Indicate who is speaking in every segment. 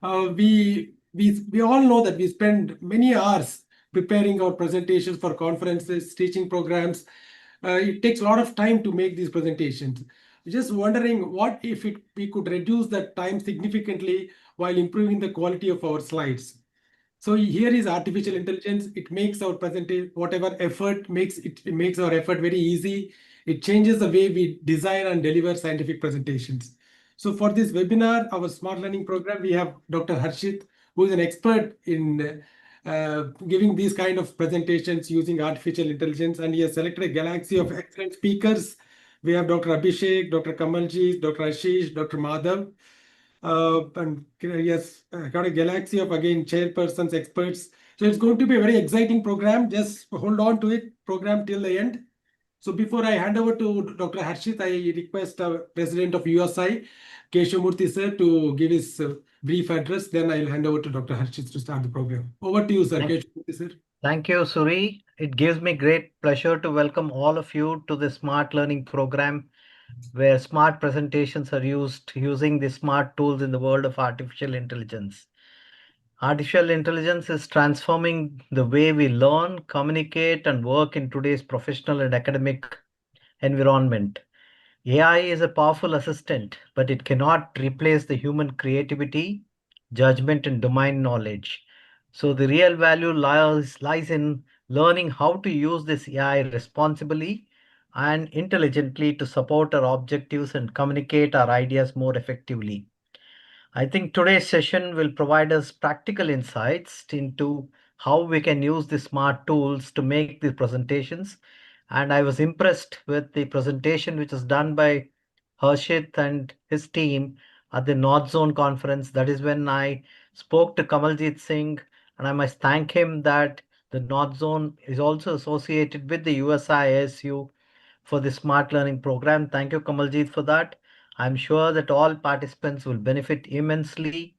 Speaker 1: We all know that we spend many hours preparing our presentations for conferences, teaching programs. It takes a lot of time to make these presentations. Just wondering what if we could reduce that time significantly while improving the quality of our slides. So here is artificial intelligence. It makes our presentation, whatever effort makes it makes our effort very easy. It changes the way we design and deliver scientific presentations. So for this webinar, our smart learning program, we have Dr. Harshit, who is an expert in giving these kind of presentations using artificial intelligence, and he has selected a galaxy of excellent speakers. We have Dr. Abhishek, Dr. Kamalji, Dr. Ashish, Dr. Madhav. And yes, got a galaxy of again chairpersons, experts. So it's going to be a very exciting program. Just hold on to it, program till the end. So before I hand over to Dr. Harshit, I request President of USI, Keshamurthy sir, to give his brief address. Then I'll hand over to Dr. Harshit to start the program. Over to you, sir. Keshamurthy sir.
Speaker 2: Thank you, Suri. It gives me great pleasure to welcome all of you to the Smart Learning Program, where smart presentations are used using the smart tools in the world of artificial intelligence. Artificial intelligence is transforming the way we learn, communicate, and work in today's professional and academic environment. AI is a powerful assistant, but it cannot replace the human creativity, judgment, and domain knowledge. So the real value lies in learning how to use this AI responsibly and intelligently to support our objectives and communicate our ideas more effectively. I think today's session will provide us practical insights into how we can use the smart tools to make these presentations. And I was impressed with the presentation which was done by Harshit and his team at the North Zone conference. That is when I spoke to Kamaljit Singh, and I must thank him that the North Zone is also associated with the USI ISU for the Smart Learning Program. Thank you, Kamaljit, for that. I'm sure that all participants will benefit immensely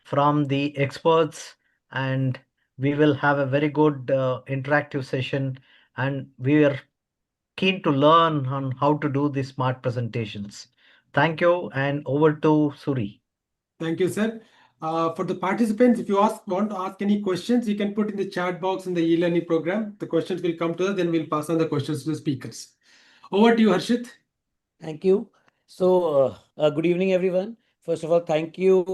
Speaker 2: from the experts, and we will have a very good interactive session, and we are keen to learn on how to do these smart presentations. Thank you, and over to Suri.
Speaker 1: Thank you, sir. For the participants, if you want to ask any questions, you can put in the chat box in the e-learning program. The questions will come to us, then we'll pass on the questions to the speakers. Over to you, Harshit.
Speaker 3: Thank you. So, good evening, everyone. First of all, thank you,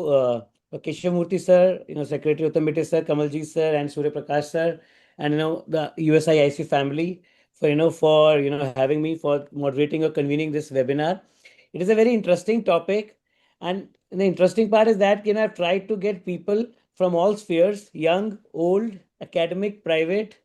Speaker 3: Keshamurthy sir, Secretary Uttamite sir, Kamalji sir, and Surya Prakash sir, and the USI IC family for having me, for moderating or convening this webinar. It is a very interesting topic, and the interesting part is that I've tried to get people from all spheres, young, old, academic, private,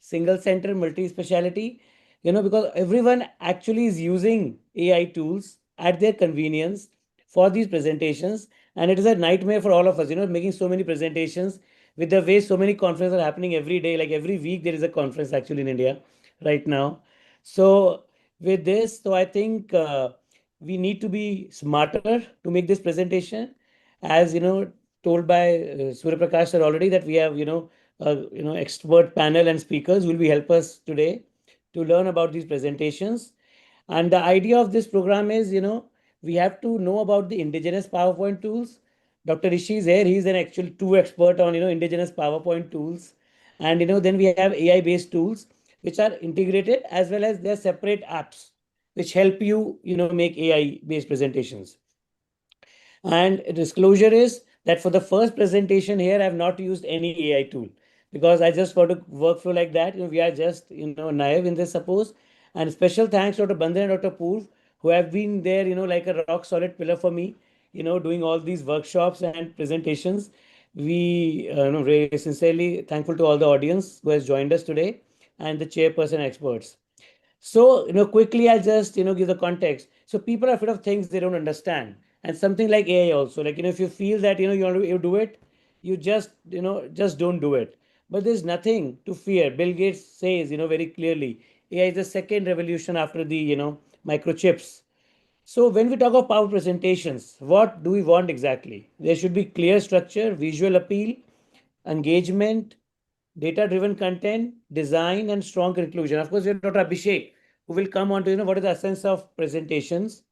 Speaker 3: single center, multi-speciality, because everyone actually is using AI tools at their convenience for these presentations. And it is a nightmare for all of us, making so many presentations with the way so many conferences are happening every day. Like every week, there is a conference actually in India right now. So with this, so I think we need to be smarter to make this presentation. As told by Surya Prakash sir already, that we have expert panel and speakers will be help us today to learn about these presentations. And the idea of this program is, we have to know about the indigenous PowerPoint tools. Dr. Rishi is here. He's an actual true expert on, indigenous PowerPoint tools. And, then we have AI-based tools, which are integrated, as well as their separate apps, which help you, make AI-based presentations. And disclosure is that for the first presentation here, I have not used any AI tool, because I just want to workflow like that. We are just, naive in this, suppose. And special thanks to Dr. Bandhan and Dr. Purv, who have been there, like a rock solid pillar for me, doing all these workshops and presentations. We very sincerely thankful to all the audience who has joined us today, and the chairperson experts. So, quickly, I'll just, give the context. So people are afraid of things they don't understand. And something like AI also, like, if you feel that, you want to do it, you just, just don't do it. But there's nothing to fear. Bill Gates says, very clearly, AI is the second revolution after the, microchips. So when we talk of power presentations, what do we want exactly? There should be clear structure, visual appeal, engagement, data-driven content, design, and strong conclusion. Of course, we have Dr. Abhishek, who will come on to, what is the essence of presentations.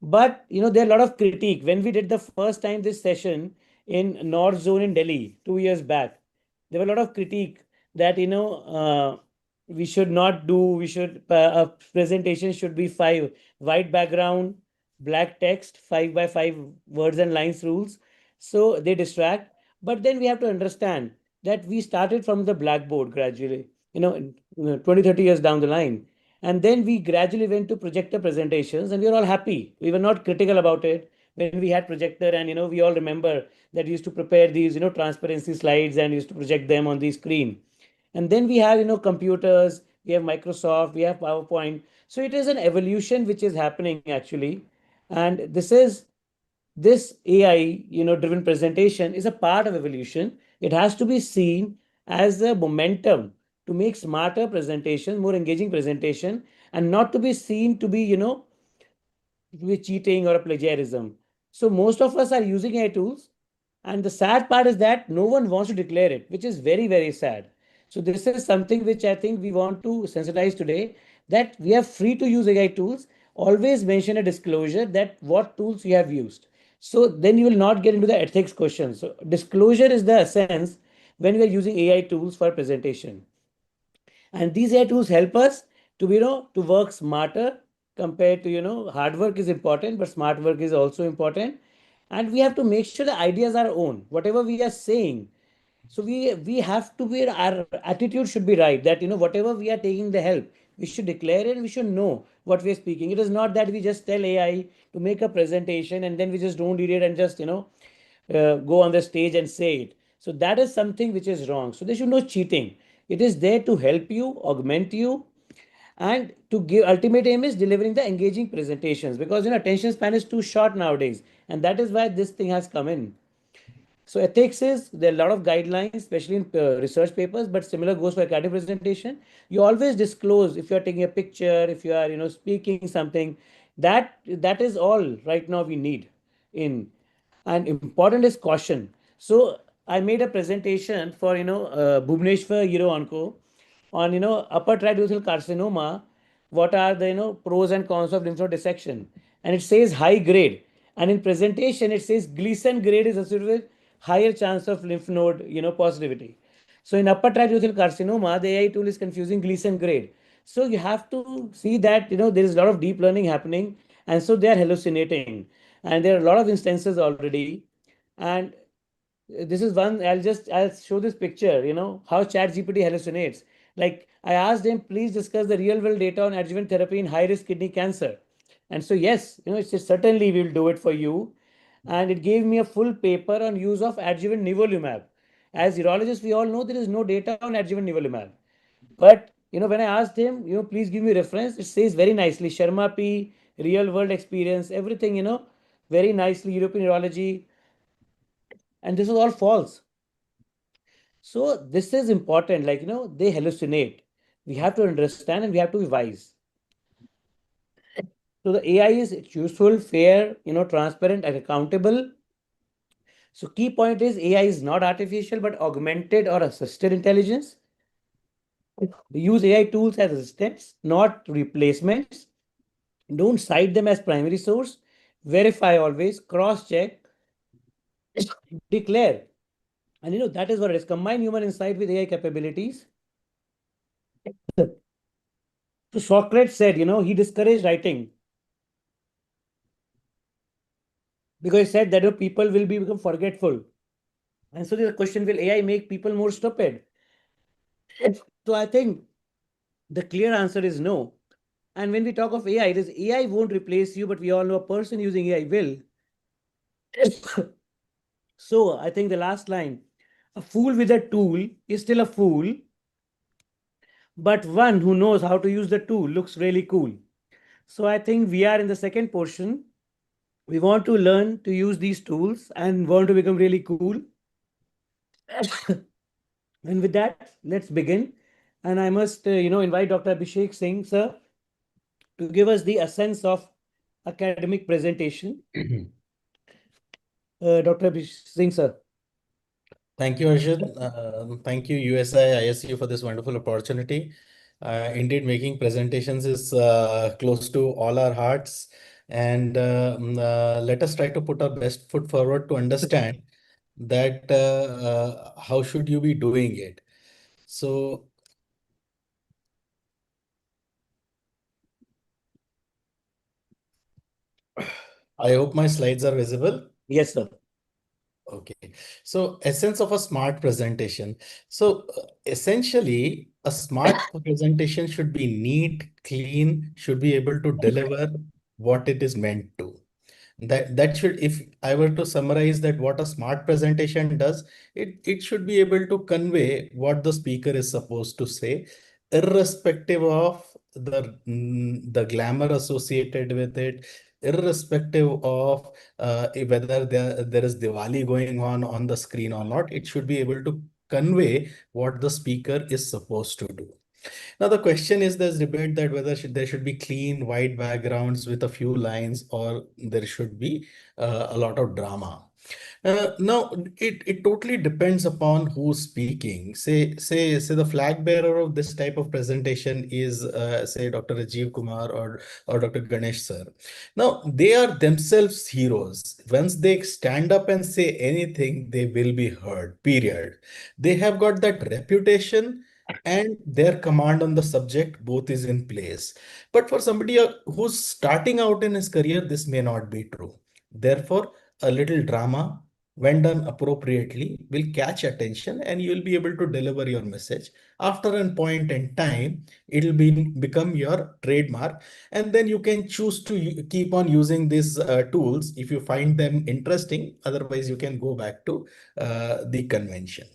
Speaker 3: But there are a lot of critique. When we did the first time this session in North Zone in Delhi 2 years back, there were a lot of critique that we should not do. We should a presentation should be 5 white background, black text, 5 by 5 words and lines rules. So they distract. But then we have to understand that we started from the blackboard gradually. 20, 30 years down the line. And then we gradually went to projector presentations, and we were all happy. We were not critical about it when we had projector, and we all remember that we used to prepare these transparency slides and used to project them on the screen. And then we have computers, we have Microsoft, we have PowerPoint. So it is an evolution which is happening actually, and this AI driven presentation is a part of evolution. It has to be seen as a momentum to make smarter presentation, more engaging presentation, and not to be seen to be cheating or a plagiarism. So most of us are using AI tools, and the sad part is that no one wants to declare it, which is very, very sad. So this is something which I think we want to sensitize today, that we are free to use AI tools. Always mention a disclosure that what tools you have used. So then you will not get into the ethics question. So disclosure is the essence when we are using AI tools for presentation. And these AI tools help us to to work smarter compared to hard work is important, but smart work is also important. And we have to make sure the ideas are our own. Whatever we are saying, so we have to be, our attitude should be right, that whatever we are taking the help, we should declare it and we should know what we are speaking. It is not that we just tell AI to make a presentation and then we just don't read it and just go on the stage and say it. So that is something which is wrong. So there should no cheating. It is there to help you, augment you, and to give, ultimate aim is delivering the engaging presentations, because attention span is too short nowadays, and that is why this thing has come in. So ethics is, there are a lot of guidelines, especially in research papers, but similar goes for academic presentation. You always disclose if you are taking a picture, if you are speaking something. That is all right now we need in. And important is caution. So I made a presentation for Bhubaneswar Onco on upper tracheal carcinoma. What are the pros and cons of lymph node dissection? And it says high grade, and in presentation it says Gleason grade is associated with higher chance of lymph node positivity. So in upper tracheal carcinoma, the AI tool is confusing Gleason grade. So you have to see that there is a lot of deep learning happening, and so they are hallucinating, and there are a lot of instances already. And this is one, I'll show this picture, how ChatGPT hallucinates. Like, I asked him, please discuss the real world data on adjuvant therapy in high risk kidney cancer. And so, yes, it says certainly we will do it for you. And it gave me a full paper on use of adjuvant nivolumab. As urologists, we all know there is no data on adjuvant nivolumab. But when I asked him, please give me reference, it says very nicely Sharma P, real world experience, everything, very nicely, European urology, and this is all false. So this is important, like they hallucinate. We have to understand and we have to be wise. So the AI is useful, fair, transparent and accountable. So key point is AI is not artificial but augmented or assisted intelligence. We use AI tools as assistants, not replacements. Don't cite them as primary source. Verify always, cross check, declare. And that is what it is. Combine human insight with AI capabilities. So Socrates said, he discouraged writing because he said that people will become forgetful. And so the question, will AI make people more stupid? So I think the clear answer is no. And when we talk of AI, it is AI won't replace you, but we all know a person using AI will. So I think the last line, a fool with a tool is still a fool, but one who knows how to use the tool looks really cool. So I think we are in the second portion. We want to learn to use these tools and want to become really cool. And with that, let's begin. And I must, invite Dr. Abhishek Singh, sir, to give us the essence of academic presentation. Dr. Abhishek Singh, sir.
Speaker 4: Thank you, Arshad. Thank you, USI, ISU, for this wonderful opportunity. Indeed, making presentations is close to all our hearts. and let us try to put our best foot forward to understand that how should you be doing it. So I hope my slides are visible.
Speaker 3: Yes, sir.
Speaker 4: Okay, so essence of a smart presentation. So essentially, a smart presentation should be neat, clean, should be able to deliver what it is meant to. That should, if I were to summarize that what a smart presentation does, it should be able to convey what the speaker is supposed to say, irrespective of the glamour associated with it, irrespective of whether there is Diwali going on the screen or not. It should be able to convey what the speaker is supposed to do. Now, the question is, there's debate that whether there should be clean white backgrounds with a few lines, or there should be a lot of drama. Now, it totally depends upon who's speaking. Say the flag bearer of this type of presentation is, say, Dr. Rajiv Kumar or Dr. Ganesh sir. Now, they are themselves heroes. Once they stand up and say anything, they will be heard, period. They have got that reputation, and their command on the subject both is in place. But for somebody who's starting out in his career, this may not be true. Therefore, a little drama, when done appropriately, will catch attention, and you will be able to deliver your message. After a point in time, it will become your trademark, and then you can choose to keep on using these tools if you find them interesting. Otherwise, you can go back to the convention.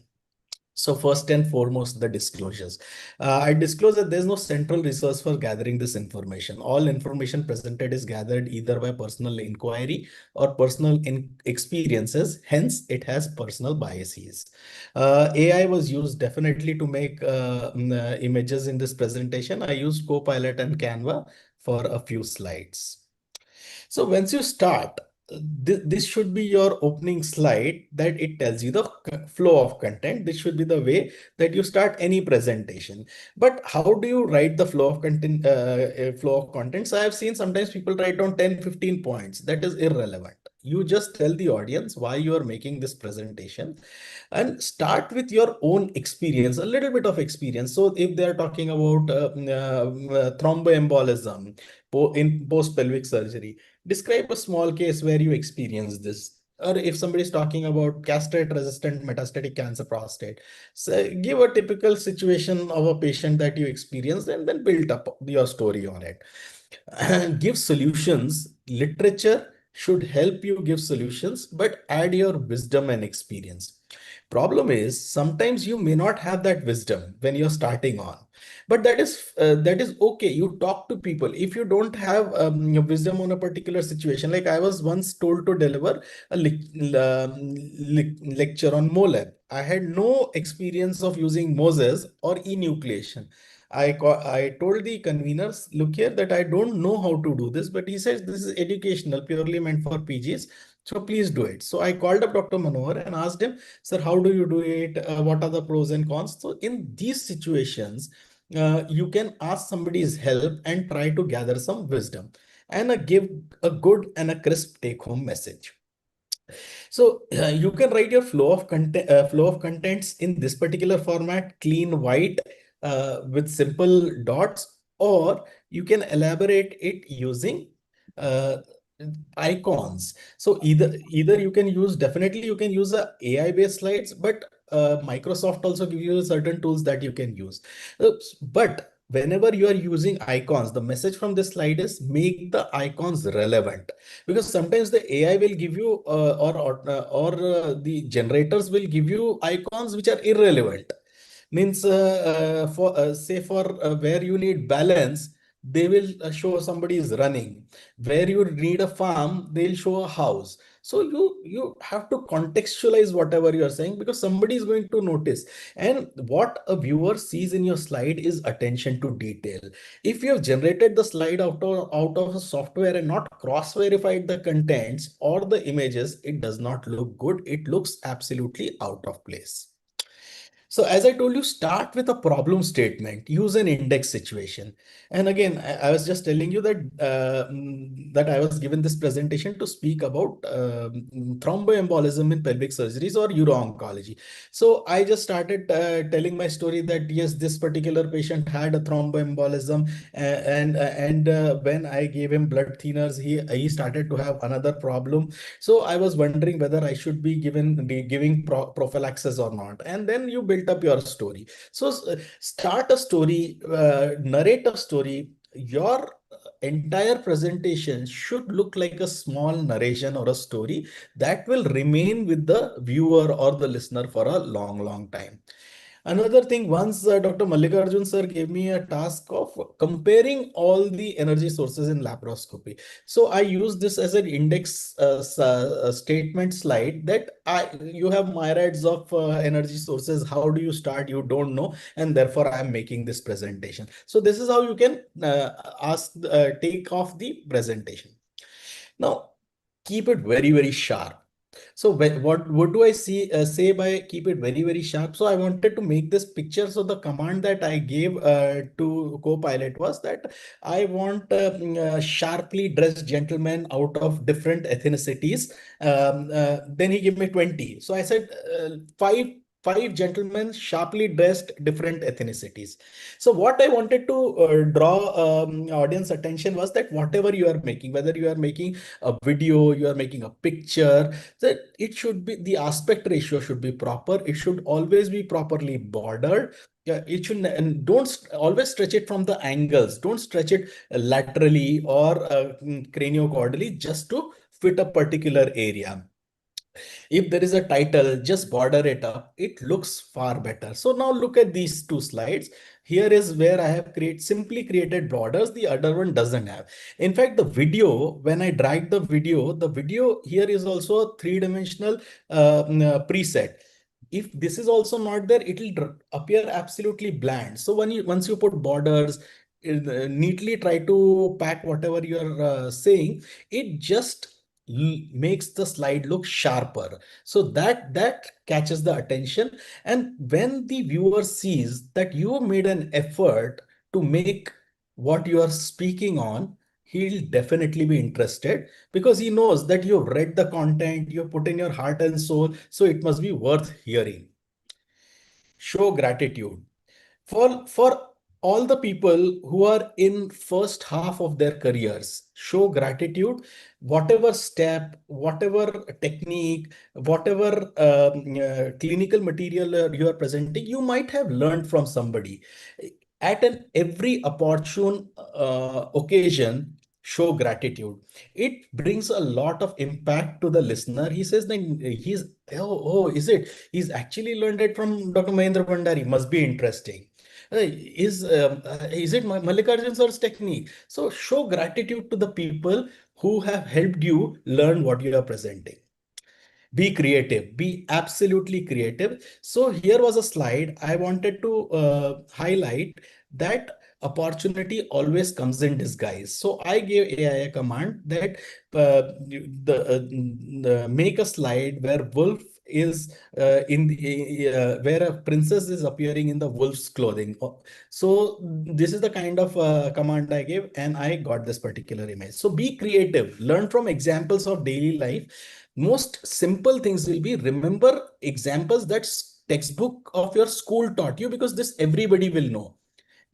Speaker 4: So first and foremost, the disclosures. I disclose that there's no central resource for gathering this information. All information presented is gathered either by personal inquiry or personal experiences. Hence, it has personal biases. AI was used definitely to make images in this presentation. I used Copilot and Canva for a few slides. So once you start, this should be your opening slide, that it tells you the flow of content. This should be the way that you start any presentation. But how do you write the flow of content? Flow of contents. I have seen sometimes people write down 10, 15 points. That is irrelevant. You just tell the audience why you are making this presentation, and start with your own experience, a little bit of experience. So if they are talking about thromboembolism in post-pelvic surgery, describe a small case where you experience this. Or if somebody is talking about castrate-resistant metastatic cancer prostate, so give a typical situation of a patient that you experienced, and then build up your story on it. And give solutions. Literature should help you give solutions, but add your wisdom and experience. Problem is, sometimes you may not have that wisdom when you're starting on, but that is okay. You talk to people. If you don't have wisdom on a particular situation, like I was once told to deliver a lecture on MOLAB. I had no experience of using Moses or enucleation. I told the conveners, look here, that I don't know how to do this, but he says this is educational, purely meant for PGs. So please do it. So I called up Dr. Manohar and asked him, sir, how do you do it? What are the pros and cons? So in these situations, you can ask somebody's help and try to gather some wisdom, and give a good and a crisp take home message. So you can write your flow of contents in this particular format, clean white with simple dots, or you can elaborate it using uh, icons. So either you can use, definitely you can use a AI based slides, but Microsoft also give you certain tools that you can use. But whenever you are using icons, the message from this slide is make the icons relevant, because sometimes the AI will give you or the generators will give you icons which are irrelevant. Means for say for where you need balance, they will show somebody is running. Where you need a farm, they'll show a house. So you have to contextualize whatever you are saying, because somebody is going to notice. And what a viewer sees in your slide is attention to detail. If you have generated the slide out of a software and not cross-verified the contents or the images, it does not look good. It looks absolutely out of place. So as I told you, start with a problem statement, use an index situation. And again, I was just telling you that that I was given this presentation to speak about thromboembolism in pelvic surgeries or uro-oncology. So I just started telling my story that yes, this particular patient had a thromboembolism, and when I gave him blood thinners, he started to have another problem. So I was wondering whether I should be giving prophylaxis or not. And then you built up your story. So start a story, narrate a story. Your entire presentation should look like a small narration or a story that will remain with the viewer or the listener for a long, long time. Another thing, once Dr. Mallikarjun sir gave me a task of comparing all the energy sources in laparoscopy. So I use this as an index statement slide that you have myriads of energy sources. How do you start? You don't know, and therefore I am making this presentation. So this is how you can take off the presentation. Now, keep it very, very sharp. So what do I say by keep it very, very sharp? So I wanted to make this picture. So the command that I gave to Copilot was that I want sharply dressed gentlemen out of different ethnicities. Then he gave me 20. So I said five gentlemen sharply dressed different ethnicities. So what I wanted to draw audience attention was that whatever you are making, whether you are making a video, you are making a picture, that it should be, the aspect ratio should be proper. It should always be properly bordered. Yeah, it should, and don't always stretch it from the angles. Don't stretch it laterally or craniocaudally just to fit a particular area. If there is a title, just border it up. It looks far better. So now look at these two slides. Here is where I have simply created borders. The other one doesn't have. In fact, the video, when I drag the video here is also a three-dimensional preset. If this is also not there, it will appear absolutely bland. So once you put borders, neatly try to pack whatever you're saying, it just makes the slide look sharper. So that catches the attention. And when the viewer sees that you made an effort to make what you are speaking on, he'll definitely be interested because he knows that you've read the content, you've put in your heart and soul, so it must be worth hearing. Show gratitude for all the people who are in first half of their careers. Show gratitude. Whatever step, whatever technique, whatever clinical material you are presenting, you might have learned from somebody. At an every opportune occasion, show gratitude. It brings a lot of impact to the listener. He says that is it, he's actually learned it from Dr. Mahendra Bhandari, must be interesting. Is it Mallikarjun sir's technique? So show gratitude to the people who have helped you learn what you are presenting. Be creative, be absolutely creative. So here was a slide I wanted to highlight that opportunity always comes in disguise. So I gave AI a command that make a slide where wolf is where a princess is appearing in the wolf's clothing. So this is the kind of command I gave, and I got this particular image. So be creative, learn from examples of daily life. Most simple things will be, remember examples that textbook of your school taught you, because this everybody will know.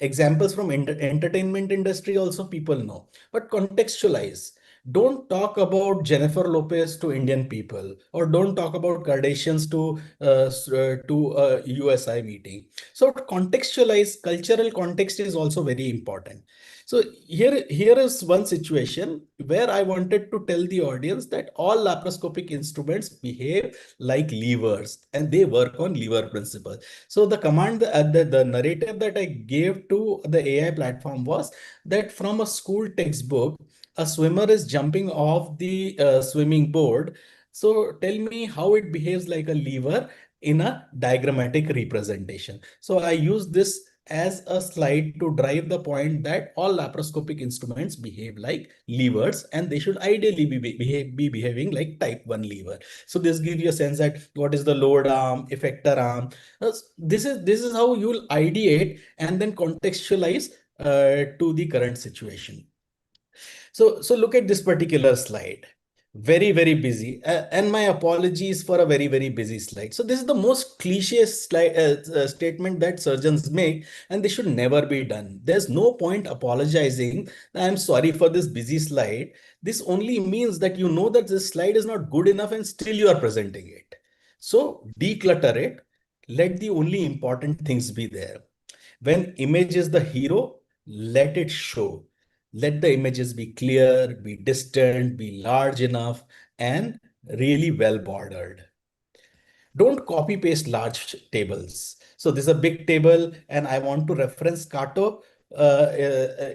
Speaker 4: Examples from entertainment industry also people know, but contextualize. Don't talk about Jennifer Lopez to Indian people, or don't talk about Kardashians to a USI meeting. So contextualize. Cultural context is also very important. So here is one situation where I wanted to tell the audience that all laparoscopic instruments behave like levers and they work on lever principle. So the command, the narrative that I gave to the AI platform was that from a school textbook, a swimmer is jumping off the swimming board. So tell me how it behaves like a lever in a diagrammatic representation. So I use this as a slide to drive the point that all laparoscopic instruments behave like levers, and they should ideally be behaving like type 1 lever. So this gives you a sense that what is the load arm, effector arm. This is how you'll ideate and then contextualize to the current situation. So look at this particular slide. Very, very busy. And my apologies for a very, very busy slide. So this is the most cliche slide, statement that surgeons make, and they should never be done. There's no point apologizing. I'm sorry for this busy slide. This only means that you know that this slide is not good enough and still you are presenting it. So declutter it. Let the only important things be there. When image is the hero, let it show. Let the images be clear, be distant, be large enough, and really well bordered. Don't copy paste large tables. So this is a big table and I want to reference Kato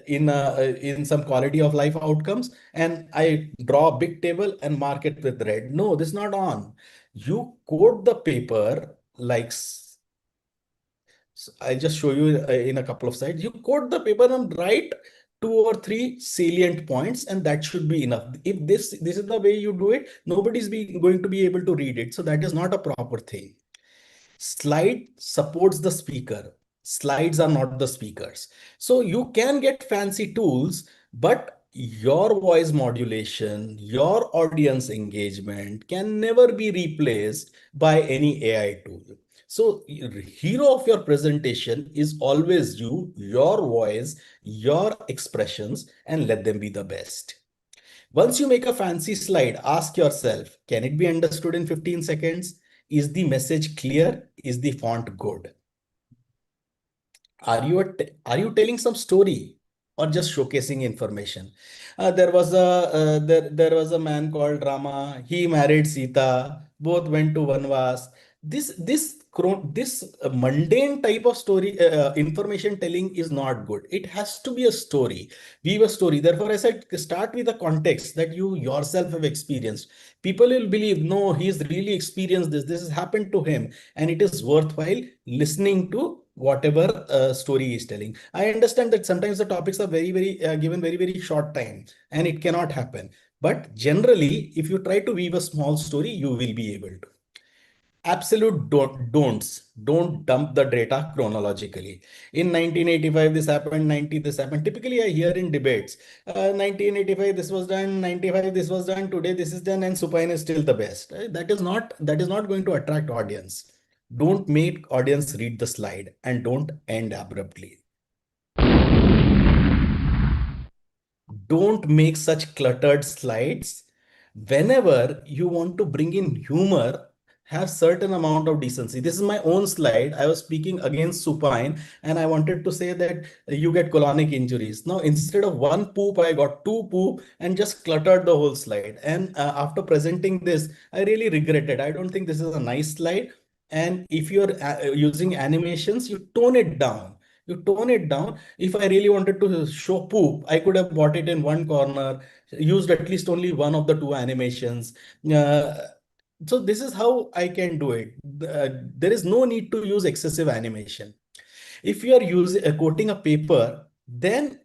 Speaker 4: in some quality of life outcomes, and I draw a big table and mark it with red. No, this is not on. You code the paper like so I'll just show you in a couple of slides. You code the paper and write 2 or 3 salient points, and that should be enough. If this is the way you do it, nobody's going to be able to read it. So that is not a proper thing. Slide supports the speaker. Slides are not the speakers. So you can get fancy tools, but your voice modulation, your audience engagement can never be replaced by any AI tool. So hero of your presentation is always you, your voice, your expressions, and let them be the best. Once you make a fancy slide, ask yourself, can it be understood in 15 seconds? Is the message clear? Is the font good? Are you telling some story or just showcasing information? There was a man called Rama. He married Sita. Both went to Vanvas. This mundane type of story information telling is not good. It has to be a story. Weave a story. Therefore, I said start with a context that you yourself have experienced. People will believe, no, he's really experienced this. This has happened to him, and it is worthwhile listening to whatever story he is telling. I understand that sometimes the topics are given very, very short time, and it cannot happen. But generally, if you try to weave a small story, you will be able to. Absolute don'ts. Don't dump the data chronologically. In 1985, this happened, 90, this happened. Typically, I hear in debates, 1985, this was done, 95, this was done, today this is done, and supine is still the best. That is not going to attract audience. Don't make audience read the slide and don't end abruptly. Don't make such cluttered slides. Whenever you want to bring in humor, have certain amount of decency. This is my own slide. I was speaking against supine and I wanted to say that you get colonic injuries. Now, instead of one poop, I got 2 poop and just cluttered the whole slide. And after presenting this, I really regretted. I don't think this is a nice slide. And if you're using animations, you tone it down. You tone it down. If I really wanted to show poop, I could have bought it in one corner, used at least only one of the 2 animations. So this is how I can do it. There is no need to use excessive animation. If you are using coating a paper, then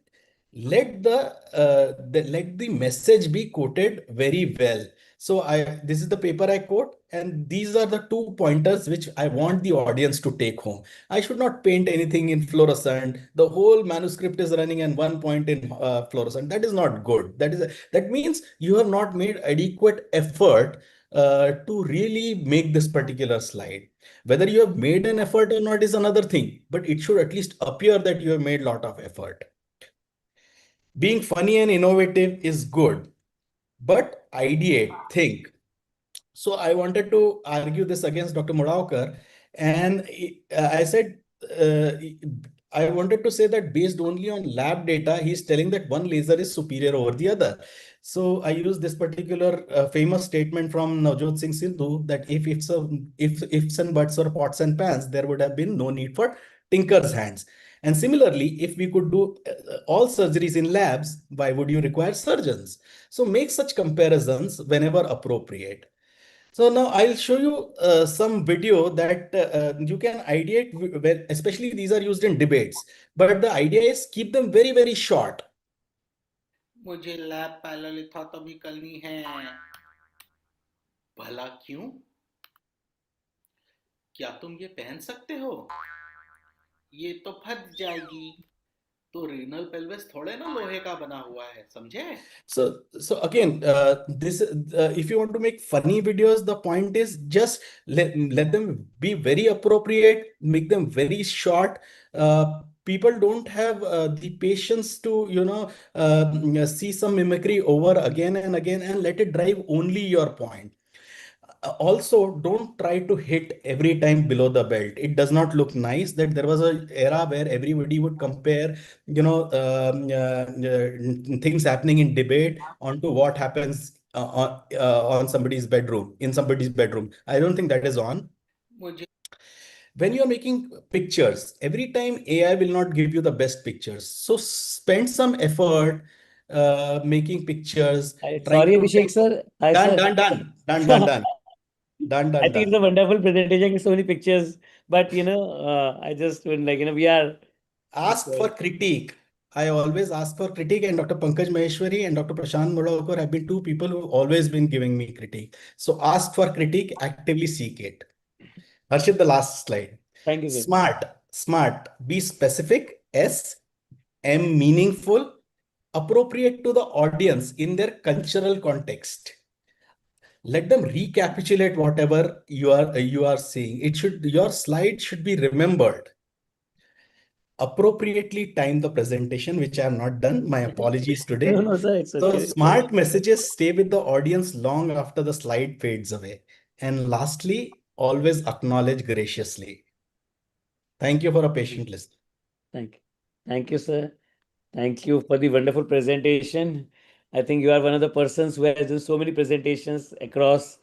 Speaker 4: let the message be quoted very well. So this is the paper I quote, and these are the 2 pointers which I want the audience to take home. I should not paint anything in fluorescent. The whole manuscript is running and 1 point in fluorescent. That is not good. That means you have not made adequate effort to really make this particular slide. Whether you have made an effort or not is another thing, but it should at least appear that you have made a lot of effort. Being funny and innovative is good, but ideate, think. So I wanted to argue this against Dr. Muralkar, and I said, I wanted to say that based only on lab data, he's telling that one laser is superior over the other. So I use this particular famous statement from Navjot Singh Sindhu that if ifs and buts or pots and pans, there would have been no need for tinker's hands. And similarly, if we could do all surgeries in labs, why would you require surgeons? So make such comparisons whenever appropriate. So now I'll show you some video that you can ideate when, especially these are used in debates. But the idea is keep them very, very short.
Speaker 5: मुझे lab पैरालिथोटमी करनी है। भला क्यों? क्या तुम ये पहन सकते हो? ये तो फट जाएगी। तो रीनल पेल्विस थोड़े ना लोहे का बना हुआ है, समझे?
Speaker 4: So again, if you want to make funny videos, the point is just let them be very appropriate, make them very short. People don't have the patience to, see some mimicry over again and again, and let it drive only your point. Also, don't try to hit every time below the belt. It does not look nice. That there was an era where everybody would compare, things happening in debate onto what happens on somebody's bedroom, in somebody's bedroom. I don't think that is on.
Speaker 5: मुझे
Speaker 4: When you're making pictures, every time AI will not give you the best pictures. So spend some effort making pictures, trying
Speaker 3: Sorry,
Speaker 4: to
Speaker 3: Abhishek sir. Hi,
Speaker 4: done,
Speaker 3: sir.
Speaker 4: done, done, done, done, done. Done,
Speaker 3: I
Speaker 4: done,
Speaker 3: think it's
Speaker 4: done.
Speaker 3: a wonderful presentation, so many pictures. But I just would like, we are.
Speaker 4: Ask for critique. I always ask for critique, and Dr. Pankaj Maheshwari and Dr. Prashant Muralkar have been two people who have always been giving me critique. So ask for critique, actively seek it. Harshit, the last slide.
Speaker 3: Thank you, sir.
Speaker 4: Smart. Be specific. M, meaningful, appropriate to the audience in their cultural context. Let them recapitulate whatever you are saying. Your slide should be remembered. Appropriately time the presentation, which I have not done. My apologies
Speaker 3: No,
Speaker 4: today.
Speaker 3: no, sir, it's
Speaker 4: So
Speaker 3: okay.
Speaker 4: smart messages stay with the audience long after the slide fades away. And lastly, always acknowledge graciously. Thank you for a patient listen.
Speaker 3: Thank you. Thank you, sir. Thank you for the wonderful presentation. I think you are one of the persons who has done so many presentations across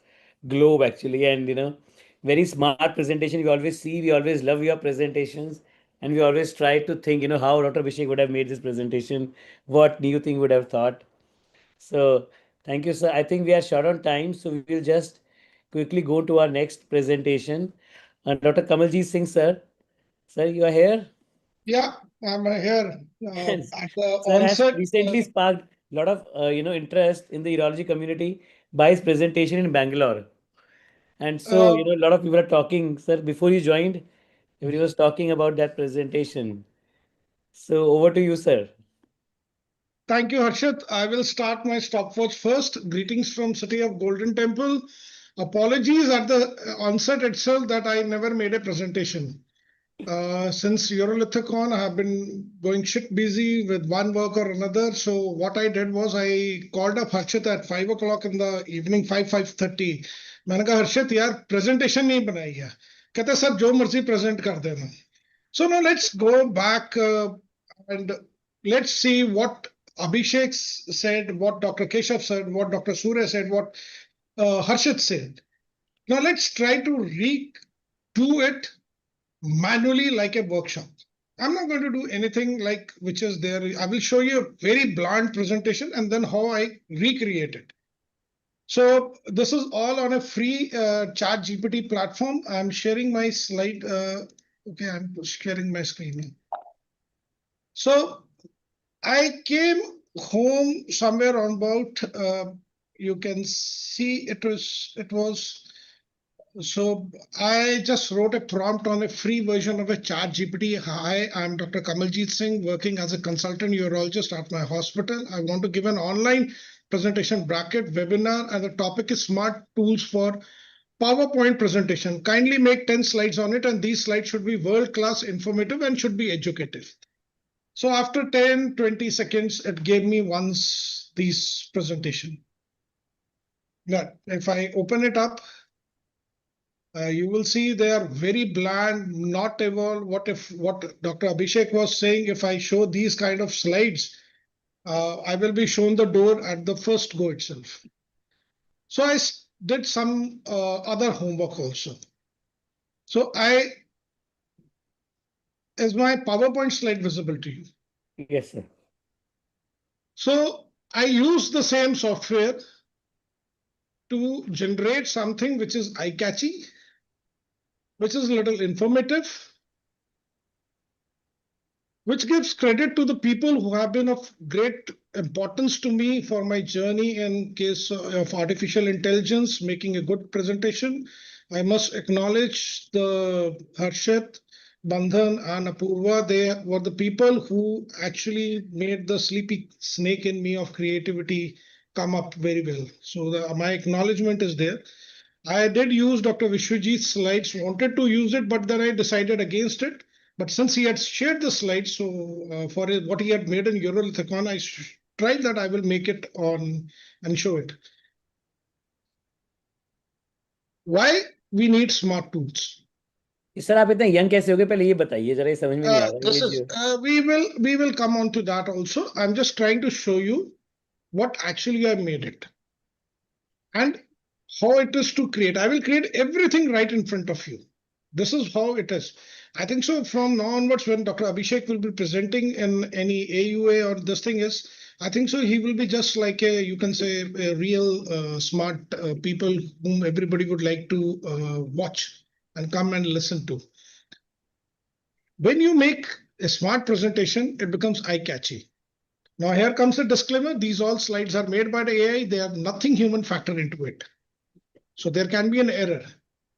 Speaker 3: globe actually, and very smart presentation. We always love your presentations, and we always try to think, how Dr. Abhishek would have made this presentation, what new thing would have thought. So thank you, sir. I think we are short on time, so we will just quickly go to our next presentation. Dr. Kamaljeet Singh, sir. Sir, you are here?
Speaker 6: Yeah, I'm here. At the
Speaker 3: Sir has
Speaker 6: onset,
Speaker 3: recently sparked a lot of interest in the urology community by his presentation in Bangalore. And so,
Speaker 6: uh,
Speaker 3: a lot of people are talking, sir, before you joined, everybody was talking about that presentation. So over to you, sir.
Speaker 6: thank you, Harshit. I will start my stopwatch first. Greetings from City of Golden Temple. Apologies at the onset itself that I never made a presentation. Since Eurolithicon, I have been going shit busy with one work or another. So what I did was I called up Harshit at 5 o'clock in the evening, 5:30. मैंने कहा हर्षित यार presentation नहीं बनाई है कहते sir जो मर्जी present कर देना So now let's go back and let's see what Abhishek said, what Dr. Keshav said, what Dr. Surya said, what Harshit said. Now let's try to redo it manually like a workshop. I'm not going to do anything like which is there. I will show you a very blunt presentation and then how I recreate it. So this is all on a free chat GPT platform. I'm sharing my slide. Okay, I'm sharing my screen now. So I came home somewhere on about, you can see it was so I just wrote a prompt on a free version of a chat GPT. Hi, I'm Dr. Kamaljeet Singh, working as a consultant urologist at my hospital. I want to give an online presentation bracket webinar, and the topic is smart tools for PowerPoint presentation. Kindly make 10 slides on it, and these slides should be world-class, informative, and should be educative. So after 10, 20 seconds, it gave me once this presentation. Now, if I open it up, you will see they are very bland, not ever what Dr. Abhishek was saying, if I show these kind of slides, I will be shown the door at the first go itself. So I did some other homework also. So is my PowerPoint slide visible to you?
Speaker 3: Yes, sir.
Speaker 6: So I use the same software to generate something which is eye-catchy, which is a little informative, which gives credit to the people who have been of great importance to me for my journey in case of artificial intelligence, making a good presentation. I must acknowledge the Harshit, Bandhan, and Apurva. They were the people who actually made the sleepy snake in me of creativity come up very well. So my acknowledgement is there. I did use Dr. Vishwajit's slides, wanted to use it, but then I decided against it. But since he had shared the slides, so for what he had made in Eurolithicon, I tried that I will make it on and show it. Why we need smart tools?
Speaker 3: Sir आप इतने young कैसे हो गए पहले ये बताइए जरा ये समझ में नहीं आ रहा
Speaker 6: This
Speaker 3: ये
Speaker 6: is
Speaker 3: जो
Speaker 6: we will come on to that also. I'm just trying to show you what actually I made it and how it is to create. I will create everything right in front of you. This is how it is. I think so from now onwards, when Dr. Abhishek will be presenting in any AUA or this thing is, I think so he will be just like a, you can say, a real smart people whom everybody would like to watch and come and listen to. When you make a smart presentation, it becomes eye-catchy. Now here comes a disclaimer. These all slides are made by the AI. They have nothing human factor into it. So there can be an error.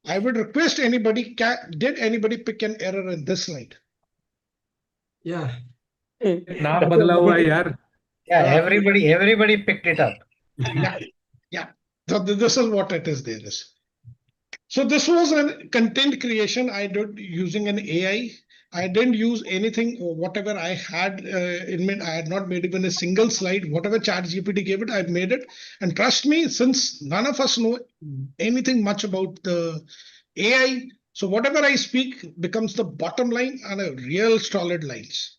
Speaker 6: I would request anybody, did anybody pick an error in this slide?
Speaker 1: Yeah.
Speaker 7: नाम बदला हुआ है यार.
Speaker 2: Yeah, everybody picked it up.
Speaker 6: Yeah. So this is what it is there is. So this was a content creation I did using an AI. I didn't use anything, whatever I had in mind. I had not made even a single slide. Whatever ChatGPT gave it, I made it. And trust me, since none of us know anything much about the AI, so whatever I speak becomes the bottom line and a real solid lines.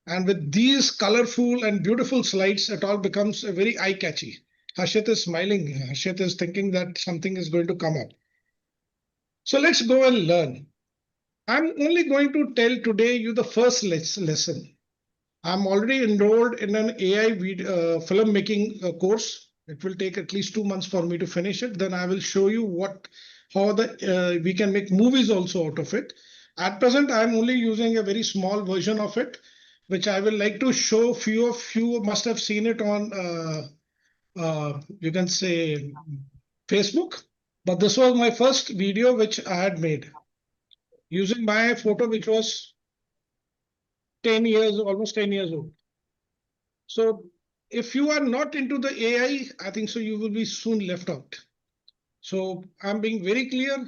Speaker 6: And with these colorful and beautiful slides, it all becomes a very eye-catchy. Harshit is smiling. Harshit is thinking that something is going to come up. So let's go and learn. I'm only going to tell today you the first lesson. I'm already enrolled in an AI filmmaking course. It will take at least 2 months for me to finish it. Then I will show you how we can make movies also out of it. At present, I'm only using a very small version of it, which I will like to show. Few of you must have seen it on, you can say, Facebook. But this was my first video which I had made using my photo, which was 10 years, almost 10 years old. So if you are not into the AI, I think so you will be soon left out. So I'm being very clear.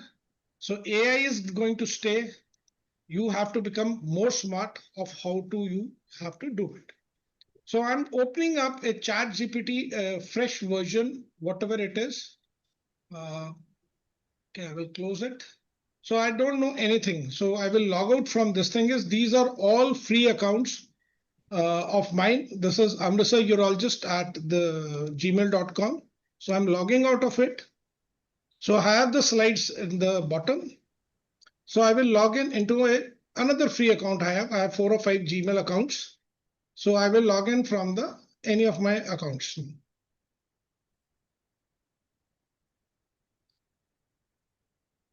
Speaker 6: So AI is going to stay. You have to become more smart of how you have to do it. So I'm opening up a ChatGPT fresh version, whatever it is. Okay, I will close it. So I don't know anything. So I will log out from this thing. These are all free accounts of mine. This is Amritsar Urologist at the gmail.com. So I'm logging out of it. So I have the slides in the bottom. So I will log in into another free account I have. I have 4 or 5 Gmail accounts. So I will log in from any of my accounts.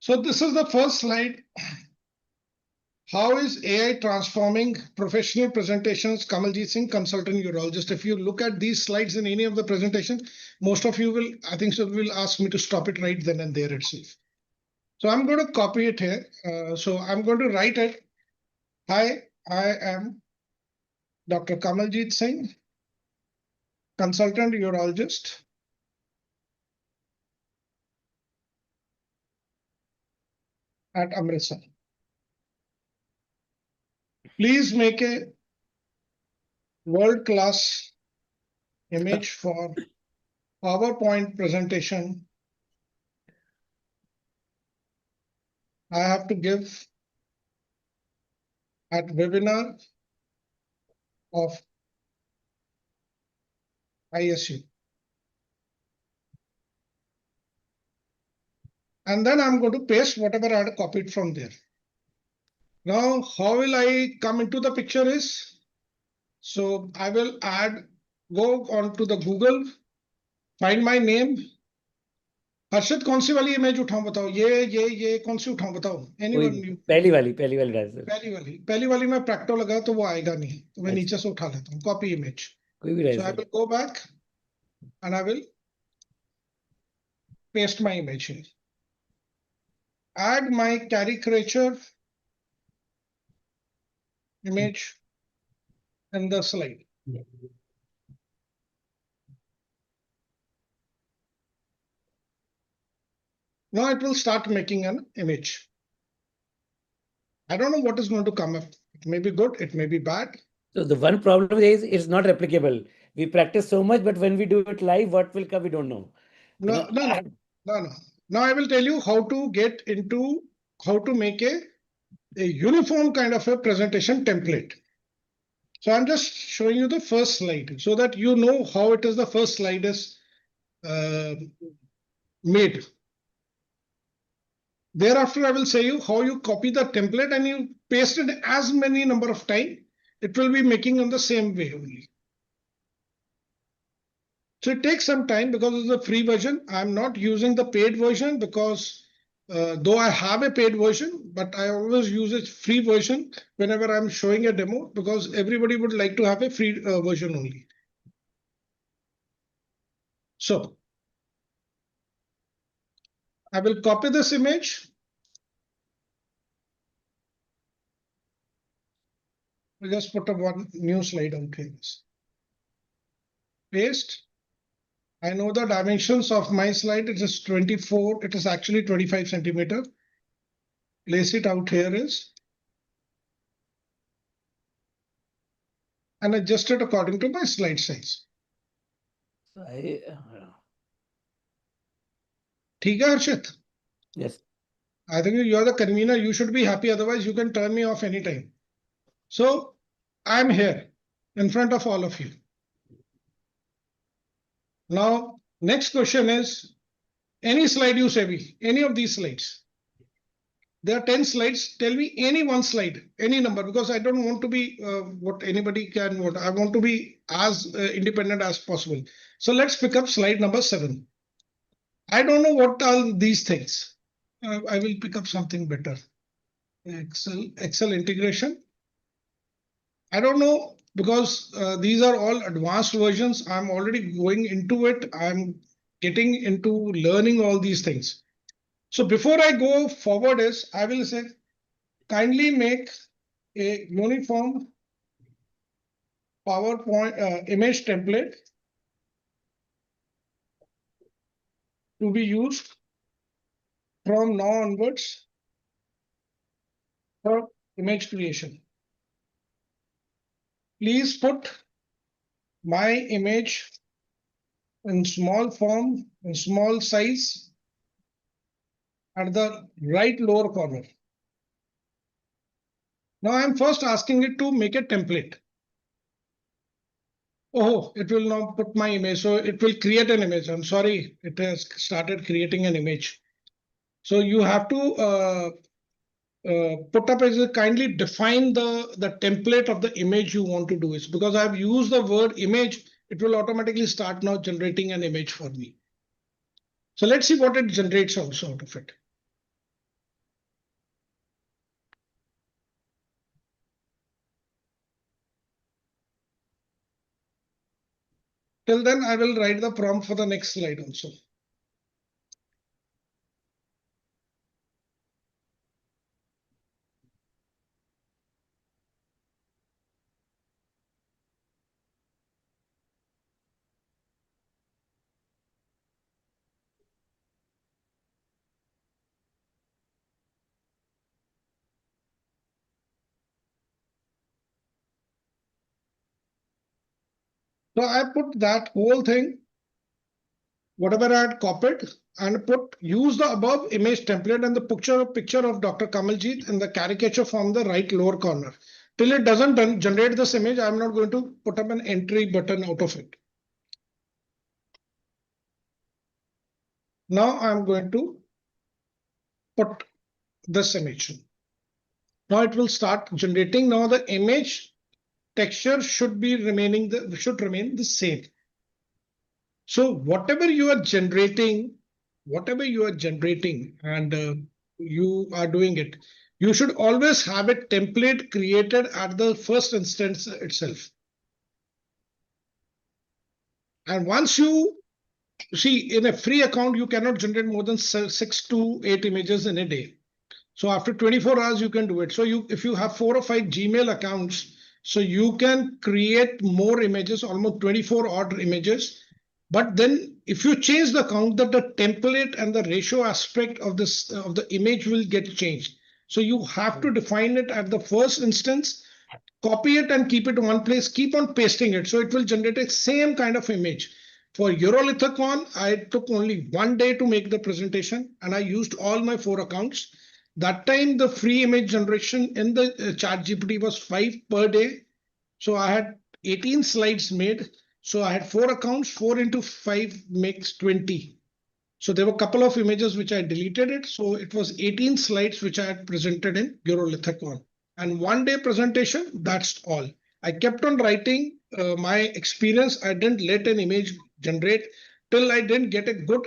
Speaker 6: So this is the first slide. How is AI transforming professional presentations? Kamaljeet Singh, consultant urologist. If you look at these slides in any of the presentation, most of you will, I think so, will ask me to stop it right then and there itself. So I'm going to copy it here. So I'm going to write it. Hi, I am Dr. Kamaljeet Singh, consultant urologist. At Amritsar. Please make a world-class image for PowerPoint presentation. I have to give at webinar of ISU. And then I'm going to paste whatever I had copied from there. Now, how will I come into the picture is, so I will go on to the Google, find my name, Harshad कौन सी वाली image उठाऊं बताओ, ये कौन सी उठाऊं बताओ, anyone you?
Speaker 3: पहली वाली डाल sir,
Speaker 6: पहली वाली में प्रैक्टो लगा तो वो आएगा नहीं, तो मैं
Speaker 3: अच्छा।
Speaker 6: नीचे से उठा लेता हूँ, कॉपी इमेज.
Speaker 3: कोई भी डाल
Speaker 6: So I
Speaker 3: sir.
Speaker 6: will go back and I will paste my image here. Add my caricature image in the slide. Now it will start making an image. I don't know what is going to come up. It may be good, it may be bad.
Speaker 3: So the one problem is it's not replicable. We practice so much, but when we do it live, what will come, we don't know. You
Speaker 6: No,
Speaker 3: know,
Speaker 6: no. Now I will tell you how to get into how to make a uniform kind of a presentation template. So I'm just showing you the first slide so that you know how it is the first slide is made. Thereafter, I will say you how you copy the template and you paste it as many number of times. It will be making on the same way only. So it takes some time because it's a free version. I'm not using the paid version because though I have a paid version, but I always use a free version whenever I'm showing a demo because everybody would like to have a free version only. So I will copy this image. We'll just put up one new slide out here. Paste. I know the dimensions of my slide. It is 24. It is actually 25 centimeter. Place it out here is and adjust it according to my slide size. ठीक है हर्षित?
Speaker 3: Yes.
Speaker 6: I think you are the convener. You should be happy. Otherwise, you can turn me off anytime. So I'm here in front of all of you. Now, next question is any slide you say, any of these slides. There are 10 slides. Tell me any one slide, any number, because I don't want to be what anybody can what. I want to be as independent as possible. So let's pick up slide number 7. I don't know what are these things. I will pick up something better. Excel integration. I don't know because these are all advanced versions. I'm already going into it. I'm getting into learning all these things. So before I go forward is I will say kindly make a uniform PowerPoint image template to be used from now onwards for image creation. Please put my image in small form, in small size at the right lower corner. Now I'm first asking it to make a template. Oh, it will now put my image. So it will create an image. I'm sorry, it has started creating an image. So you have to put up as a kindly define the template of the image you want to do is because I've used the word image, it will automatically start now generating an image for me. So let's see what it generates also out of it. Till then, I will write the prompt for the next slide also. So I put that whole thing, whatever I had copied, and use the above image template and the picture of Dr. Kamaljeet in the caricature from the right lower corner. Till it doesn't generate this image, I'm not going to put up an entry button out of it. Now I'm going to put this image. Now it will start generating. Now the image texture should remain the same. So whatever you are generating, whatever you are generating and you are doing it, you should always have a template created at the first instance itself. And once you see, in a free account, you cannot generate more than 6 to 8 images in a day. So after 24 hours, you can do it. So if you have 4 or 5 Gmail accounts, so you can create more images, almost 24 odd images. But then if you change the account, that the template and the ratio aspect of this of the image will get changed. So you have to define it at the first instance, copy it and keep it in one place, keep on pasting it. So it will generate a same kind of image. For Eurolithicon, I took only 1 day to make the presentation and I used all my 4 accounts. That time, the free image generation in the chat GPT was 5 per day. So I had 18 slides made. So I had 4 accounts, 4 into 5 makes 20. So there were a couple of images which I deleted it. So it was 18 slides which I had presented in Eurolithicon. And 1 day presentation, that's all. I kept on writing my experience. I didn't let an image generate till I didn't get a good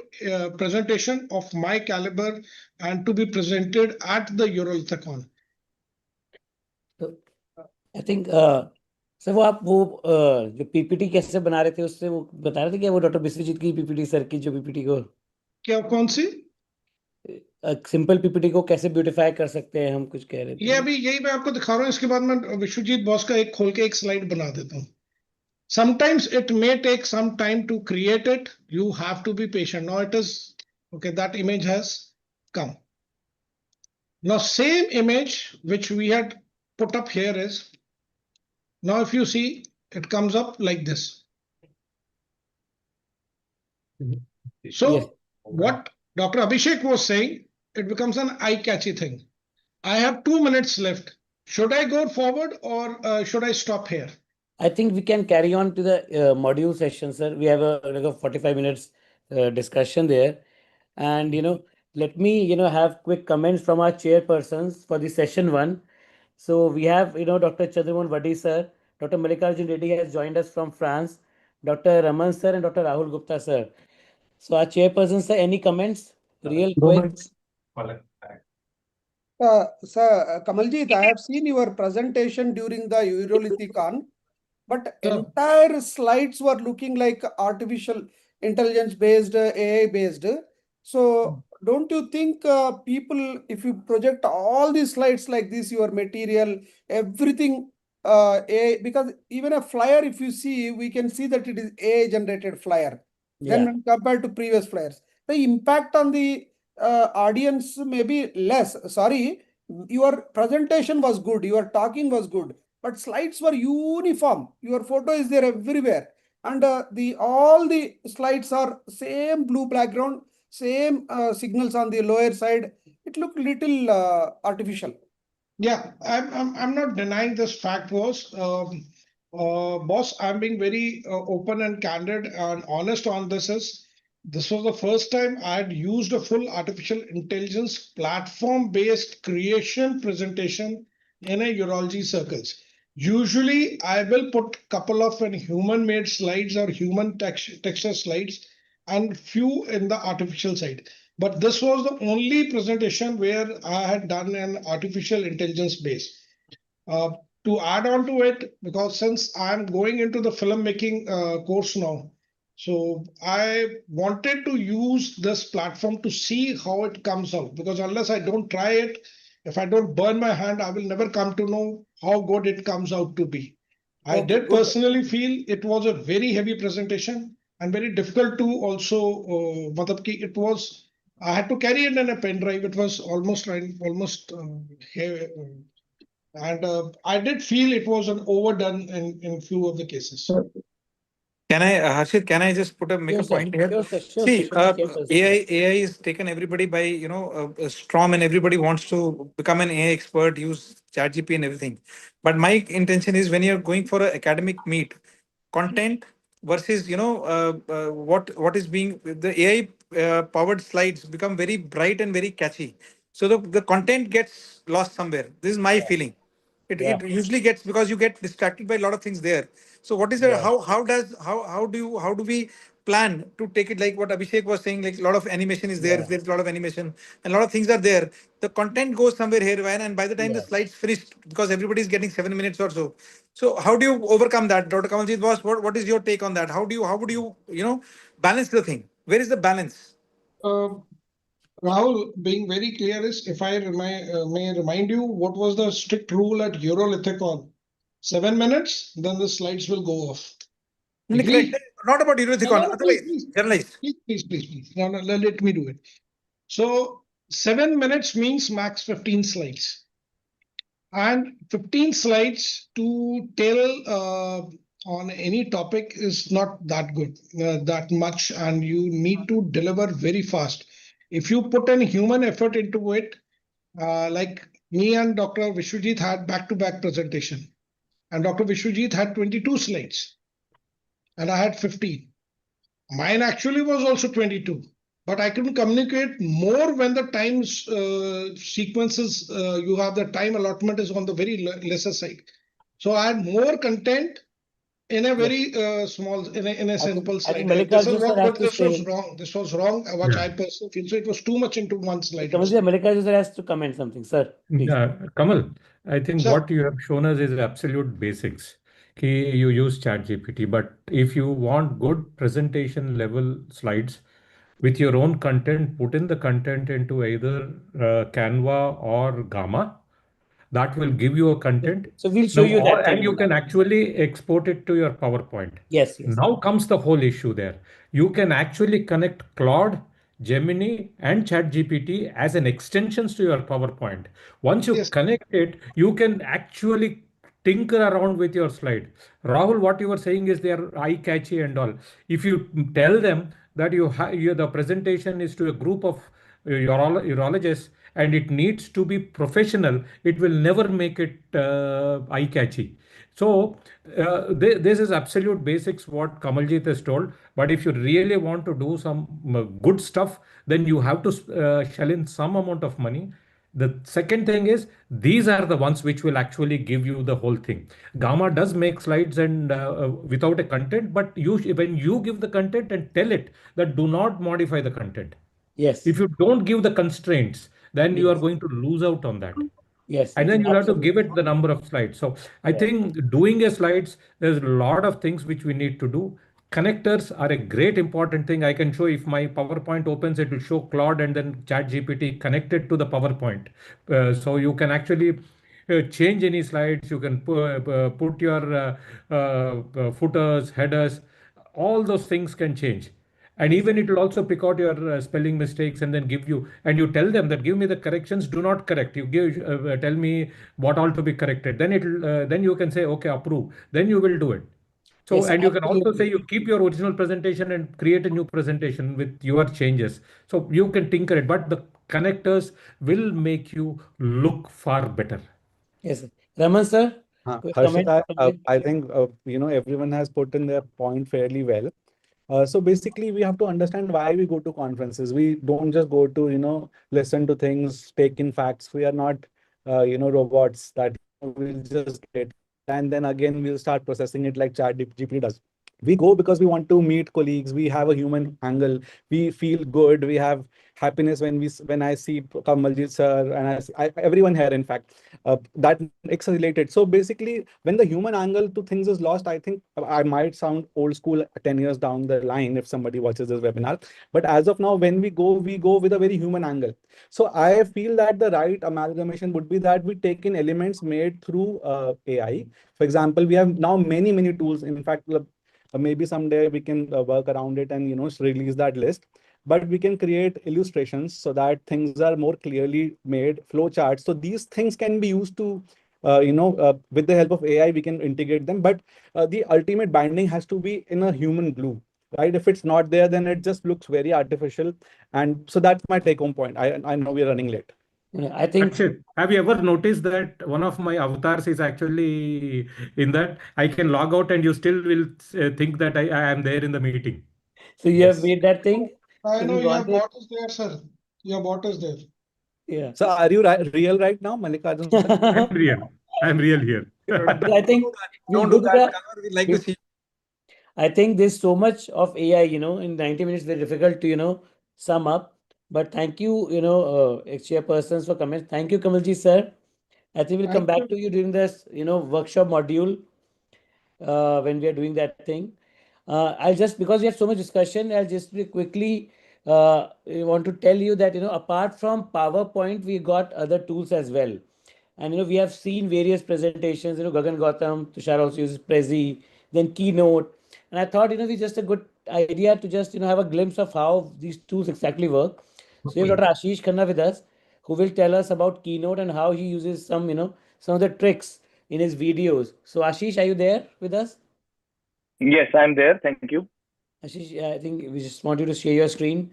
Speaker 6: presentation of my caliber and to be presented at the Eurolithicon.
Speaker 3: तो I think sir वो आप वो जो PPT कैसे बना रहे थे उससे वो बता रहे थे कि वो डॉक्टर बिस्वजीत की पीपीटी सर की जो पीपीटी को
Speaker 6: क्या कौन सी?
Speaker 3: सिंपल पीपीटी को कैसे ब्यूटीफाई कर सकते हैं, हम कुछ कह रहे थे।
Speaker 6: ये अभी यही मैं आपको दिखा रहा हूँ। इसके बाद मैं विश्वजीत बॉस का एक खोल के एक स्लाइड बना देता हूँ। Sometimes it may take some time to create it. You have to be patient. Now it is okay. That image has come. Now same image which we had put up here is now if you see it comes up like this. So
Speaker 3: Yes.
Speaker 6: what Dr. Abhishek was saying, it becomes an eye-catchy thing. I have 2 minutes left. Should I go forward or should I stop here?
Speaker 3: I think we can carry on to the module session, sir. We have like a 45 minutes discussion there. And, let me, have quick comments from our chairpersons for the session 1. So we have, Dr. Chandramohan Vadi, sir. Dr. Mallikarjun Reddy has joined us from France. Dr. Raman, sir, and Dr. Rahul Gupta, sir. So our chairpersons, sir, any comments? Real quick.
Speaker 8: Sir, Kamaljeet, I have seen your presentation during the Eurolithicon, but entire slides were looking like artificial intelligence based, AI based. So don't you think people, if you project all these slides like this, your material, everything, AI, because even a flyer, if you see, we can see that it is AI generated flyer. Then when compared to previous flyers, the impact on the audience may be less. Sorry, your presentation was good, your talking was good, but slides were uniform. Your photo is there everywhere, and the all the slides are same blue background, same signals on the lower side. It looked little artificial.
Speaker 6: Yeah, I'm not denying this fact was, boss, I'm being very open and candid and honest on this. This was the first time I had used a full artificial intelligence platform-based creation presentation in a urology circles. Usually, I will put couple of human-made slides or human texture slides and few in the artificial side. But this was the only presentation where I had done an artificial intelligence base. To add on to it, because since I'm going into the filmmaking course now, so I wanted to use this platform to see how it comes out. Because unless I don't try it, if I don't burn my hand, I will never come to know how good it comes out to be. I did personally feel it was a very heavy presentation and very difficult to also, it was, I had to carry it in a pen drive. It was almost and I did feel it was an overdone in few of the cases.
Speaker 7: Can I, Harshit, can I just make a point here?
Speaker 3: Sure, sir. Sure,
Speaker 7: See,
Speaker 3: sir.
Speaker 7: AI has taken everybody by, a storm, and everybody wants to become an AI expert, use ChatGPT and everything. But my intention is when you're going for an academic meet, content versus, what is being, the AI powered slides become very bright and very catchy. So the content gets lost somewhere. This is my feeling. It usually gets, because you get distracted by a lot of things there. So what is the, how do we plan to take it like what Abhishek was saying, like a lot of animation is there.
Speaker 3: Yeah.
Speaker 7: If there's a lot of animation and a lot of things are there, the content goes somewhere here, and by the time the
Speaker 3: Yeah.
Speaker 7: slides finished, because everybody's getting 7 minutes or so. So how do you overcome that? Dr. Kamaljeet boss, what is your take on that? How would you, balance the thing? Where is the balance?
Speaker 6: Rahul, being very clear is, if I may remind you, what was the strict rule at Eurolithicon? 7 minutes, then the slides will go off. Agree?
Speaker 7: Correct. Not about Eurolithicon,
Speaker 6: No,
Speaker 7: otherwise, generalized.
Speaker 6: please. No, let me do it. So 7 minutes means max 15 slides. And 15 slides to tell on any topic is not that good, that much, and you need to deliver very fast. If you put an human effort into it, like me and Dr. Vishwajit had back-to-back presentation, and Dr. Vishwajit had 22 slides, and I had 15. Mine actually was also 22, but I couldn't communicate more when the times sequences, you have the time allotment is on the very lesser side. So I had more content in a very small, in a simple
Speaker 3: I think
Speaker 6: slide. This is
Speaker 3: Mallikarjun sir
Speaker 6: what,
Speaker 3: has
Speaker 6: but
Speaker 3: to
Speaker 6: this was
Speaker 3: say.
Speaker 6: wrong. This was wrong, what I personally feel. So it was too much into one slide.
Speaker 3: Kamalji, Mallikarjun sir has to comment something. Sir, please.
Speaker 9: Kamal, I think
Speaker 6: Sir.
Speaker 9: what you have shown us is absolute basics. You use ChatGPT, but if you want good presentation level slides with your own content, put in the content into either Canva or Gamma. That will give you a content.
Speaker 3: So we'll show
Speaker 9: Now,
Speaker 3: you that
Speaker 9: and
Speaker 3: thing.
Speaker 9: you can actually export it to your PowerPoint.
Speaker 3: Yes.
Speaker 9: Now comes the whole issue there. You can actually connect Claude, Gemini, and ChatGPT as an extensions to your PowerPoint. Once you
Speaker 6: Yes.
Speaker 9: connect it, you can actually tinker around with your slide. Rahul, what you were saying is they are eye catchy and all. If you tell them that the presentation is to a group of urologists and it needs to be professional, it will never make it eye catchy. So this is absolute basics what Kamaljeet has told. But if you really want to do some good stuff, then you have to shell in some amount of money. The second thing is these are the ones which will actually give you the whole thing. Gamma does make slides and without a content, but when you give the content and tell it that do not modify the content.
Speaker 3: Yes.
Speaker 9: If you don't give the constraints, then you are
Speaker 3: Yes.
Speaker 9: going to lose out on that.
Speaker 3: Yes.
Speaker 9: And then you'll have to
Speaker 3: Absolutely.
Speaker 9: give it the number of slides. So I think doing a slides, there's a lot of things which we need to do. Connectors are a great important thing. I can show if my PowerPoint opens, it will show Claude and then ChatGPT connected to the PowerPoint. So you can actually change any slides. You can put your footers, headers, all those things can change. And even it will also pick out your spelling mistakes and then give you, and you tell them that give me the corrections, do not correct. You tell me what all to be corrected. Then then you can say, okay, approve. Then you will do it. So,
Speaker 3: Yes,
Speaker 9: and you can also say
Speaker 3: absolutely.
Speaker 9: you keep your original presentation and create a new presentation with your changes. So you can tinker it, but the connectors will make you look far better.
Speaker 3: Yes, sir. Raman sir, quick comment.
Speaker 10: Harshit, I think everyone has put in their point fairly well. So basically, we have to understand why we go to conferences. We don't just go to listen to things, take in facts. We are not robots that we'll just get and then again we'll start processing it like ChatGPT does. We go because we want to meet colleagues. We have a human angle. We feel good. We have happiness when I see Kamaljeet sir and everyone here. In fact, that makes us related. So basically, when the human angle to things is lost, I think I might sound old school 10 years down the line if somebody watches this webinar. But as of now, when we go with a very human angle. So I feel that the right amalgamation would be that we take in elements made through AI. For example, we have now many tools. In fact, maybe someday we can work around it and release that list. But we can create illustrations so that things are more clearly made, flow charts. So these things can be used to, with the help of AI, we can integrate them. But the ultimate binding has to be in a human glue, right? If it's not there, then it just looks very artificial. And so that's my take-home point. I know we're running late.
Speaker 3: I think.
Speaker 9: Akshit, have you ever noticed that one of my avatars is actually in that? I can log out and you still will think that I am there in the meeting.
Speaker 3: So you have made that thing?
Speaker 6: I know your bot is there, sir. Your bot is there.
Speaker 3: Yeah.
Speaker 10: So are you real right now, Mallikarjun sir?
Speaker 9: I'm real. I'm real here.
Speaker 3: But I think
Speaker 7: Don't do that. We like to see.
Speaker 3: I think there's so much of AI, in 90 minutes, very difficult to, sum up. But thank you, ex-chairpersons for comments. Thank you, Kamalji, sir. I think we'll come
Speaker 6: Thank
Speaker 3: back to you during this, workshop module when we are doing that thing. I'll just, because we have so much discussion, I'll just quickly want to tell you that, apart from PowerPoint, we got other tools as well. And, we have seen various presentations, Gagan Gautam, Tushar also uses Prezi, then Keynote. And I thought, it's just a good idea to just, have a glimpse of how these tools exactly work. So we have Dr. Ashish Khanna with us, who will tell us about Keynote and how he uses some, some of the tricks in his videos. So Ashish, are you there with us?
Speaker 11: Yes, I'm there. Thank you.
Speaker 3: Ashish, I think we just want you to share your screen.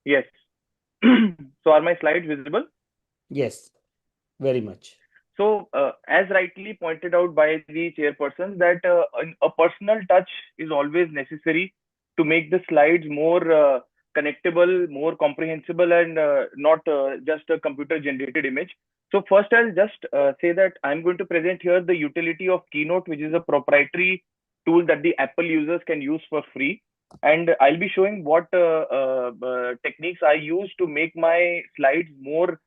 Speaker 11: Yes. So are my slides visible?
Speaker 3: Yes, very much.
Speaker 11: So, as rightly pointed out by the chairperson, that a personal touch is always necessary to make the slides more connectable, more comprehensible, and not just a computer-generated image. So, first, I'll just say that I'm going to present here the utility of Keynote, which is a proprietary tool that the Apple users can use for free. And I'll be showing what techniques I use to make my slides more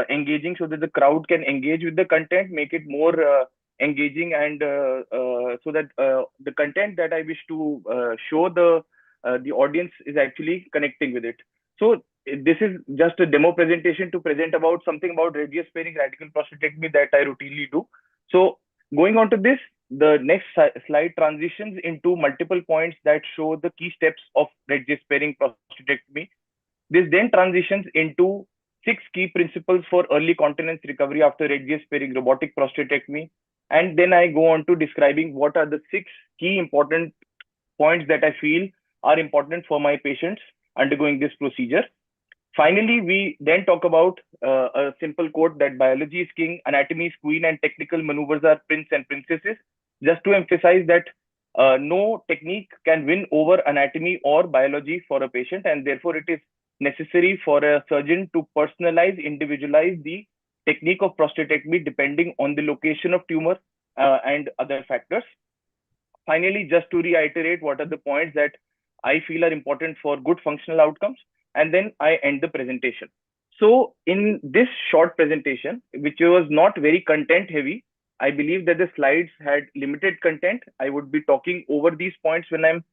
Speaker 11: engaging, so that the crowd can engage with the content, make it more engaging, and so that the content that I wish to show the audience is actually connecting with it. So this is just a demo presentation to present about something about radius sparing radical prostatectomy that I routinely do. So going on to this, the next slide transitions into multiple points that show the key steps of radius sparing prostatectomy. This then transitions into 6 key principles for early continence recovery after radius sparing robotic prostatectomy. And then I go on to describing what are the 6 key important points that I feel are important for my patients undergoing this procedure. Finally, we then talk about a simple quote that biology is king, anatomy is queen, and technical maneuvers are prince and princesses, just to emphasize that no technique can win over anatomy or biology for a patient, and therefore it is necessary for a surgeon to personalize, individualize the technique of prostatectomy depending on the location of tumor and other factors. Finally, just to reiterate what are the points that I feel are important for good functional outcomes, and then I end the presentation. So in this short presentation, which was not very content heavy, I believe that the slides had limited content. I would be talking over these points when I'm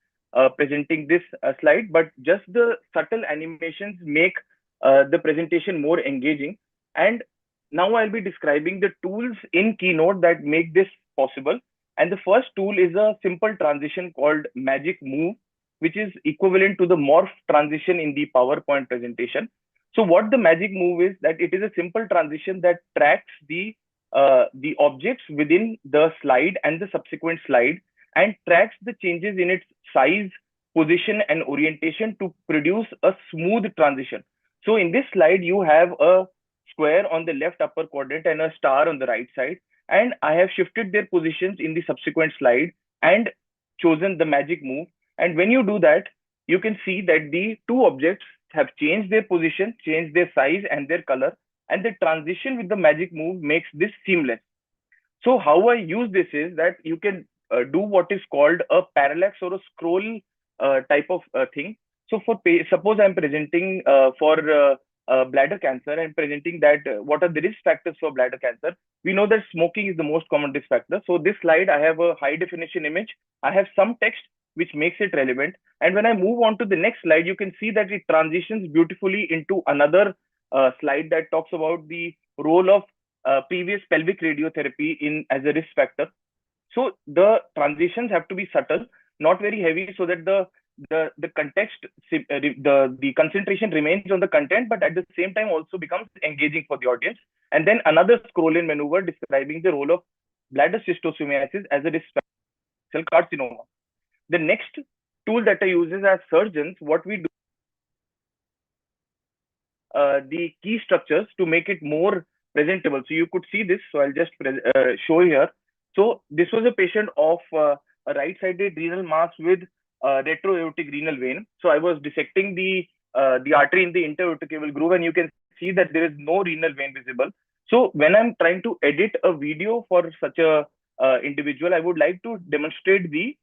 Speaker 11: presenting this slide, but just the subtle animations make the presentation more engaging. And now I'll be describing the tools in Keynote that make this possible. And the first tool is a simple transition called Magic Move, which is equivalent to the morph transition in the PowerPoint presentation. So what the Magic Move is, that it is a simple transition that tracks the objects within the slide and the subsequent slide, and tracks the changes in its size, position, and orientation to produce a smooth transition. So in this slide, you have a square on the left upper quadrant and a star on the right side. And I have shifted their positions in the subsequent slide and chosen the magic move. And when you do that, you can see that the two objects have changed their position, changed their size and their color. And the transition with the magic move makes this seamless. So how I use this is that you can do what is called a parallax or a scroll type of thing. So for suppose I'm presenting for bladder cancer, and presenting that what are the risk factors for bladder cancer. We know that smoking is the most common risk factor. So this slide, I have a high definition image. I have some text which makes it relevant. And when I move on to the next slide, you can see that it transitions beautifully into another slide that talks about the role of previous pelvic radiotherapy in as a risk factor. So the transitions have to be subtle, not very heavy, so that the context, the concentration remains on the content, but at the same time also becomes engaging for the audience. And then another scroll in maneuver describing the role of bladder schistosomiasis as a risk factor cell carcinoma. The next tool that I use is, as surgeons, what we do the key structures to make it more presentable. So you could see this. So I'll just show here. So this was a patient of a right-sided renal mass with retroaortic renal vein. So I was dissecting the artery in the interaortic groove, and you can see that there is no renal vein visible. So when I'm trying to edit a video for such a individual, I would like to demonstrate the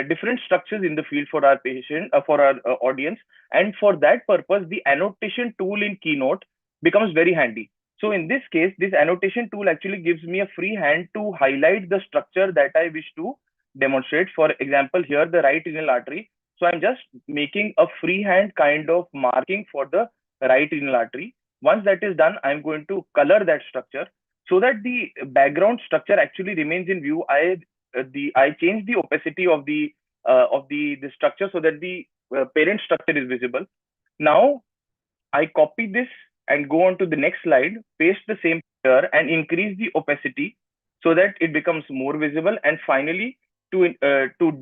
Speaker 11: different structures in the field for our patient, for our audience. And for that purpose, the annotation tool in Keynote becomes very handy. So in this case, this annotation tool actually gives me a free hand to highlight the structure that I wish to demonstrate. For example, here the right renal artery. So I'm just making a freehand kind of marking for the right renal artery. Once that is done, I'm going to color that structure so that the background structure actually remains in view. I change the opacity of the structure so that the parent structure is visible. Now I copy this and go on to the next slide, paste the same here and increase the opacity so that it becomes more visible. And finally, to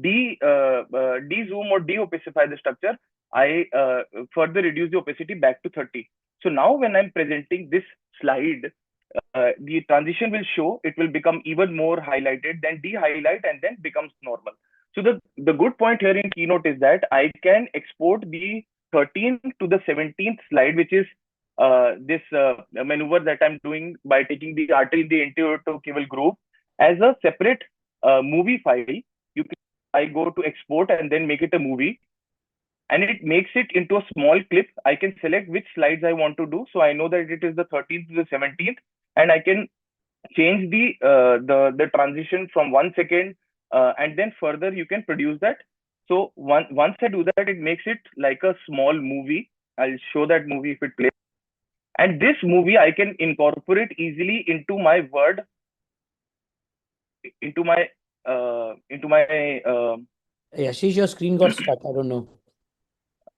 Speaker 11: de-zoom or de-opacify the structure, I further reduce the opacity back to 30. So now when I'm presenting this slide, the transition will show, it will become even more highlighted, then de-highlight, and then becomes normal. So the good point here in Keynote is that I can export the 13th to the 17th slide, which is this maneuver that I'm doing by taking the artery in the anterior groove as a separate movie file. I go to export and then make it a movie, and it makes it into a small clip. I can select which slides I want to do. So I know that it is the 13th to the 17th, and I can change the transition from 1 second, and then further you can produce that. So once I do that, it makes it like a small movie. I'll show that movie if it plays. And this movie I can incorporate easily into my Word, into my
Speaker 3: Ashish, your screen got stuck. I don't know.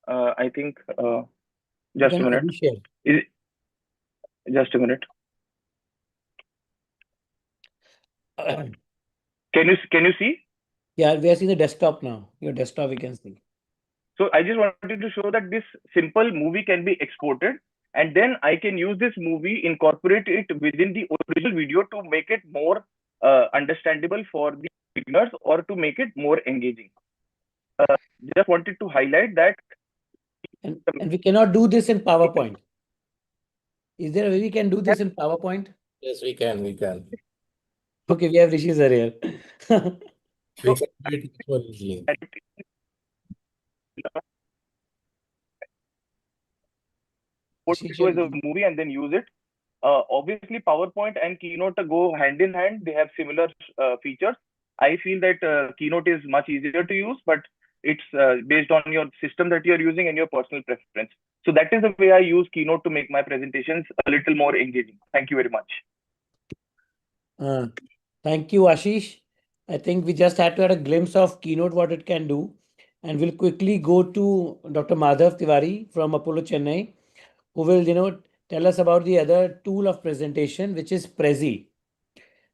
Speaker 11: I think
Speaker 3: You
Speaker 11: just a
Speaker 3: can
Speaker 11: minute.
Speaker 3: reshare.
Speaker 11: Just a minute. Can you see?
Speaker 3: Yeah, we are seeing the desktop now. Your desktop we can see.
Speaker 11: So I just wanted to show that this simple movie can be exported, and then I can use this movie, incorporate it within the original video to make it more understandable for the beginners or to make it more engaging. Just wanted to highlight that.
Speaker 3: And we cannot do this in PowerPoint. Is there a way we can do this in PowerPoint?
Speaker 4: Yes, we can.
Speaker 3: Okay, we have Rishi sir here.
Speaker 4: We can do it much more easily.
Speaker 3: Ashish,
Speaker 11: As a movie and then use it. Obviously, PowerPoint and Keynote go hand in hand. They have similar features. I feel that Keynote is much easier to use, but it's based on your system that you're using and your personal preference. So that is the way I use Keynote to make my presentations a little more engaging. Thank you very much.
Speaker 3: Thank you, Ashish. I think we just had to have a glimpse of Keynote, what it can do. And we'll quickly go to Dr. Madhav Tiwari from Apollo Chennai, who will, tell us about the other tool of presentation, which is Prezi.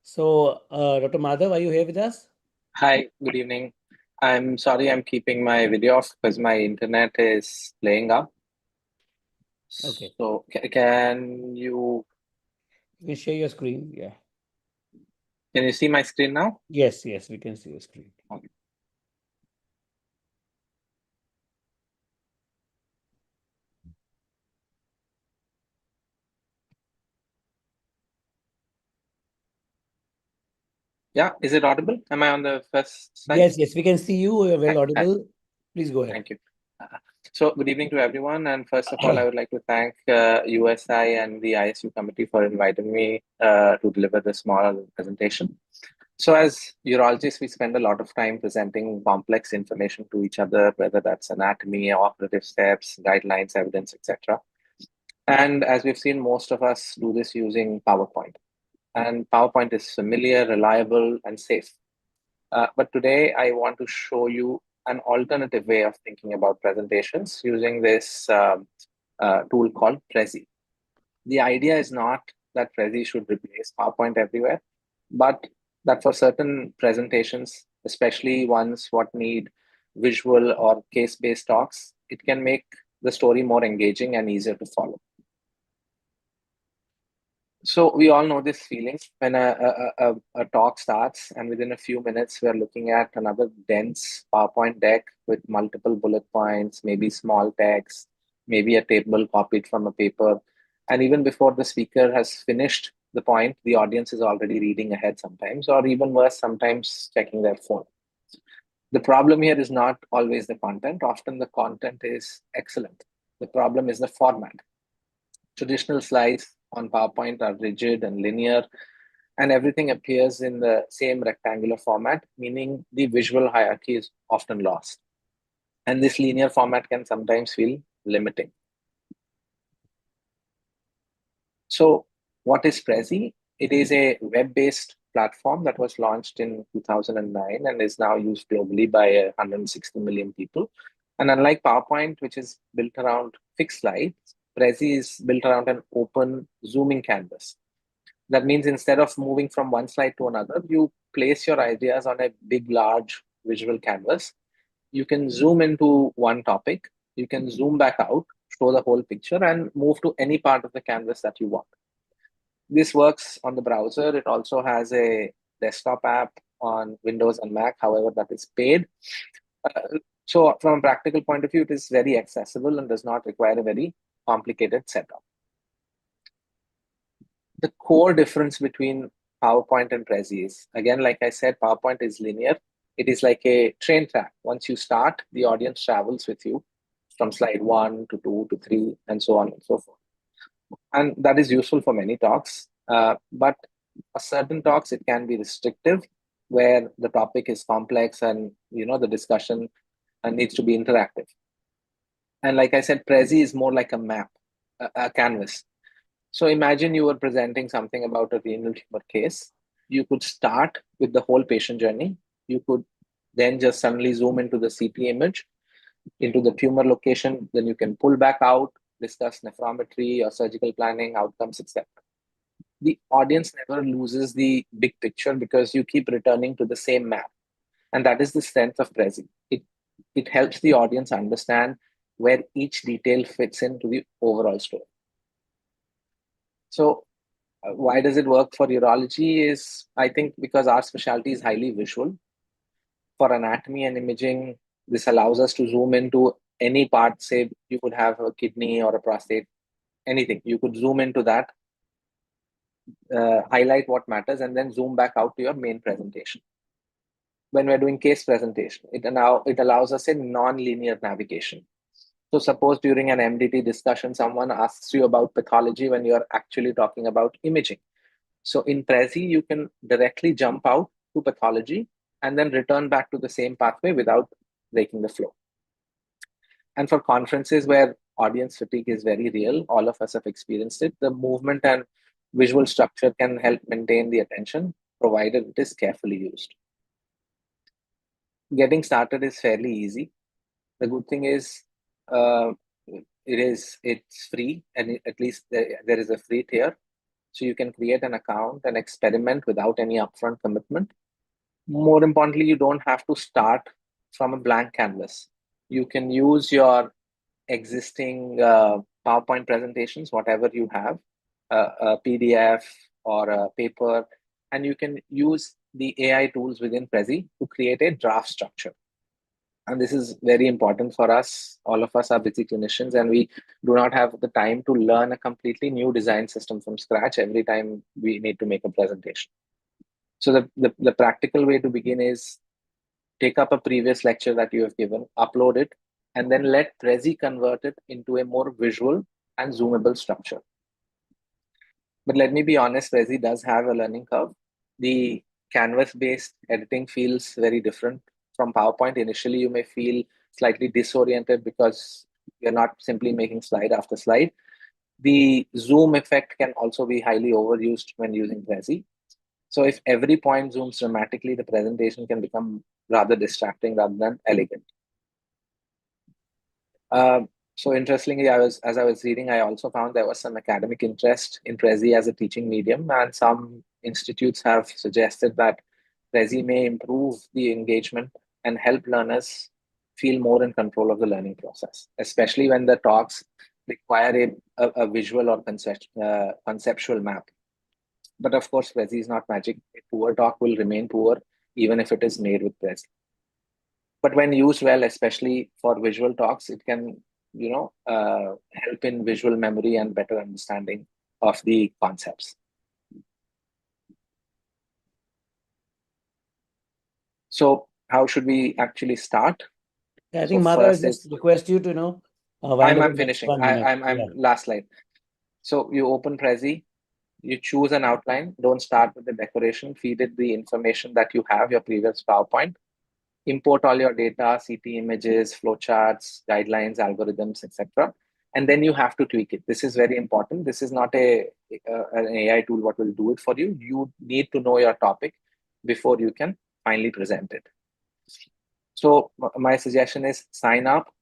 Speaker 3: So, Dr. Madhav, are you here with us?
Speaker 12: Hi, good evening. I'm sorry I'm keeping my video off because my internet is playing up.
Speaker 3: Okay.
Speaker 12: So can you
Speaker 3: share your screen? Yeah.
Speaker 12: Can you see my screen now?
Speaker 3: Yes, we can see your screen.
Speaker 12: Okay. Yeah, is it audible? Am I on the first slide?
Speaker 3: Yes, we can see you. You're well audible. Please go ahead.
Speaker 12: Thank you. So good evening to everyone. And first of all, I would like to thank USI and the ISU committee for inviting me to deliver this small presentation. So as urologists, we spend a lot of time presenting complex information to each other, whether that's anatomy, operative steps, guidelines, evidence, etc. And as we've seen, most of us do this using PowerPoint. And PowerPoint is familiar, reliable, and safe. But today, I want to show you an alternative way of thinking about presentations using this tool called Prezi. The idea is not that Prezi should replace PowerPoint everywhere, but that for certain presentations, especially ones what need visual or case-based talks, it can make the story more engaging and easier to follow. So we all know this feeling when a talk starts and within a few minutes, we're looking at another dense PowerPoint deck with multiple bullet points, maybe small text, maybe a table copied from a paper. And even before the speaker has finished the point, the audience is already reading ahead sometimes, or even worse, sometimes checking their phone. The problem here is not always the content. Often the content is excellent. The problem is the format. Traditional slides on PowerPoint are rigid and linear, and everything appears in the same rectangular format, meaning the visual hierarchy is often lost. And this linear format can sometimes feel limiting. So what is Prezi? It is a web-based platform that was launched in 2009 and is now used globally by 160 million people. And unlike PowerPoint, which is built around fixed slides, Prezi is built around an open zooming canvas. That means instead of moving from one slide to another, you place your ideas on a big, large visual canvas. You can zoom into one topic, you can zoom back out, show the whole picture, and move to any part of the canvas that you want. This works on the browser. It also has a desktop app on Windows and Mac, however, that is paid. So from a practical point of view, it is very accessible and does not require a very complicated setup. The core difference between PowerPoint and Prezi is, again, like I said, PowerPoint is linear. It is like a train track. Once you start, the audience travels with you from slide 1 to 2 to 3, and so on and so forth. And that is useful for many talks. But for certain talks, it can be restrictive, where the topic is complex and the discussion needs to be interactive. And like I said, Prezi is more like a map, a canvas. So imagine you were presenting something about a renal tumor case. You could start with the whole patient journey. You could then just suddenly zoom into the CT image, into the tumor location. Then you can pull back out, discuss nephrometry or surgical planning, outcomes, etc. The audience never loses the big picture because you keep returning to the same map. And that is the strength of Prezi. It helps the audience understand where each detail fits into the overall story. So why does it work for urology is, I think, because our specialty is highly visual. For anatomy and imaging, this allows us to zoom into any part. Say you could have a kidney or a prostate, anything. You could zoom into that, highlight what matters, and then zoom back out to your main presentation. When we're doing case presentation, it allows us a non-linear navigation. So suppose during an MDT discussion, someone asks you about pathology when you're actually talking about imaging. So in Prezi, you can directly jump out to pathology and then return back to the same pathway without breaking the flow. And for conferences where audience fatigue is very real, all of us have experienced it, the movement and visual structure can help maintain the attention, provided it is carefully used. Getting started is fairly easy. The good thing is it's free, and at least there is a free tier. So you can create an account and experiment without any upfront commitment. More importantly, you don't have to start from a blank canvas. You can use your existing PowerPoint presentations, whatever you have, a PDF or a paper, and you can use the AI tools within Prezi to create a draft structure. And this is very important for us. All of us are busy clinicians, and we do not have the time to learn a completely new design system from scratch every time we need to make a presentation. So the practical way to begin is take up a previous lecture that you have given, upload it, and then let Prezi convert it into a more visual and zoomable structure. But let me be honest, Prezi does have a learning curve. The canvas-based editing feels very different from PowerPoint. Initially, you may feel slightly disoriented because you're not simply making slide after slide. The zoom effect can also be highly overused when using Prezi. So if every point zooms dramatically, the presentation can become rather distracting rather than elegant. So interestingly, as I was reading, I also found there was some academic interest in Prezi as a teaching medium, and some institutes have suggested that Prezi may improve the engagement and help learners feel more in control of the learning process, especially when the talks require a visual or conceptual map. But of course, Prezi is not magic. A poor talk will remain poor, even if it is made with Prezi. But when used well, especially for visual talks, it can, help in visual memory and better understanding of the concepts. So how should we actually start?
Speaker 3: I
Speaker 12: So
Speaker 3: think Madhav, I
Speaker 12: first
Speaker 3: just
Speaker 12: is
Speaker 3: request you to wind up
Speaker 12: I'm
Speaker 3: in next
Speaker 12: finishing.
Speaker 3: 1 minute.
Speaker 12: I'm last slide. So you open Prezi, you choose an outline. Don't start with the decoration. Feed it the information that you have, your previous PowerPoint. Import all your data, CT images, flowcharts, guidelines, algorithms, etc. And then you have to tweak it. This is very important. This is not an AI tool what will do it for you. You need to know your topic before you can finally present it. So my suggestion is sign up,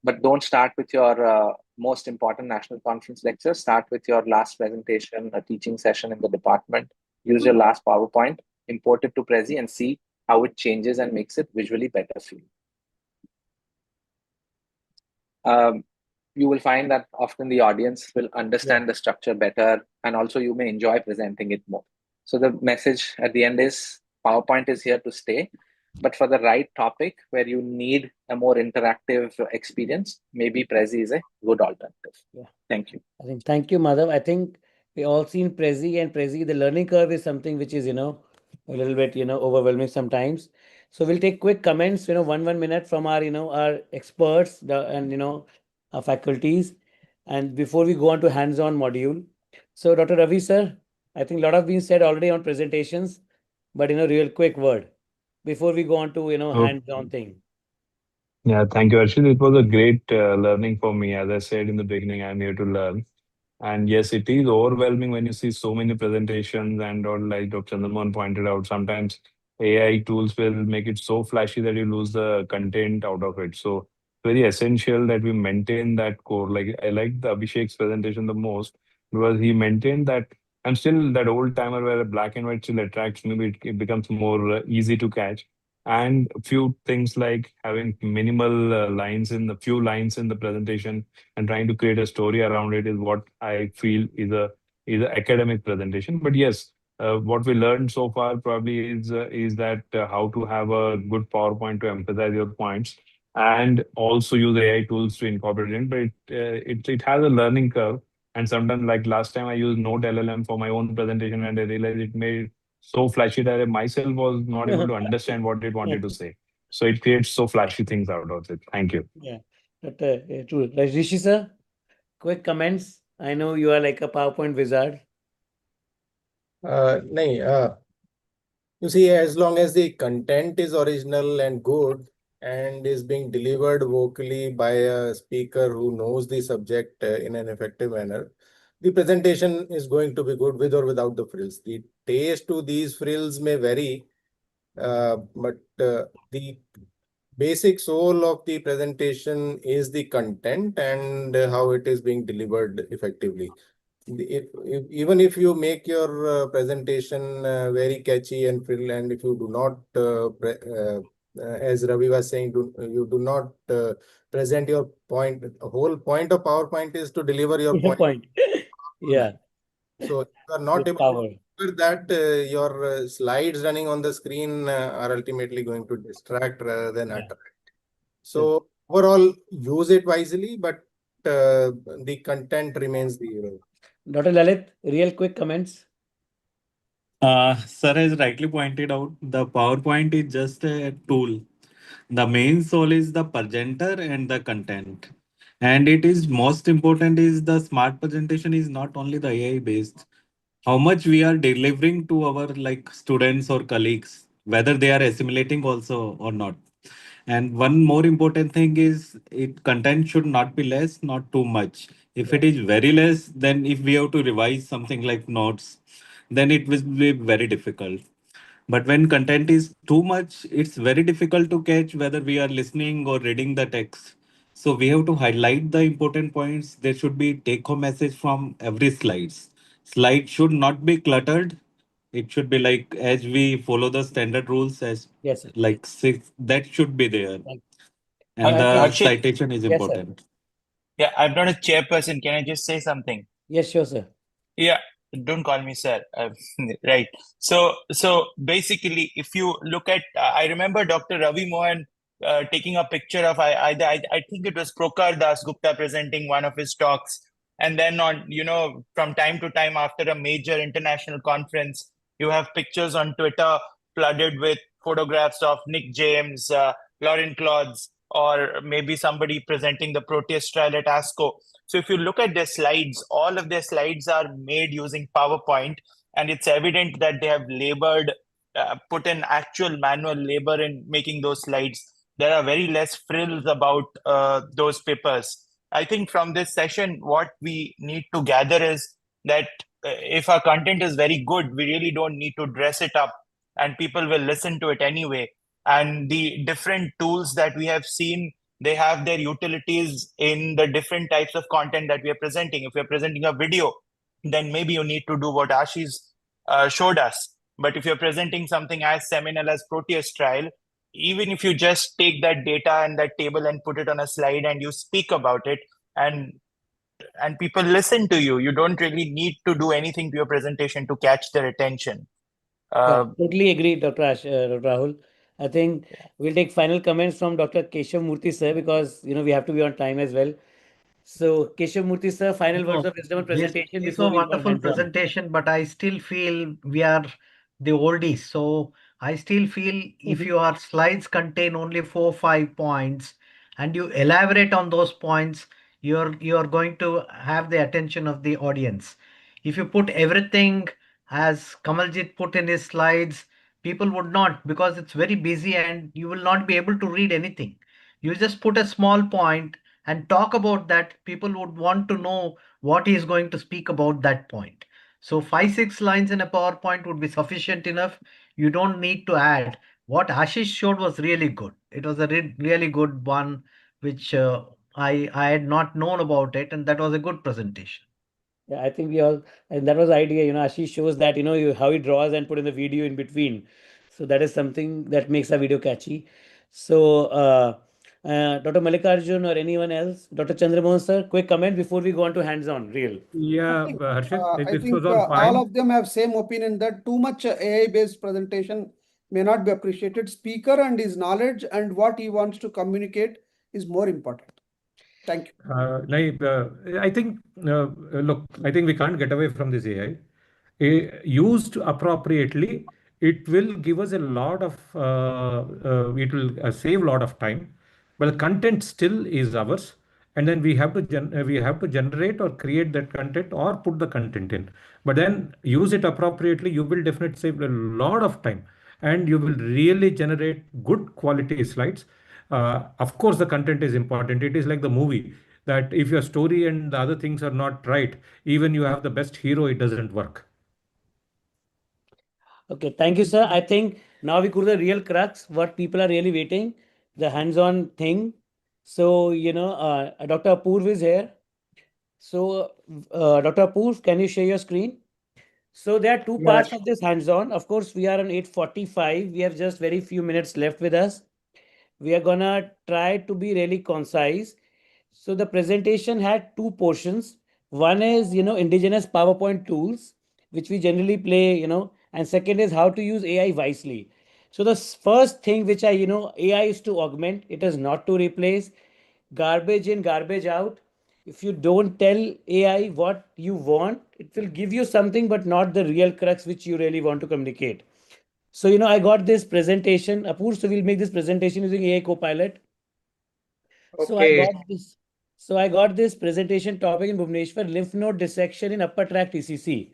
Speaker 12: but don't start with your most important national conference lecture. Start with your last presentation, a teaching session in the department. Use your last PowerPoint, import it to Prezi, and see how it changes and makes it visually better for you. You will find that often the audience will understand the structure better, and also you may enjoy presenting it more. So the message at the end is PowerPoint is here to stay, but for the right topic where you need a more interactive experience, maybe Prezi is a good alternative.
Speaker 3: Yeah.
Speaker 12: Thank you.
Speaker 3: I think thank you, Madhav. I think we all seen Prezi, and Prezi, the learning curve is something which is, a little bit, overwhelming sometimes. So we'll take quick comments, 1 minute from our, our experts, our faculties. And before we go on to hands-on module. So Dr. Ravi, sir, I think a lot of been said already on presentations, but, real quick word before we go on to, hands-on thing.
Speaker 13: Yeah, thank you, Arshit. It was a great learning for me. As I said in the beginning, I'm here to learn. And yes, it is overwhelming when you see so many presentations and or like Dr. Chandramohan pointed out, sometimes AI tools will make it so flashy that you lose the content out of it. So very essential that we maintain that core. Like I like the Abhishek's presentation the most because he maintained that. I'm still that old timer where black and white still attracts me, but it becomes more easy to catch. And a few things like having minimal lines in the few lines in the presentation and trying to create a story around it is what I feel is a academic presentation. But yes, what we learned so far probably is that how to have a good PowerPoint to emphasize your points and also use AI tools to incorporate it. But it has a learning curve. And sometimes, like last time, I used Node LLM for my own presentation, and I realized it made so flashy that I myself was not able to understand what it wanted to say. So it creates so flashy things out of it. Thank you.
Speaker 3: Yeah, but true. Like Rishi sir, quick comments. I know you are like a PowerPoint wizard.
Speaker 4: नहीं, you see, as long as the content is original and good and is being delivered vocally by a speaker who knows the subject in an effective manner, the presentation is going to be good with or without the frills. The taste to these frills may vary, but the basic soul of the presentation is the content and how it is being delivered effectively. Even if you make your presentation very catchy and frill, and if you do not, as Ravi was saying, you do not present your point. The whole point of PowerPoint is to deliver your
Speaker 3: Your
Speaker 4: point.
Speaker 3: point. Yeah.
Speaker 4: So if you are not
Speaker 3: With
Speaker 4: able
Speaker 3: power.
Speaker 4: to deliver that, your slides running on the screen are ultimately going to distract rather than attract. So overall, use it wisely, but the content remains the hero.
Speaker 3: Dr. Lalit, real quick comments.
Speaker 10: Sir has rightly pointed out, the PowerPoint is just a tool. The main soul is the presenter and the content. And it is most important is the smart presentation is not only the AI based. How much we are delivering to our like students or colleagues, whether they are assimilating also or not. And one more important thing is it content should not be less, not too much. If it is very less, then if we have to revise something like notes, then it will be very difficult. But when content is too much, it's very difficult to catch whether we are listening or reading the text. So we have to highlight the important points. There should be take home message from every slides. Slide should not be cluttered. It should be like as we follow the standard rules as
Speaker 3: Yes, sir.
Speaker 10: like six that should be there.
Speaker 3: I
Speaker 10: And the
Speaker 3: think-
Speaker 10: citation is
Speaker 3: Yes, sir.
Speaker 10: important.
Speaker 14: Yeah, I'm not a chairperson. Can I just say something?
Speaker 3: Yes, sure, sir.
Speaker 14: Yeah, don't call me sir. Right. So basically, if you look at, I remember Dr. Ravi Mohan taking a picture of, I think it was Prokar Das Gupta presenting one of his talks. And then from time to time after a major international conference, you have pictures on Twitter flooded with photographs of Nick James, Lauren Clods, or maybe somebody presenting the Proteus trial at ASCO. So if you look at their slides, all of their slides are made using PowerPoint, and it's evident that they have labored, put in actual manual labor in making those slides. There are very less frills about those papers. I think from this session, what we need to gather is that if our content is very good, we really don't need to dress it up, and people will listen to it anyway. And the different tools that we have seen, they have their utilities in the different types of content that we are presenting. If we're presenting a video, then maybe you need to do what Ashish showed us. But if you're presenting something as seminal as Proteus trial, even if you just take that data and that table and put it on a slide and you speak about it, and people listen to you, you don't really need to do anything to your presentation to catch their attention.
Speaker 3: Yeah, totally agree, Dr. Rahul. I think we'll take final comments from Dr. Keshav Murthy sir, because we have to be on time as well. So Keshav Murthy sir, final words of wisdom on
Speaker 2: This
Speaker 3: presentation
Speaker 2: is
Speaker 3: before
Speaker 2: a
Speaker 3: we go on
Speaker 2: wonderful
Speaker 3: hands-on.
Speaker 2: presentation, but I still feel we are the oldies. So I still feel if your slides contain only 4 or 5 points and you elaborate on those points, you're going to have the attention of the audience. If you put everything as Kamaljit put in his slides, people would not, because it's very busy and you will not be able to read anything. You just put a small point and talk about that. People would want to know what he is going to speak about that point. So 5, 6 lines in a PowerPoint would be sufficient enough. You don't need to add. What Ashish showed was really good. It was a really good one, which I had not known about it, and that was a good presentation.
Speaker 3: Yeah, I think we all, and that was the idea. Ashish shows that how he draws and put in the video in between. So that is something that makes a video catchy. So Dr. Mallikarjun or anyone else, Dr. Chandramohan sir, quick comment before we go on to hands-on real.
Speaker 9: Yeah,
Speaker 8: think,
Speaker 9: Harshit,
Speaker 8: I
Speaker 9: this
Speaker 8: think
Speaker 9: was all
Speaker 8: all
Speaker 9: fine.
Speaker 8: of them have same opinion that too much AI-based presentation may not be appreciated. Speaker and his knowledge and what he wants to communicate is more important. Thank you.
Speaker 9: I think, look, I think we can't get away from this AI. Used appropriately, it will give us a lot of, it will save a lot of time. But the content still is ours, and then we have to we have to generate or create that content or put the content in. But then use it appropriately, you will definitely save a lot of time, and you will really generate good quality slides. Of course, the content is important. It is like the movie that if your story and the other things are not right, even you have the best hero, it doesn't work.
Speaker 3: Okay, thank you, sir. I think now we go to the real crux, what people are really waiting, the hands-on thing. So, Dr. Apurv is here. So, Dr. Apurv, can you share your screen? So there are two parts of this hands-on. Of course, we are on 8:45. We have just very few minutes left with us. We are gonna try to be really concise. So the presentation had two portions. One is, indigenous PowerPoint tools, which we generally play, and second is how to use AI wisely. So the first thing which AI is to augment, it is not to replace. Garbage in, garbage out. If you don't tell AI what you want, it will give you something, but not the real crux which you really want to communicate. So, I got this presentation, Apur, so we'll make this presentation using AI Copilot. So I got this. So I got this presentation topic in Bhubaneswar, lymph node dissection in upper tract TCC.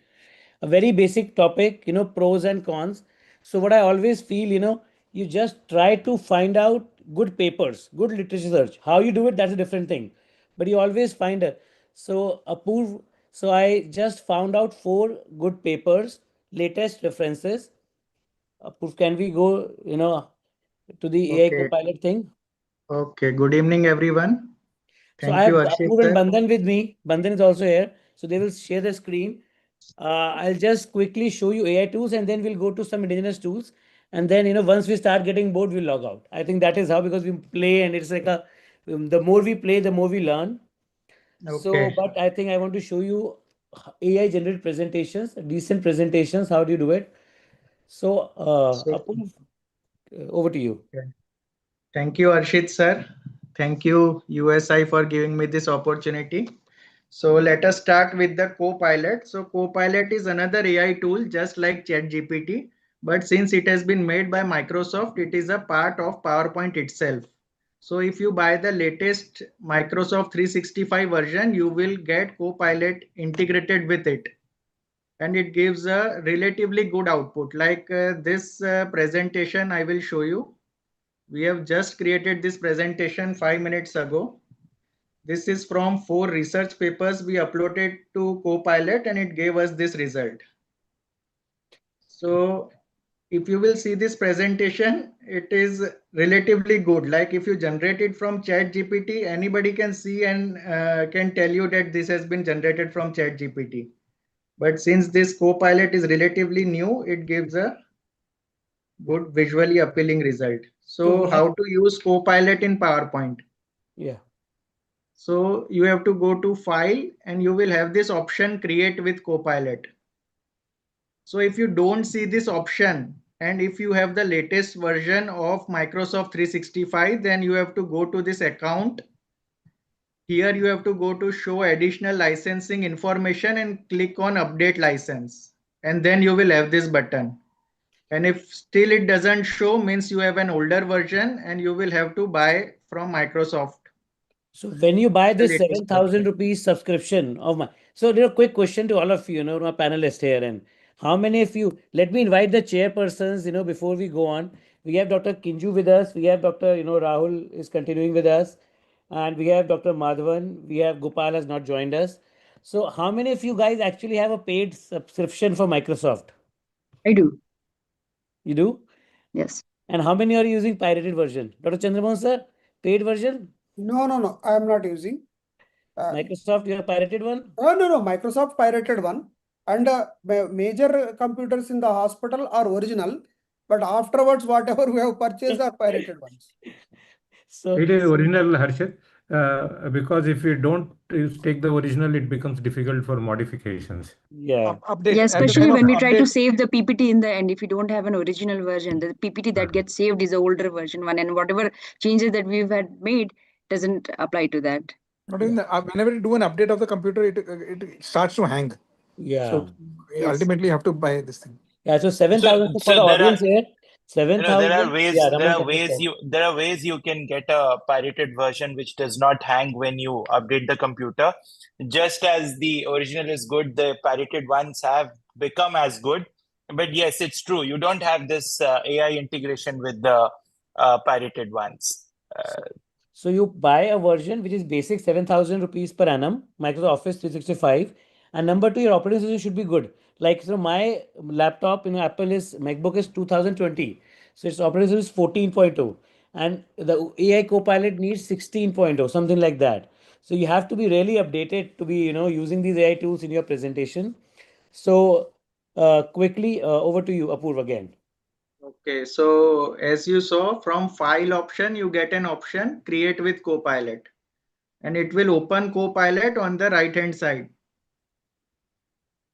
Speaker 3: A very basic topic, pros and cons. So what I always feel, you just try to find out good papers, good literature search. How you do it, that's a different thing. But you always find a so I just found out 4 good papers, latest references. Apurv, can we go, to the AI
Speaker 15: Okay,
Speaker 3: Copilot thing?
Speaker 15: okay. Good evening, everyone.
Speaker 3: So I
Speaker 15: Thank
Speaker 3: have
Speaker 15: you, Arshit
Speaker 3: Apurv and
Speaker 15: sir.
Speaker 3: Bandhan with me. Bandhan is also here. So they will share the screen. I'll just quickly show you AI tools and then we'll go to some indigenous tools. And then, once we start getting bored, we'll log out. I think that is how, because we play and it's like the more we play, the more we learn. So,
Speaker 15: Okay.
Speaker 3: but I think I want to show you AI generated presentations, decent presentations. How do you do it? So,
Speaker 15: So,
Speaker 3: Apurv, over to you.
Speaker 15: okay. Thank you, Arshit sir. Thank you, USI, for giving me this opportunity. So let us start with the Copilot. So Copilot is another AI tool just like ChatGPT, but since it has been made by Microsoft, it is a part of PowerPoint itself. So if you buy the latest Microsoft 365 version, you will get Copilot integrated with it. And it gives a relatively good output. Like this presentation I will show you. We have just created this presentation 5 minutes ago. This is from 4 research papers we uploaded to Copilot and it gave us this result. So if you will see this presentation, it is relatively good. Like if you generate it from ChatGPT, anybody can see and can tell you that this has been generated from ChatGPT. But since this Copilot is relatively new, it gives a good visually appealing result. So how to use Copilot in PowerPoint?
Speaker 3: Yeah.
Speaker 15: So you have to go to File and you will have this option Create with Copilot. So if you don't see this option and if you have the latest version of Microsoft 365, then you have to go to this account. Here you have to go to show additional licensing information and click on update license. And then you will have this button. And if still it doesn't show, means you have an older version and you will have to buy from Microsoft.
Speaker 3: So when you buy this
Speaker 15: latest
Speaker 3: 7,000 rupees subscription of my, so there a quick question to all of you, my panelists here, and how many of you, let me invite the chairpersons, before we go on. We have Dr. Kinju with us. We have Dr. Rahul is continuing with us. And we have Dr. Madhavan. We have Gopal has not joined us. So how many of you guys actually have a paid subscription for Microsoft?
Speaker 16: I do.
Speaker 3: You do?
Speaker 16: Yes.
Speaker 3: And how many are using pirated version? Dr. Chandramohan sir, paid version?
Speaker 8: No, I am not using.
Speaker 3: Microsoft, you have pirated one?
Speaker 8: No, Microsoft pirated one. And major computers in the hospital are original, but afterwards, whatever we have purchased are pirated ones.
Speaker 3: So
Speaker 9: It is original, Harshit, because if you don't take the original, it becomes difficult for modifications.
Speaker 3: Yeah.
Speaker 16: Yeah, especially when we try to save the PPT in the end, if you don't have an original version, the PPT that gets saved is the older version one, and whatever changes that we've had made doesn't apply to that.
Speaker 7: Not in whenever you do an update of the computer, it starts to hang.
Speaker 3: Yeah.
Speaker 7: So
Speaker 16: Yes.
Speaker 7: ultimately, you have to buy this thing.
Speaker 3: Yeah. So 7,000 for the
Speaker 14: there
Speaker 3: audience
Speaker 14: are
Speaker 3: here. 7,000.
Speaker 14: there are ways
Speaker 3: Yeah,
Speaker 14: there
Speaker 3: Raman,
Speaker 14: are
Speaker 3: can you
Speaker 14: ways
Speaker 3: say?
Speaker 14: you can get a pirated version which does not hang when you update the computer. Just as the original is good, the pirated ones have become as good. But yes, it's true. You don't have this AI integration with the pirated ones.
Speaker 3: So you buy a version which is basic 7,000 rupees per annum, Microsoft Office 365, and number two, your operating system should be good. Like, so my laptop, Apple is MacBook is 2020, so its operating system is 14.0, and the AI Copilot needs 16.0, something like that. So you have to be really updated to be, using these AI tools in your presentation. So quickly, over to you, Apurv, again.
Speaker 15: Okay, so as you saw from file option, you get an option create with Copilot and it will open Copilot on the right hand side.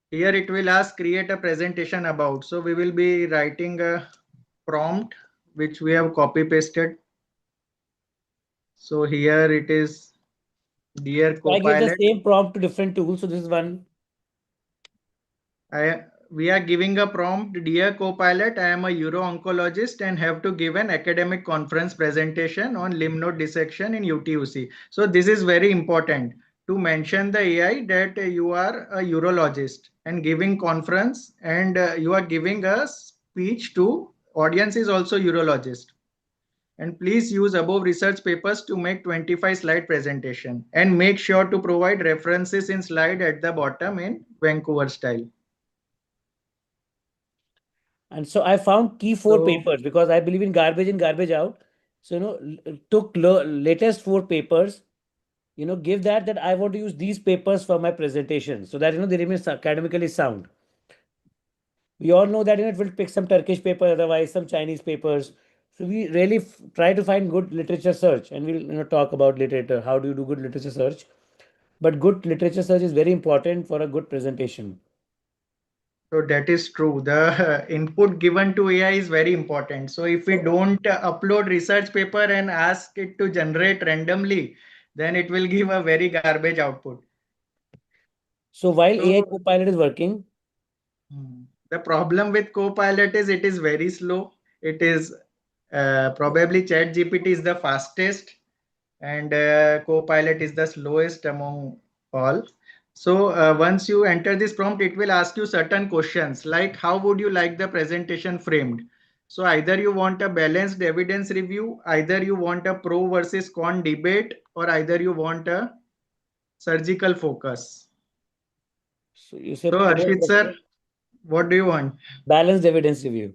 Speaker 15: Here it will ask create a presentation about. So we will be writing a prompt which we have copy pasted. So here it is dear
Speaker 3: So I give the
Speaker 15: Copilot.
Speaker 3: same prompt to different tools. So this is one.
Speaker 15: We are giving a prompt, dear Copilot, I am a uro-oncologist and have to give an academic conference presentation on lymph node dissection in UTUC. So this is very important to mention the AI that you are a urologist and giving conference and you are giving a speech to audience is also urologist. And please use above research papers to make 25 slide presentation and make sure to provide references in slide at the bottom in Vancouver style.
Speaker 3: And so I found key four papers because I believe in garbage in, garbage out. So, took latest 4 papers, give that I want to use these papers for my presentation so that, they remain academically sound. We all know that, it will pick some Turkish paper, otherwise some Chinese papers. So we really try to find good literature search, and we'll, talk about literature. How do you do good literature search? But good literature search is very important for a good presentation.
Speaker 15: So that is true. The input given to AI is very important. So if we don't upload research paper and ask it to generate randomly, then it will give a very garbage output.
Speaker 3: So while AI Copilot is working,
Speaker 15: The problem with Copilot is it is very slow. It is probably ChatGPT is the fastest, and Copilot is the slowest among all. So once you enter this prompt, it will ask you certain questions like how would you like the presentation framed? So either you want a balanced evidence review, either you want a pro versus con debate, or either you want a surgical focus.
Speaker 3: So you say
Speaker 15: So Harshit sir, what do you want?
Speaker 3: balanced evidence review.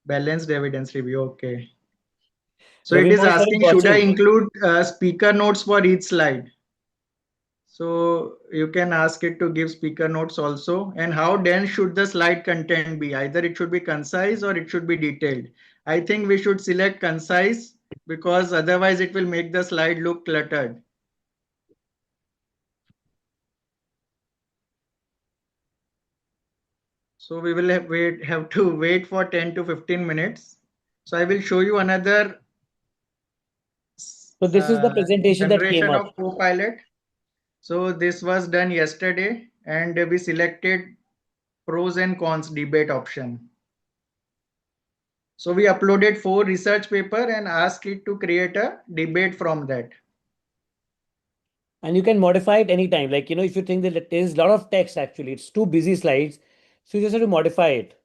Speaker 15: Balanced evidence review. Okay. So
Speaker 3: Ravi
Speaker 15: it is
Speaker 3: Mohan sir is
Speaker 15: asking, should I
Speaker 3: watching.
Speaker 15: include speaker notes for each slide? So you can ask it to give speaker notes also. And how dense should the slide content be? Either it should be concise or it should be detailed. I think we should select concise because otherwise it will make the slide look cluttered. So we will have to wait for 10 to 15 minutes. So I will show you another
Speaker 3: So this is the presentation that came
Speaker 15: generation
Speaker 3: up.
Speaker 15: of Copilot. So this was done yesterday and we selected pros and cons debate option. So we uploaded 4 research paper and asked it to create a debate from that.
Speaker 3: And you can modify it anytime. Like, if you think that there is a lot of text, actually, it's too busy slides. So you just have to modify it.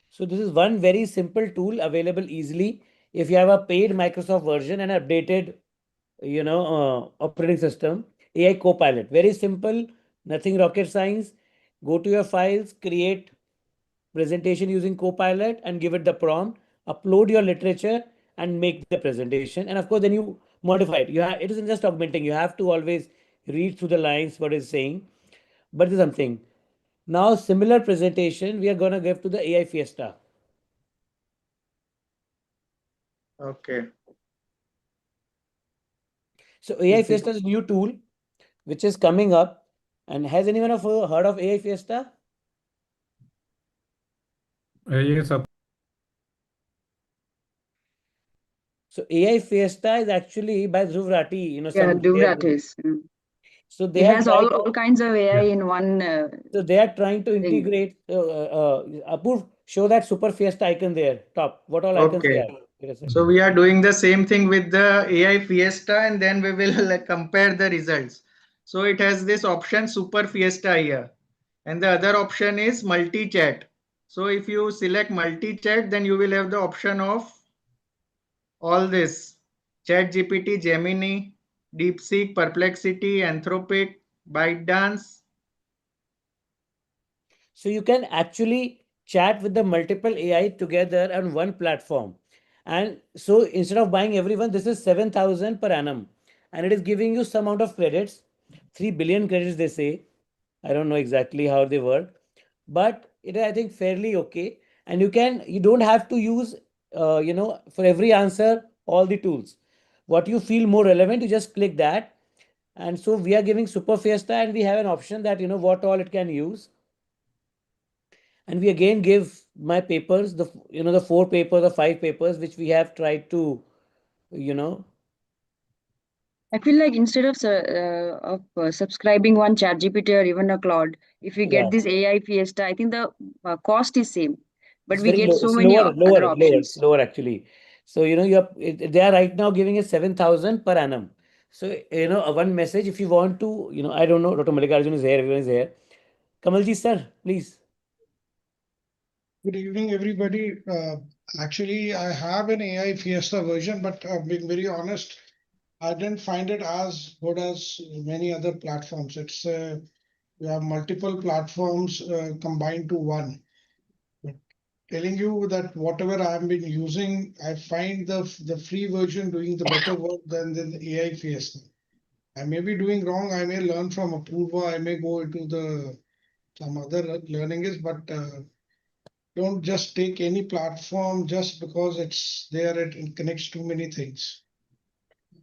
Speaker 3: So this is one very simple tool available easily. If you have a paid Microsoft version and updated, operating system, AI Copilot, very simple, nothing rocket science. Go to your files, create presentation using Copilot and give it the prompt, upload your literature and make the presentation. And of course, then you modify it. It isn't just augmenting. You have to always read through the lines what it's saying. But there's something. Now, similar presentation we are going to give to the AI Fiesta.
Speaker 15: Okay.
Speaker 3: So AI Fiesta is a new tool which is coming up. And has anyone of you heard of AI Fiesta?
Speaker 9: Yes,
Speaker 3: So AI Fiesta is actually by Dhruv Rathi,
Speaker 16: Yeah,
Speaker 3: some
Speaker 16: Dhruv is.
Speaker 3: So
Speaker 16: It
Speaker 3: they are
Speaker 16: has all kinds of AI in one.
Speaker 3: So they are trying to
Speaker 16: thing.
Speaker 3: integrate. Apurv, show that Super Fiesta icon there, top. What all icons they
Speaker 15: Okay.
Speaker 3: have? Wait a second.
Speaker 15: So we are doing the same thing with the AI Fiesta and then we will compare the results. So it has this option Super Fiesta here. And the other option is multi-chat. So if you select multi-chat, then you will have the option of all this: ChatGPT, Gemini, DeepSeek, Perplexity, Anthropic, ByteDance.
Speaker 3: So you can actually chat with the multiple AI together on one platform. And so instead of buying everyone, this is 7,000 per annum. And it is giving you some amount of credits, 3 billion credits, they say. I don't know exactly how they work, but it is, I think, fairly okay. And you don't have to use, for every answer, all the tools. What you feel more relevant, you just click that. And so we are giving Super Fiesta and we have an option that, what all it can use. And we again give my papers, the 4 papers or 5 papers, which we have tried to,
Speaker 16: I feel like instead of subscribing one ChatGPT or even a Claude, if we
Speaker 3: Yeah.
Speaker 16: get this AI Fiesta, I think the cost is same, but
Speaker 3: It's
Speaker 16: we
Speaker 3: very
Speaker 16: get
Speaker 3: low.
Speaker 16: so
Speaker 3: It's
Speaker 16: many
Speaker 3: lower
Speaker 16: other options.
Speaker 3: actually. So they are right now giving us 7,000 per annum. So one message if you want to, I don't know, Dr. Mallikarjun is here, everyone is here. Kamalji sir, please.
Speaker 6: Good evening, everybody. Actually, I have an AI Fiesta version, but being very honest, I didn't find it as good as many other platforms. It's you have multiple platforms combined to one. But telling you that whatever I've been using, I find the free version doing the better work than the AI Fiesta. I may be doing wrong. I may learn from Apurva. I may go into the some other learning is, but don't just take any platform just because it's there. It connects too many things.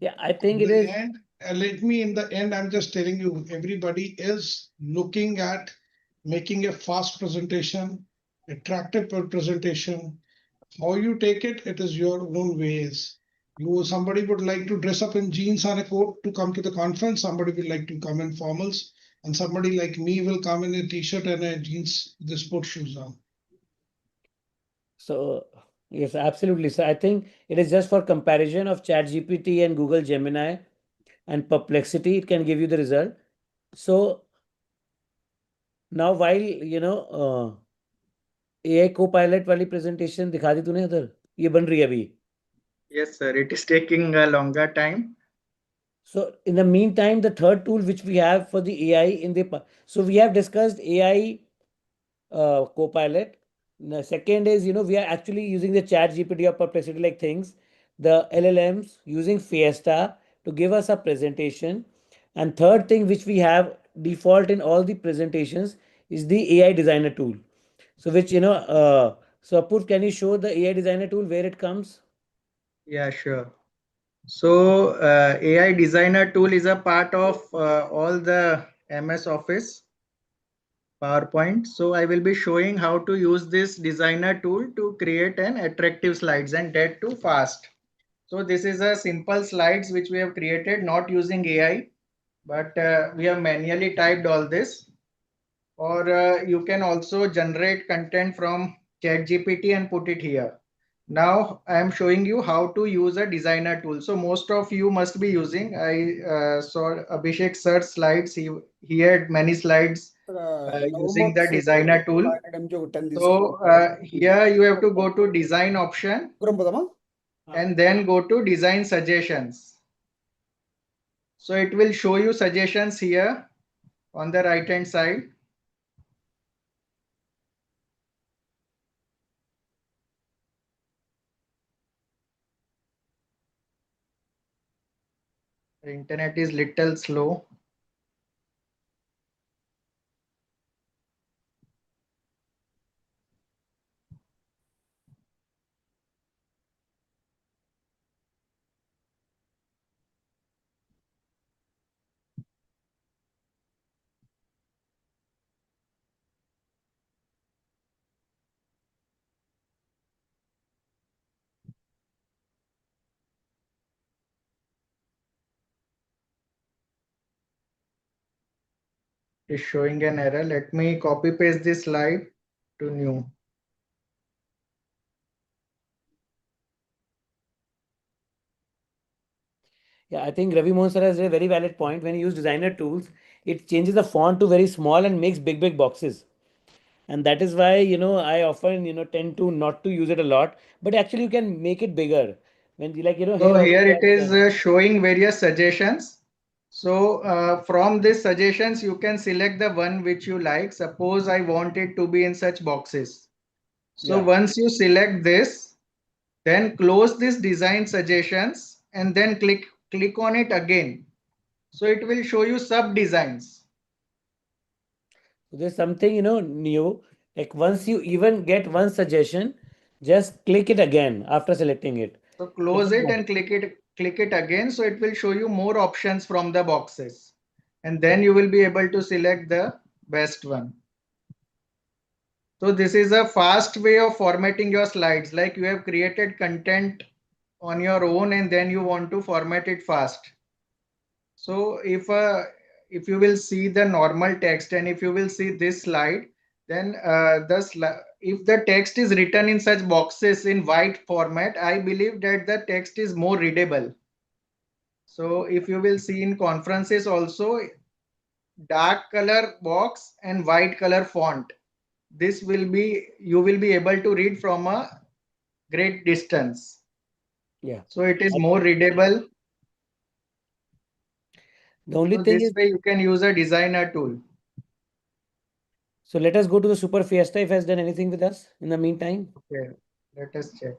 Speaker 3: Yeah, I think
Speaker 6: In
Speaker 3: it
Speaker 6: the
Speaker 3: is.
Speaker 6: end, in the end, I'm just telling you, everybody is looking at making a fast presentation, attractive presentation. How you take it, it is your own ways. Somebody would like to dress up in jeans and a coat to come to the conference. Somebody will like to come in formals, and somebody like me will come in a t-shirt and a jeans with the sports shoes on.
Speaker 3: So yes, absolutely. So I think it is just for comparison of ChatGPT and Google Gemini and Perplexity. It can give you the result. So now while AI Copilot वाली presentation दिखा दी तूने उधर, ये बन रही है अभी.
Speaker 15: Yes, sir. It is taking a longer time.
Speaker 3: So in the meantime, the third tool which we have for the AI so we have discussed AI Copilot. The second is, we are actually using the Chat GPT or Perplexity like things, the LLMs using Fiesta to give us a presentation. And third thing which we have default in all the presentations is the AI designer tool. So which, so Apurv, can you show the AI designer tool where it comes?
Speaker 15: Yeah, sure. So AI designer tool is a part of all the MS Office PowerPoint. So I will be showing how to use this designer tool to create an attractive slides and that too fast. So this is a simple slides which we have created not using AI, but we have manually typed all this. Or you can also generate content from ChatGPT and put it here. Now I am showing you how to use a designer tool. So most of you must be using. I saw Abhishek sir slides. He had many slides using the designer tool. So here you have to go to design option and then go to design suggestions. So it will show you suggestions here on the right hand side. The internet is little slow. Is showing an error. Let me copy paste this slide to new.
Speaker 3: Yeah, I think Ravi Mohan sir has a very valid point. When you use designer tools, it changes the font to very small and makes big boxes. And that is why, I often, tend to not to use it a lot, but actually you can make it bigger. When you like,
Speaker 15: So
Speaker 3: here also
Speaker 15: here
Speaker 3: we
Speaker 15: it
Speaker 3: have,
Speaker 15: is showing various suggestions. So from these suggestions, you can select the one which you like. Suppose I want it to be in such boxes. So
Speaker 3: Yeah.
Speaker 15: once you select this, then close this design suggestions and then click on it again. So it will show you sub designs.
Speaker 3: So there's something, new. Like once you even get one suggestion, just click it again after selecting it.
Speaker 15: So close it and click it again. So it will show you more options from the boxes. And then you will be able to select the best one. So this is a fast way of formatting your slides. Like you have created content on your own and then you want to format it fast. So if you will see the normal text and if you will see this slide, then if the text is written in such boxes in white format, I believe that the text is more readable. So if you will see in conferences also, dark color box and white color font. This will be, you will be able to read from a great distance.
Speaker 3: Yeah.
Speaker 15: So it is more readable.
Speaker 3: The only
Speaker 15: So
Speaker 3: thing
Speaker 15: this
Speaker 3: is,
Speaker 15: way you can use a designer tool.
Speaker 3: so let us go to the Super Fiesta if it has done anything with us in the meantime.
Speaker 15: Okay, let us check.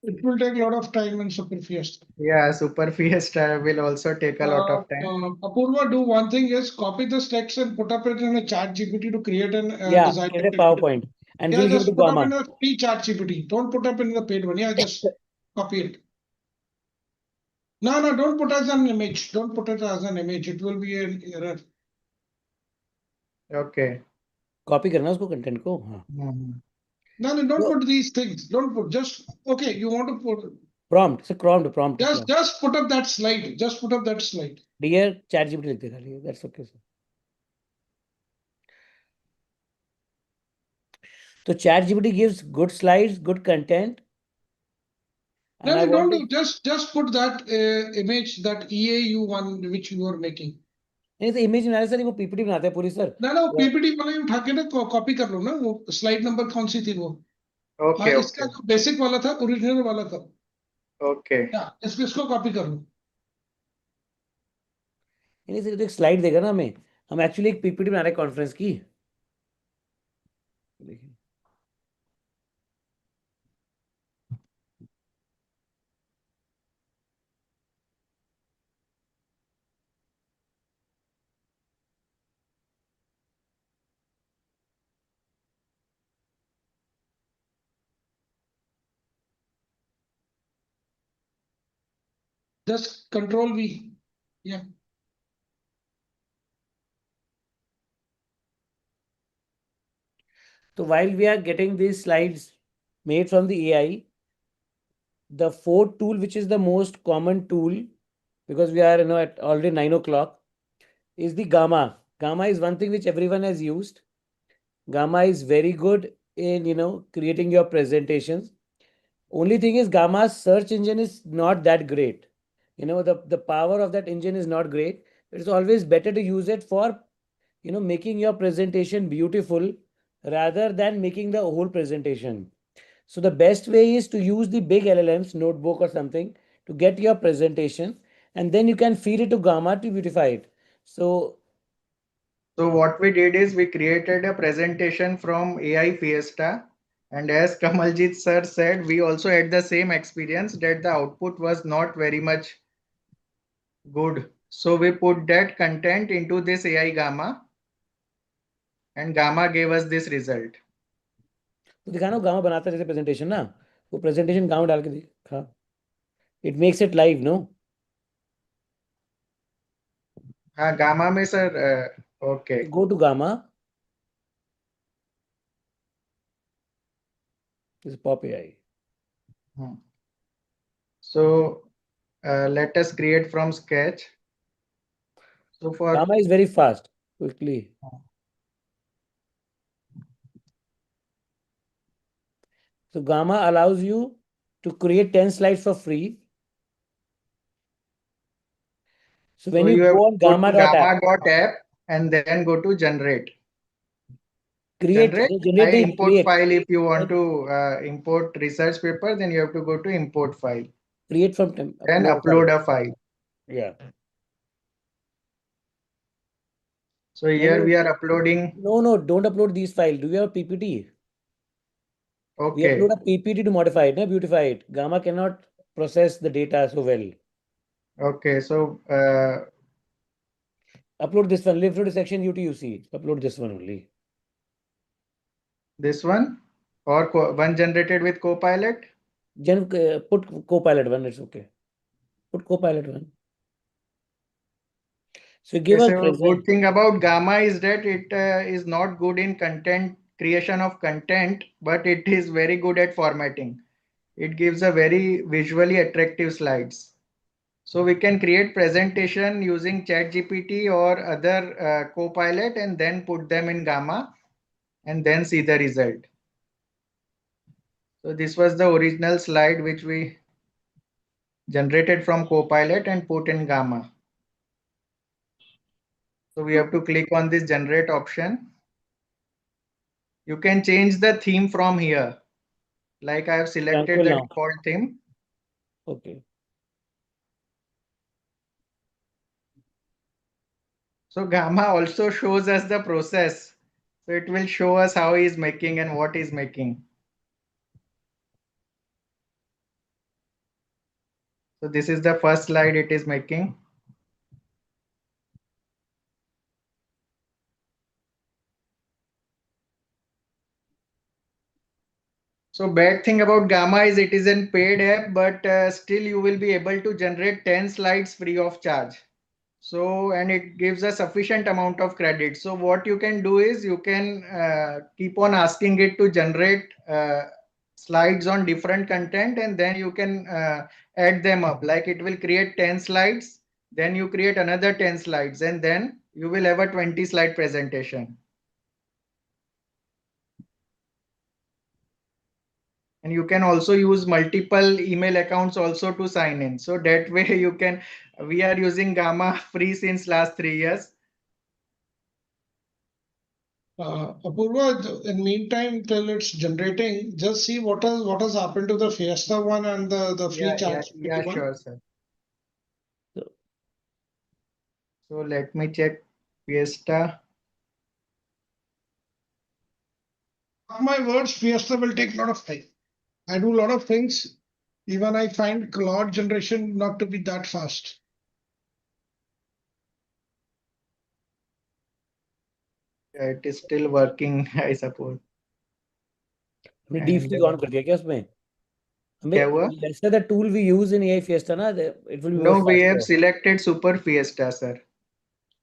Speaker 6: It will take a lot of time in Super Fiesta.
Speaker 15: Yeah, Super Fiesta will also take a lot of time.
Speaker 6: Apurva, do one thing is copy this text and put up it in a chat GPT to create an
Speaker 3: Yeah,
Speaker 6: design.
Speaker 3: get a PowerPoint and
Speaker 6: Yeah,
Speaker 3: we'll give it
Speaker 6: just
Speaker 3: to
Speaker 6: put up in
Speaker 3: Gama.
Speaker 6: a free chat GPT. Don't put up in the paid one. Yeah, just copy it. No, don't put as an image. Don't put it as an image. It will be an error.
Speaker 15: Okay.
Speaker 3: Copy करना उसको content को. हाँ.
Speaker 6: No, don't
Speaker 3: So-
Speaker 6: put these things. Don't put, just, okay, you want to put,
Speaker 3: Prompt. So prompt.
Speaker 6: just put up that slide. Just put up that slide.
Speaker 3: Dear ChatGPT लिख दे खाली. That's okay, sir. So ChatGPT gives good slides, good content. And I
Speaker 6: No, don't
Speaker 3: wanted,
Speaker 6: do, just put that image, that EAU one which you are making.
Speaker 3: नहीं तो image बनाने sir वो PPT बनाते हैं पूरी sir.
Speaker 6: ना PPT वाला ही उठा के ना कॉपी कर लो ना, वो स्लाइड नंबर कौन सी थी वो. हाँ,
Speaker 15: Okay,
Speaker 6: इसका जो बेसिक वाला था, ओरिजिनल वाला था.
Speaker 15: okay.
Speaker 6: इसको कॉपी कर लो.
Speaker 3: नहीं सर तो एक स्लाइड देगा ना हमें. हम एक्चुअली एक पीपीटी बना रहे हैं कॉन्फ्रेंस की. देखिए
Speaker 6: Just Control V. Yeah.
Speaker 3: So while we are getting these slides made from the AI, the fourth tool, which is the most common tool, because we are at already 9 o'clock, is the Gamma. Gamma is one thing which everyone has used. Gamma is very good in creating your presentations. Only thing is Gamma's search engine is not that great. The power of that engine is not great. It's always better to use it for making your presentation beautiful rather than making the whole presentation. So the best way is to use the big LLMs, notebook or something, to get your presentation, and then you can feed it to Gamma to beautify it. So
Speaker 15: what we did is we created a presentation from AI Fiesta. And as Kamaljit sir said, we also had the same experience that the output was not very much good. So we put that content into this AI Gamma, and Gamma gave us this result.
Speaker 3: तो दिखाना gamma बनाता है जैसे presentation ना, वो presentation gamma डाल के दिखा. It makes it live, no.
Speaker 15: हाँ, Gamma में sir, okay.
Speaker 3: Go to Gamma. This is Pop AI.
Speaker 15: So let us create from sketch. So for
Speaker 3: Gamma is very fast, quickly. So Gamma allows you to create 10 slides for free. So when you
Speaker 15: you have
Speaker 3: go
Speaker 15: to
Speaker 3: on
Speaker 15: go to
Speaker 3: gamma.app,
Speaker 15: gamma.app and then go to generate.
Speaker 3: create
Speaker 15: Import file. If you want to import research paper, then you have to go to import file.
Speaker 3: Create from
Speaker 15: Then upload a file.
Speaker 3: Yeah.
Speaker 15: So here we are uploading.
Speaker 3: No, don't upload these files. Do you have a PPT? We
Speaker 15: Okay.
Speaker 3: upload a PPT to modify it, beautify it. Gamma cannot process the data so well.
Speaker 15: Okay, so
Speaker 3: upload this one. Live to the section UTUC. Upload this one only.
Speaker 15: This one or one generated with Copilot?
Speaker 3: Put Copilot one. It's okay. Put Copilot one. So give
Speaker 15: Okay,
Speaker 3: a
Speaker 15: so good thing about Gamma is that it is not good in content creation of content, but it is very good at formatting. It gives a very visually attractive slides. So we can create presentation using ChatGPT or other Copilot and then put them in Gamma and then see the result. So this was the original slide which we generated from Copilot and put in Gamma. So we have to click on this generate option. You can change the theme from here. Like I have selected the default theme.
Speaker 3: Okay.
Speaker 15: So Gamma also shows us the process. So it will show us how he is making and what he is making. So this is the first slide it is making. So bad thing about Gamma is it is a paid app, but still you will be able to generate 10 slides free of charge. So, and it gives a sufficient amount of credit. So what you can do is you can keep on asking it to generate slides on different content, and then you can add them up. Like it will create 10 slides, then you create another 10 slides, and then you will have a 20 slide presentation. And you can also use multiple email accounts also to sign in. So that way you can, we are using Gamma free since last 3 years.
Speaker 6: Apurva, in meantime, till it's generating, just see what has happened to the Fiesta one and the free charge
Speaker 15: Yeah,
Speaker 6: one.
Speaker 15: sure, sir. So let me check Fiesta.
Speaker 6: Mark my words, Fiesta will take a lot of time. I do a lot of things. Even I find Claude generation not to be that fast.
Speaker 15: Yeah, it is still working, I suppose.
Speaker 3: हमने
Speaker 15: And,
Speaker 3: deep on कर दिया क्या उसमें
Speaker 15: क्या हुआ?
Speaker 3: हमें जैसे the tool we use in AI Fiesta ना it will be
Speaker 15: No,
Speaker 3: more
Speaker 15: we have
Speaker 3: faster.
Speaker 15: selected Super Fiesta, sir.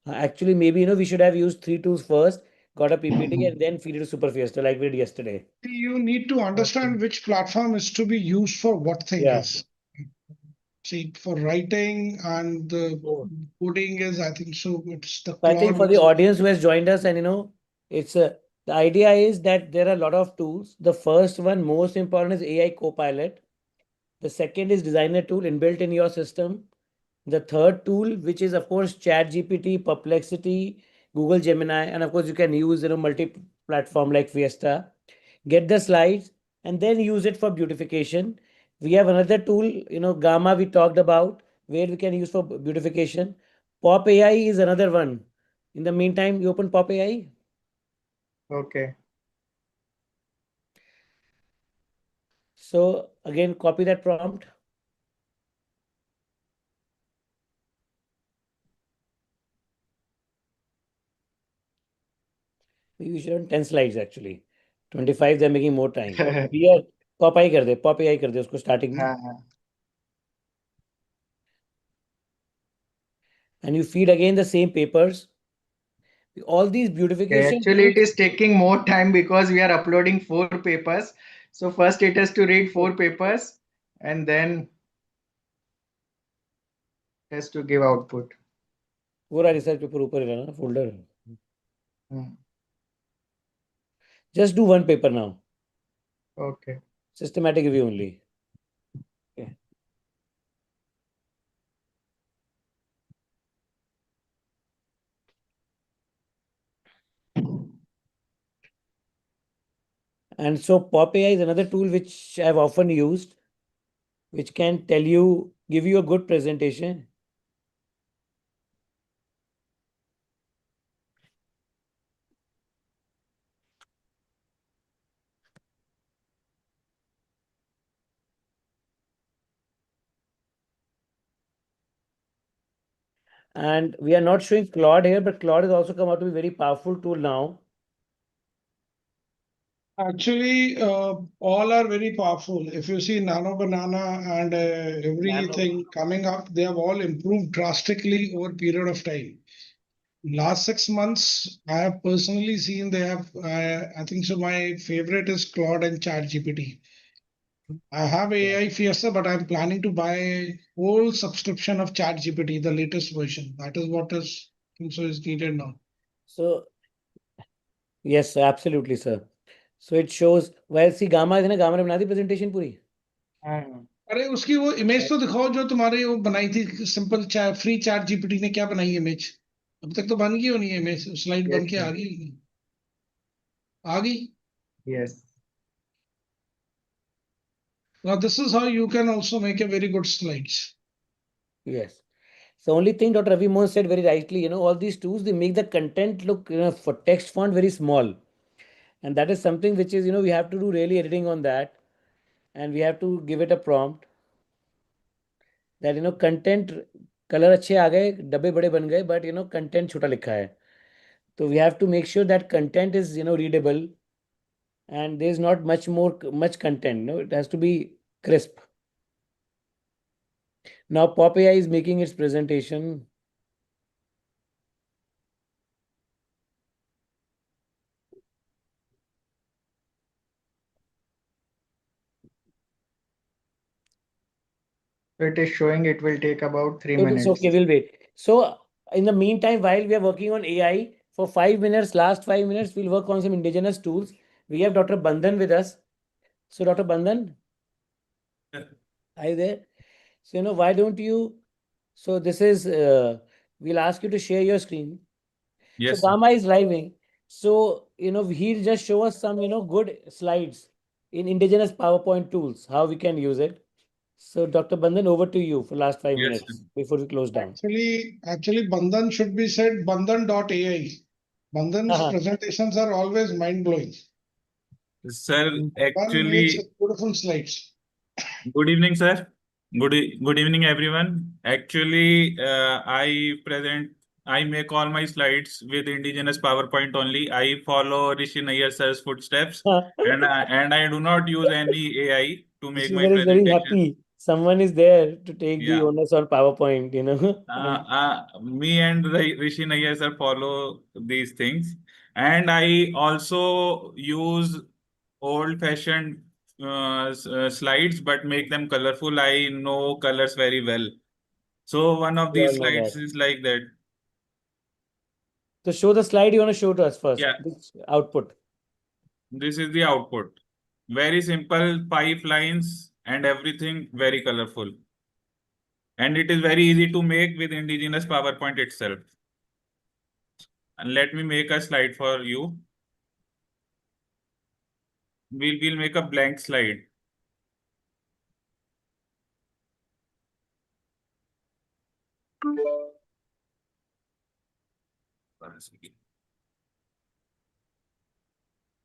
Speaker 3: Actually, maybe we should have used 3 tools first, got a PPT, and then feed it to Super Fiesta like we did yesterday.
Speaker 6: You need to understand which platform is to be used for what thing
Speaker 3: Yeah.
Speaker 6: is. See, for writing and the coding is, I think so. It's the
Speaker 3: I think for the
Speaker 6: Claude.
Speaker 3: audience who has joined us, and it's the idea is that there are a lot of tools. The first one, most important, is AI Copilot. The second is designer tool inbuilt in your system. The third tool, which is of course ChatGPT, Perplexity, Google Gemini, and of course you can use multi-platform like Fiesta. Get the slides and then use it for beautification. We have another tool, Gamma we talked about, where we can use for beautification. Pop AI is another one. In the meantime, you open Pop AI.
Speaker 15: Okay.
Speaker 3: So again, copy that prompt. We should have 10 slides actually. 25, they're making more time. Here, Pop AI कर दे, Pop AI कर दे उसको starting में. And you feed again the same papers. All these beautification.
Speaker 15: Actually, it is taking more time because we are uploading 4 papers. So first it has to read 4 papers and then has to give output.
Speaker 3: पूरा research paper ऊपर ही रहना folder. Just do one paper now.
Speaker 15: Okay.
Speaker 3: Systematic review only. Okay. And so Pop AI is another tool which I've often used, which can give you a good presentation. And we are not showing Claude here, but Claude has also come out to be a very powerful tool now.
Speaker 6: Actually, all are very powerful. If you see Nano Banana and everything coming up, they have all improved drastically over a period of time. Last 6 months, I have personally seen they have, I think so. My favorite is Claude and ChatGPT. I have AI Fiesta, but I'm planning to buy a whole subscription of ChatGPT, the latest version. That is what is, I think so, is needed now.
Speaker 3: So, yes, absolutely, sir. So it shows, well, see, Gamma ने बना दी presentation पूरी.
Speaker 6: अरे उसकी वो image तो दिखाओ जो तुम्हारी वो बनाई थी सिंपल फ्री चैट जीपीटी ने क्या बनाई इमेज अब तक तो बन गई होनी है इमेज स्लाइड बन के आ गई आ गई
Speaker 15: Yes.
Speaker 6: Now this is how you can also make a very good slides.
Speaker 3: Yes. The only thing Dr. Ravi Mohan said very rightly, all these tools, they make the content look, for text font very small. And that is something which is, we have to do really editing on that. And we have to give it a prompt that, content color अच्छे आ गए डब्बे बड़े बन गए but content छोटा लिखा है. So we have to make sure that content is, readable and there's not much content. It has to be crisp. Now Pop AI is making its presentation.
Speaker 15: So it is showing it will take about 3
Speaker 3: It is
Speaker 15: minutes.
Speaker 3: okay, we'll wait. So in the meantime, while we are working on AI, for 5 minutes, last 5 minutes, we'll work on some indigenous tools. We have Dr. Bandhan with us. So Dr. Bandhan, are you there? So, why don't you, so this is, we'll ask you to share your screen.
Speaker 17: Yes,
Speaker 3: So
Speaker 17: sir.
Speaker 3: Dama is driving. So, he'll just show us some, good slides in indigenous PowerPoint tools, how we can use it. So Dr. Bandhan, over to you for last 5 minutes
Speaker 17: Yes, sir.
Speaker 3: before we close down.
Speaker 6: Actually, Bandhan should be said Bandhan.ai. Bandhan's presentations are always mind-blowing.
Speaker 17: Sir,
Speaker 6: Bandhan makes
Speaker 17: actually,
Speaker 6: beautiful slides.
Speaker 17: good evening, sir. Good evening, everyone. Actually, I make all my slides with indigenous PowerPoint only. I follow Rishi Nayyar sir's footsteps, and I do not use any AI to make my
Speaker 3: Sridhar is very
Speaker 17: presentation.
Speaker 3: happy. Someone is there to take the
Speaker 17: Yeah.
Speaker 3: onus on PowerPoint,
Speaker 17: Me and Rishi Nayyar sir follow these things, and I also use old-fashioned slides, but make them colorful. I know colors very well. So one of
Speaker 3: We all
Speaker 17: these
Speaker 3: know
Speaker 17: slides
Speaker 3: that.
Speaker 17: is like that.
Speaker 3: So show the slide you want to show to us first.
Speaker 17: Yeah.
Speaker 3: This output.
Speaker 17: This is the output. Very simple, 5 lines and everything very colorful. And it is very easy to make with indigenous PowerPoint itself. And let me make a slide for you. We'll make a blank slide.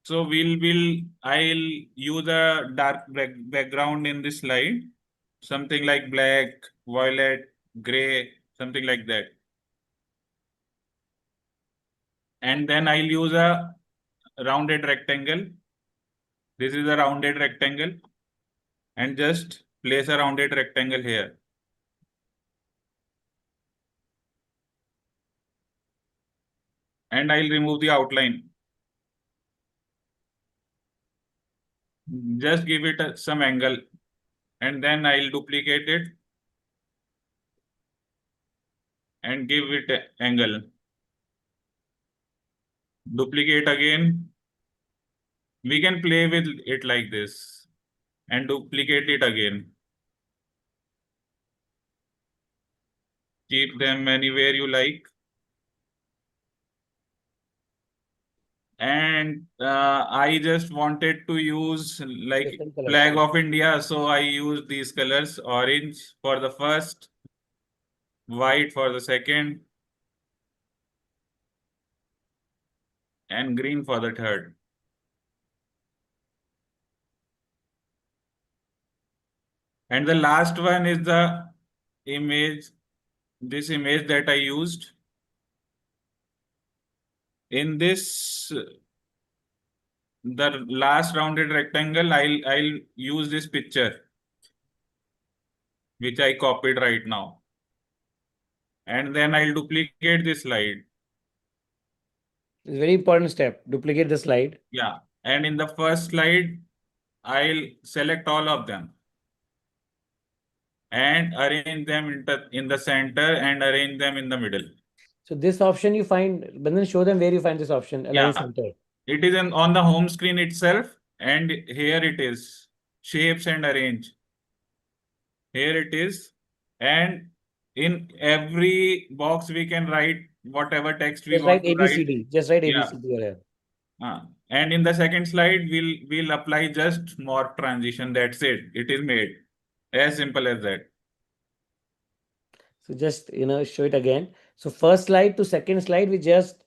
Speaker 17: So I'll use a dark background in this slide, something like black, violet, gray, something like that. And then I'll use a rounded rectangle. This is a rounded rectangle, and just place a rounded rectangle here. And I'll remove the outline. Just give it some angle, and then I'll duplicate it and give it angle. Duplicate again. We can play with it like this and duplicate it again. Keep them anywhere you like. And I just wanted to use like flag of India, so I use these colors: orange for the first, white for the second, and green for the third. And the last one is the image, this image that I used. In this, the last rounded rectangle, I'll use this picture, which I copied right now. And then I'll duplicate this slide.
Speaker 3: It's a very important step. Duplicate the slide.
Speaker 17: Yeah. And in the first slide, I'll select all of them and arrange them in the center and arrange them in the middle.
Speaker 3: So this option you find, Bandhan, show them where you find this option, align center.
Speaker 17: It is on the home screen itself, and here it is, shapes and arrange. Here it is, and in every box we can write whatever text we
Speaker 3: Just
Speaker 17: want
Speaker 3: write
Speaker 17: to write.
Speaker 3: ABCD. Just write
Speaker 17: Yeah.
Speaker 3: ABCD here.
Speaker 17: And in the second slide, we'll apply just morph transition. That's it. It is made. As simple as that.
Speaker 3: So just, show it again. So first slide to second slide, we just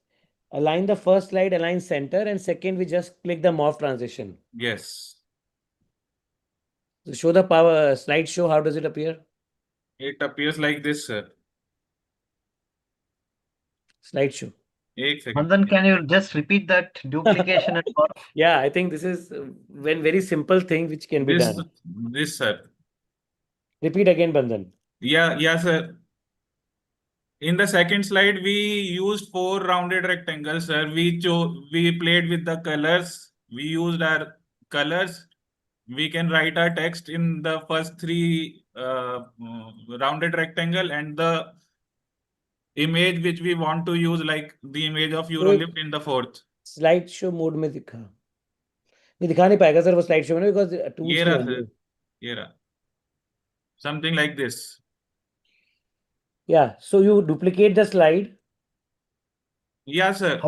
Speaker 3: align the first slide, align center, and second, we just click the morph transition.
Speaker 17: Yes.
Speaker 3: So show the power slideshow. How does it appear?
Speaker 17: It appears like this, sir.
Speaker 3: Slideshow.
Speaker 2: Bandhan, can you just repeat that duplication and morph?
Speaker 3: Yeah, I think this is one very simple thing which can be done.
Speaker 17: This, sir.
Speaker 3: Repeat again, Bandhan.
Speaker 17: Yeah, sir. In the second slide, we used 4 rounded rectangles, sir. We played with the colors. We used our colors. we can write our text in the first three rounded rectangle, and the image which we want to use, like the image of Eurolift, in the fourth.
Speaker 3: Slide show mode में दिखा नहीं, दिखा नहीं पाएगा sir वो slide show में, because tools
Speaker 17: ये
Speaker 3: नहीं
Speaker 17: रहा
Speaker 3: होंगे.
Speaker 17: सर, ये रहा. Something like this.
Speaker 3: Yeah, so you duplicate the slide.
Speaker 17: Yeah, sir.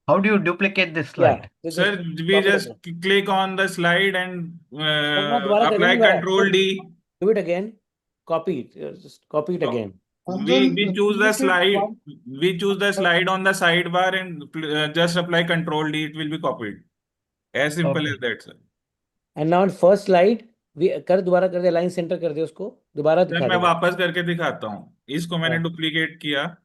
Speaker 2: How do you duplicate this
Speaker 3: Yeah,
Speaker 2: slide?
Speaker 17: Sir, we just click on the slide and apply Control D.
Speaker 3: Do it again. Copy it. Just copy it again.
Speaker 17: We choose the slide. We choose the slide on the sidebar and just apply Control D. It will be copied. As simple as that, sir.
Speaker 3: And now on first slide, we कर दोबारा कर दे, line centre कर दे उसको, दोबारा
Speaker 17: sir
Speaker 3: दिखा
Speaker 17: मैं
Speaker 3: दे.
Speaker 17: वापस करके दिखाता हूँ. इसको मैंने डुप्लीकेट किया.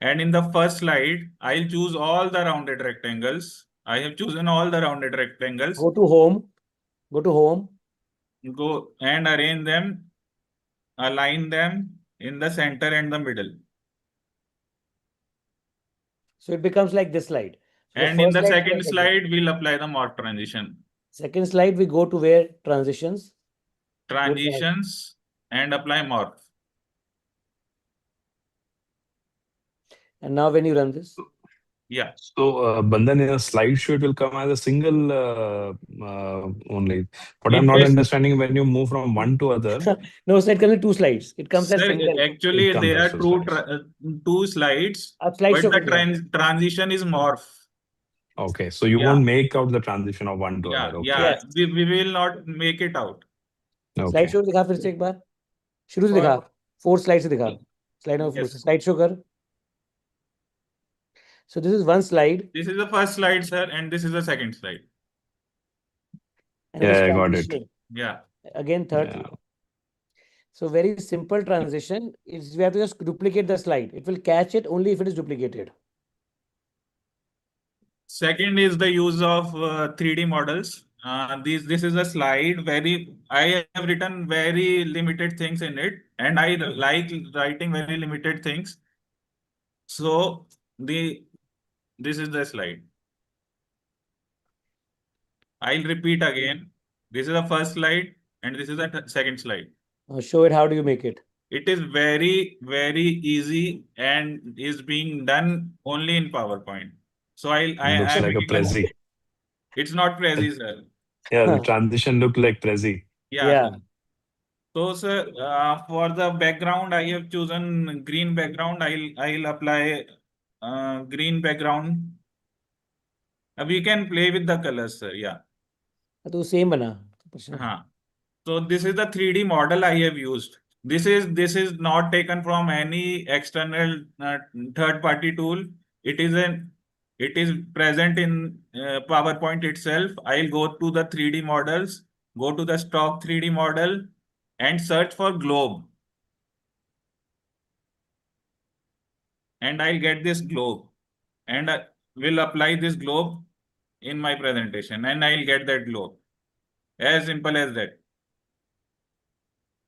Speaker 17: And in the first slide, I'll choose all the rounded rectangles. I have chosen all the rounded rectangles.
Speaker 3: Go to home. Go to home.
Speaker 17: Go and arrange them, align them in the center and the middle.
Speaker 3: So it becomes like this slide. So
Speaker 17: And in the second slide, we'll apply the morph transition.
Speaker 3: Second slide, we go to where transitions.
Speaker 17: Transitions and apply morph.
Speaker 3: And now when you run this.
Speaker 17: Yeah.
Speaker 13: So, Bandhan, in a slideshow, it will come as a single only. But I'm not understanding when you move from one to other.
Speaker 3: No, slide comes in two slides. It comes as
Speaker 17: Sir,
Speaker 3: single.
Speaker 17: actually, there are two slides, but the transition is morph.
Speaker 13: Okay, so you won't make out the transition of one to other. Okay.
Speaker 17: Yeah, we will not make it out.
Speaker 3: Slide show दिखा फिर से एक बार. शुरू से दिखा. 4 slides से दिखा. Slide number 4 से. Slide show कर. So this is one slide.
Speaker 17: This is the first slide, sir, and this is the second slide.
Speaker 3: And
Speaker 13: yeah, I got it.
Speaker 17: Yeah.
Speaker 3: Again, third. Yeah. So very simple transition is we have to just duplicate the slide. It will catch it only if it is duplicated.
Speaker 17: Second is the use of 3D models. This is a slide. I have written very limited things in it, and I like writing very limited things. So this is the slide. I'll repeat again. This is the first slide, and this is the second slide.
Speaker 3: Show it. How do you make it?
Speaker 17: It is very, very easy and is being done only in PowerPoint. So
Speaker 13: Looks like a Prezi.
Speaker 17: It's not Prezi, sir.
Speaker 13: Yeah, the transition looked like Prezi.
Speaker 17: Yeah. So, sir, for the background, I have chosen green background. I'll apply green background. We can play with the colors, sir. Yeah.
Speaker 3: तो same बना.
Speaker 17: So this is the 3D model I have used. This is not taken from any external third-party tool. It is present in PowerPoint itself. I'll go to the 3D models, go to the stock 3D model, and search for globe. And I'll get this globe, and I will apply this globe in my presentation, and I'll get that globe. As simple as that.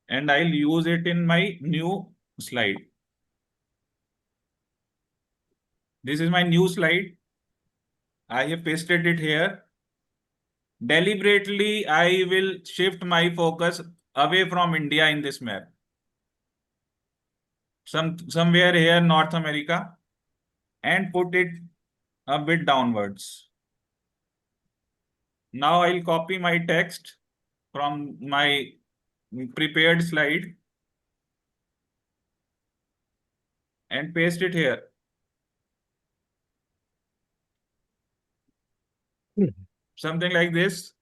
Speaker 17: And I'll use it in my new slide. This is my new slide. I have pasted it here. Deliberately, I will shift my focus away from India in this map. Somewhere here, North America, and put it a bit downwards. Now I'll copy my text from my prepared slide and paste it here. Something like this.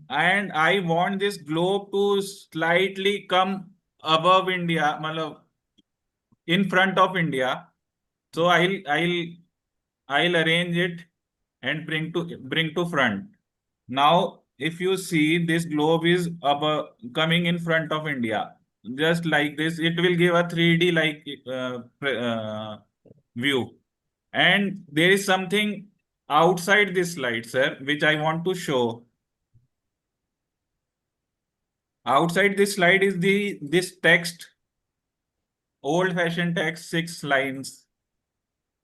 Speaker 17: And I want this globe to slightly come above India, in front of India. So I'll arrange it and bring to front. Now, if you see, this globe is coming in front of India, just like this. It will give a 3D like view. And there is something outside this slide, sir, which I want to show. Outside this slide is this text, old-fashioned text, 6 lines,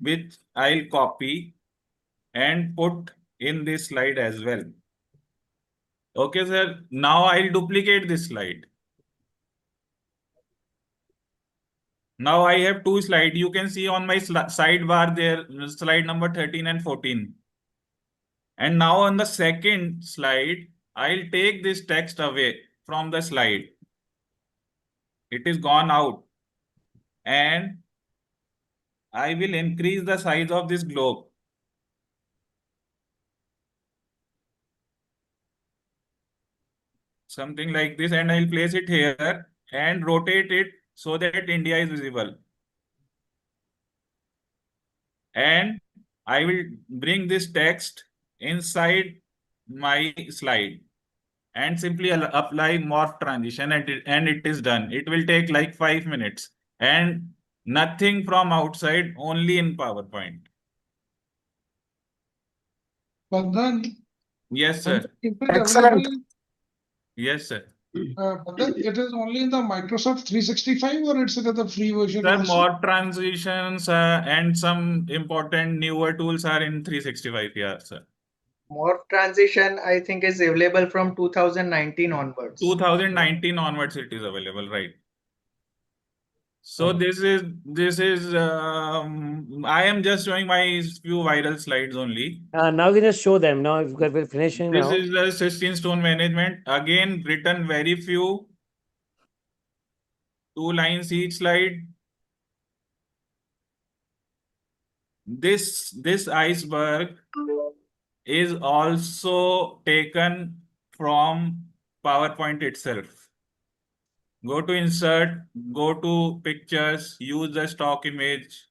Speaker 17: which I'll copy and put in this slide as well. Okay, sir. Now I'll duplicate this slide. Now I have two slides. You can see on my sidebar there, slide number 13 and 14. And now on the second slide, I'll take this text away from the slide. It is gone out. And I will increase the size of this globe. Something like this, and I'll place it here and rotate it so that India is visible. And I will bring this text inside my slide and simply apply morph transition, and it is done. It will take like 5 minutes and nothing from outside, only in PowerPoint.
Speaker 6: But then,
Speaker 17: Yes, sir.
Speaker 6: it is available,
Speaker 17: Yes, sir.
Speaker 6: but then it is only in the Microsoft 365 or it's in the free version
Speaker 17: Sir,
Speaker 6: also?
Speaker 17: morph transitions and some important newer tools are in 365. Yeah, sir.
Speaker 15: Morph transition, I think, is available from 2019 onwards.
Speaker 17: 2019 onwards, it is available, right? So this is I am just showing my few viral slides only.
Speaker 3: Now we just show them. Now we're finishing
Speaker 17: This
Speaker 3: now.
Speaker 17: is the 16 stone management. Again, written very few, 2 lines each slide. This iceberg is also taken from PowerPoint itself. Go to insert, go to pictures, use the stock image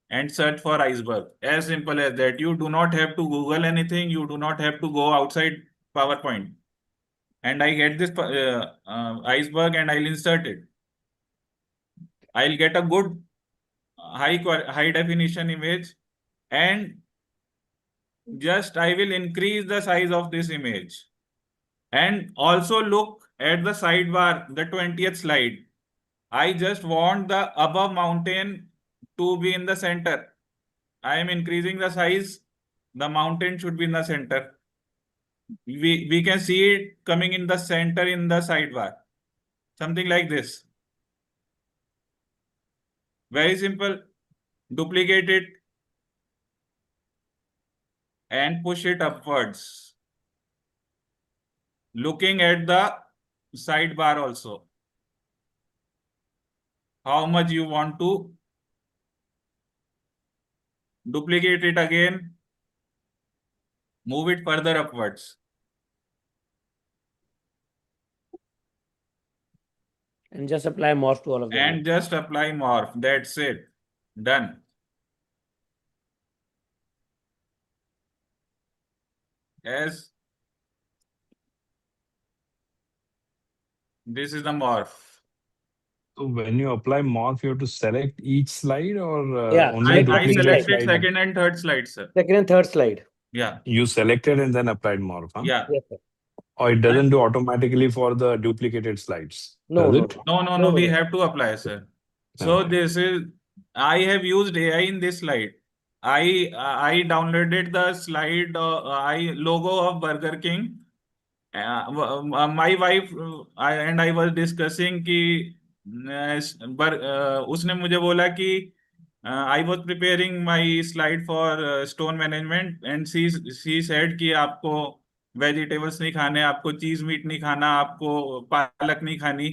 Speaker 17: and search for iceberg. As simple as that. You do not have to Google anything. You do not have to go outside PowerPoint. And I get this iceberg and I'll insert it. I'll get a good high definition image, and just I will increase the size of this image. And also look at the sidebar, the 20th slide. I just want the above mountain to be in the center. I am increasing the size. The mountain should be in the center. We can see it coming in the center in the sidebar. Something like this. Very simple. Duplicate it and push it upwards. Looking at the sidebar also. How much you want to duplicate it again. Move it further upwards.
Speaker 3: And just apply morph to all of them.
Speaker 17: And just apply morph. That's it. Done. As this is the morph.
Speaker 13: So when you apply morph, you have to select each slide or
Speaker 3: Yeah,
Speaker 13: only
Speaker 17: I
Speaker 13: duplicate
Speaker 17: selected
Speaker 13: slide?
Speaker 17: second and third slide, sir.
Speaker 3: Second and third slide.
Speaker 17: Yeah.
Speaker 13: You selected and then applied morph, huh?
Speaker 17: Yeah.
Speaker 3: Yes, sir.
Speaker 13: Or it doesn't do automatically for the duplicated slides?
Speaker 3: No,
Speaker 13: Does
Speaker 3: no,
Speaker 13: it?
Speaker 17: No. We have to apply, sir. So
Speaker 13: Okay.
Speaker 17: this is, I have used AI in this slide. I downloaded the slide logo of Burger King. My wife I was discussing कि उसने मुझे बोला कि I was preparing my slide for stone management and she said कि आपको vegetables नहीं खाने, आपको चीज मीट नहीं खाना, आपको पालक नहीं खानी.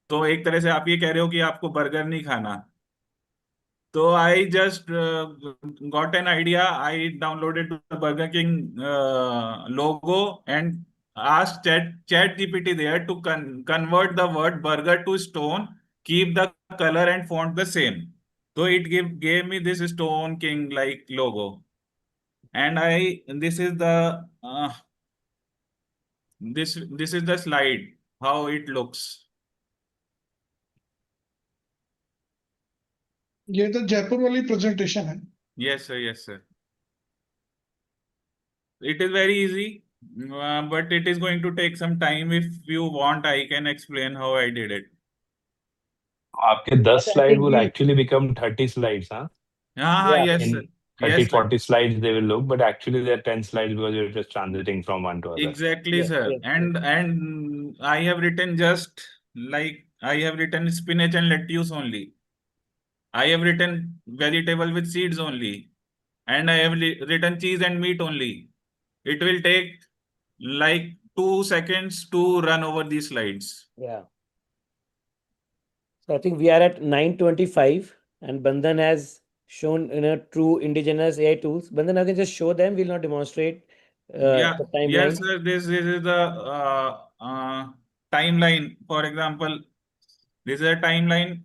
Speaker 17: तो एक तरह से आप ये कह रहे हो कि आपको बर्गर नहीं खाना. So I just got an idea. I downloaded the Burger King logo and asked ChatGPT there to convert the word burger to stone, keep the color and font the same. So it gave me this Stone King like logo. And this is the this is the slide, how it looks.
Speaker 6: ये तो जयपुर वाली presentation है.
Speaker 17: Yes, sir. Yes, sir. It is very easy, but it is going to take some time. If you want, I can explain how I did it.
Speaker 13: आपके 10
Speaker 3: I
Speaker 13: slide
Speaker 3: think
Speaker 13: will
Speaker 3: we-
Speaker 13: actually become 30 slides, huh?
Speaker 17: हाँ,
Speaker 3: Yeah.
Speaker 17: yes,
Speaker 13: In
Speaker 17: sir.
Speaker 13: 30,
Speaker 17: Yes, sir.
Speaker 13: 40 slides they will look, but actually there are 10 slides because you're just transiting from one to other.
Speaker 17: Exactly,
Speaker 3: Yes,
Speaker 17: sir.
Speaker 3: yes,
Speaker 17: And I have written just like I have written spinach and lettuce only. I have written vegetable with seeds only, and I have written cheese and meat only. It will take like 2 seconds to run over these slides.
Speaker 3: yeah. So I think we are at 9:25, and Bandhan has shown true indigenous AI tools. Bandhan, I can just show them. We'll not demonstrate
Speaker 17: Yeah,
Speaker 3: the
Speaker 17: yes,
Speaker 3: timeline.
Speaker 17: sir. This is the timeline. For example, this is a timeline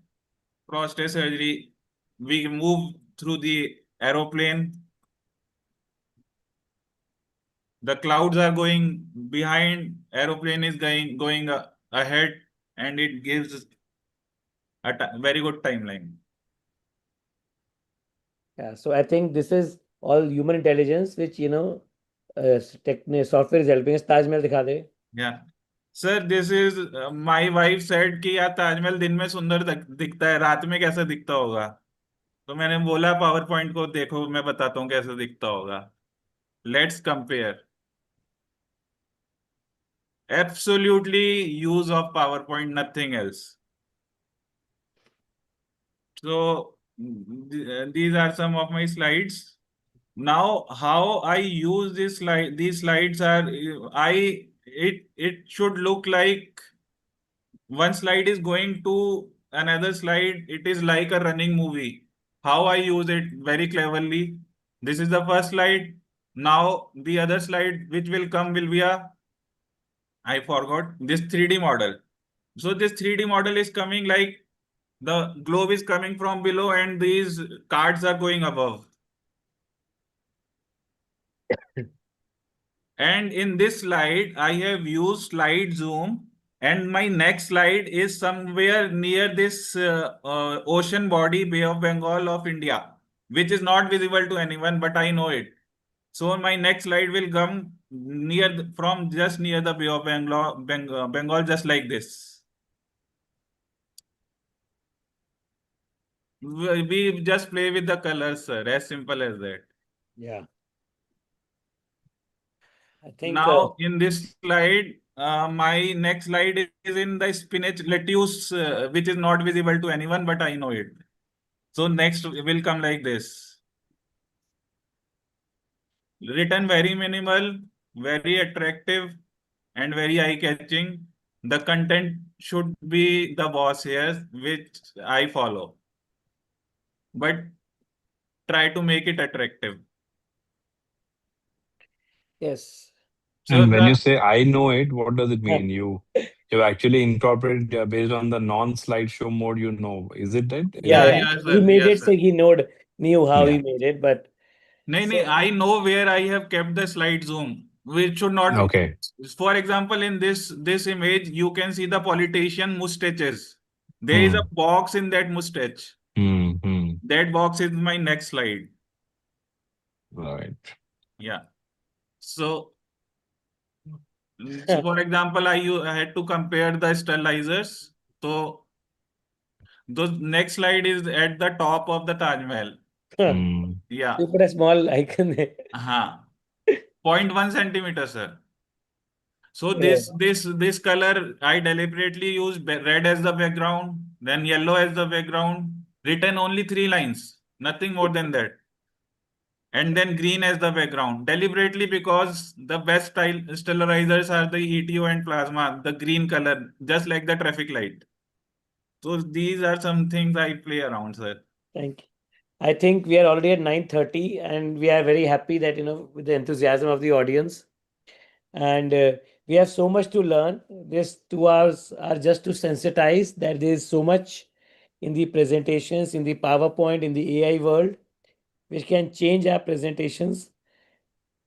Speaker 17: prostate surgery. We move through the aeroplane. The clouds are going behind. Aeroplane is going ahead, and it gives a very good timeline.
Speaker 3: Yeah. So I think this is all human intelligence, which software is helping us. Taj Mahal दिखा दे.
Speaker 17: Yeah. Sir this is my wife said कि यार ताजमहल दिन में सुंदर दिखता है, रात में कैसे दिखता होगा। तो मैंने बोला पावर पॉइंट को देखो, मैं बताता हूँ कैसे दिखता होगा। Let's compare. Absolutely use of PowerPoint, nothing else. So these are some of my slides. Now how I use these slides are it should look like one slide is going to another slide. It is like a running movie. How I use it very cleverly. This is the first slide. Now the other slide which will come will be I forgot this 3D model. So this 3D model is coming like the globe is coming from below and these cards are going above. And in this slide, I have used slide zoom, and my next slide is somewhere near this ocean body, Bay of Bengal of India, which is not visible to anyone, but I know it. So my next slide will come from just near the Bay of Bengal, just like this. We just play with the colors, sir. As simple as that.
Speaker 3: Yeah. I think
Speaker 17: Now in this slide, my next slide is in the spinach lettuce, which is not visible to anyone, but I know it. So next will come like this. Written very minimal, very attractive, and very eye-catching. The content should be the boss here, which I follow. But try to make it attractive.
Speaker 3: yes.
Speaker 17: So
Speaker 13: And when you
Speaker 17: the
Speaker 13: say I know it, what does it mean? You actually incorporate based on the non-slideshow mode, you know. Is it that? Is
Speaker 3: Yeah,
Speaker 13: that
Speaker 17: yeah,
Speaker 3: yeah.
Speaker 13: it?
Speaker 17: yeah,
Speaker 3: He
Speaker 17: sir.
Speaker 3: made
Speaker 17: Yes,
Speaker 3: it so
Speaker 17: sir.
Speaker 3: he knew how he
Speaker 13: Yeah.
Speaker 3: made it, but
Speaker 17: No, I know where I have kept the slide zoom, which should not.
Speaker 13: Okay.
Speaker 17: For example, in this image, you can see the politician mustaches. There is a
Speaker 13: Hmm.
Speaker 17: box in that mustache.
Speaker 13: Hmm.
Speaker 17: That box is my next slide.
Speaker 13: All right.
Speaker 17: Yeah. So, for example, I had to compare the sterilizers. So, the next slide is at the top of the Taj Mahal.
Speaker 13: Hmm.
Speaker 17: Yeah.
Speaker 3: you put a small icon there.
Speaker 17: 0.1 centimeter, sir. So
Speaker 3: Yeah.
Speaker 17: this color I deliberately use red as the background, then yellow as the background, written only 3 lines, nothing more than that. And then green as the background, deliberately because the best sterilizers are the ETO and plasma, the green color, just like the traffic light. So these are some things I play around, sir.
Speaker 3: Thank you. I think we are already at 9:30, and we are very happy that with the enthusiasm of the audience, and we have so much to learn. These 2 hours are just to sensitize that there is so much in the presentations, in the PowerPoint, in the AI world, which can change our presentations.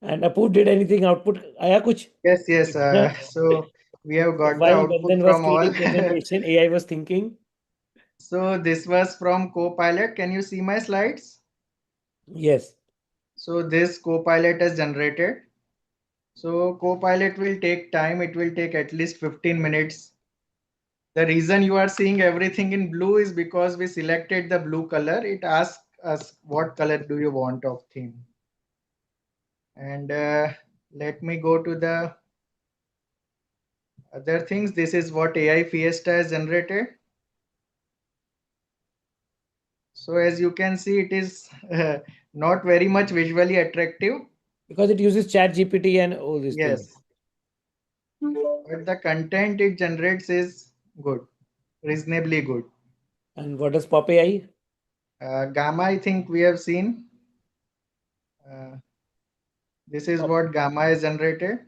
Speaker 3: And Apu, did anything output? Aya kuch?
Speaker 15: Yes. So we have got the
Speaker 3: While
Speaker 15: output
Speaker 3: Bandhan was
Speaker 15: from all.
Speaker 3: creating presentation, AI was thinking.
Speaker 15: So this was from Copilot. Can you see my slides?
Speaker 3: Yes.
Speaker 15: So this Copilot has generated. So Copilot will take time. It will take at least 15 minutes. The reason you are seeing everything in blue is because we selected the blue color. It asks us what color do you want of theme. And let me go to the other things. This is what AI Fiesta has generated. So as you can see, it is not very much visually attractive.
Speaker 3: Because it uses Chat GPT and all these
Speaker 15: Yes.
Speaker 3: things.
Speaker 15: But the content it generates is good, reasonably good.
Speaker 3: And what does Pop AI?
Speaker 15: Gamma, I think we have seen. This is what Gamma is generated.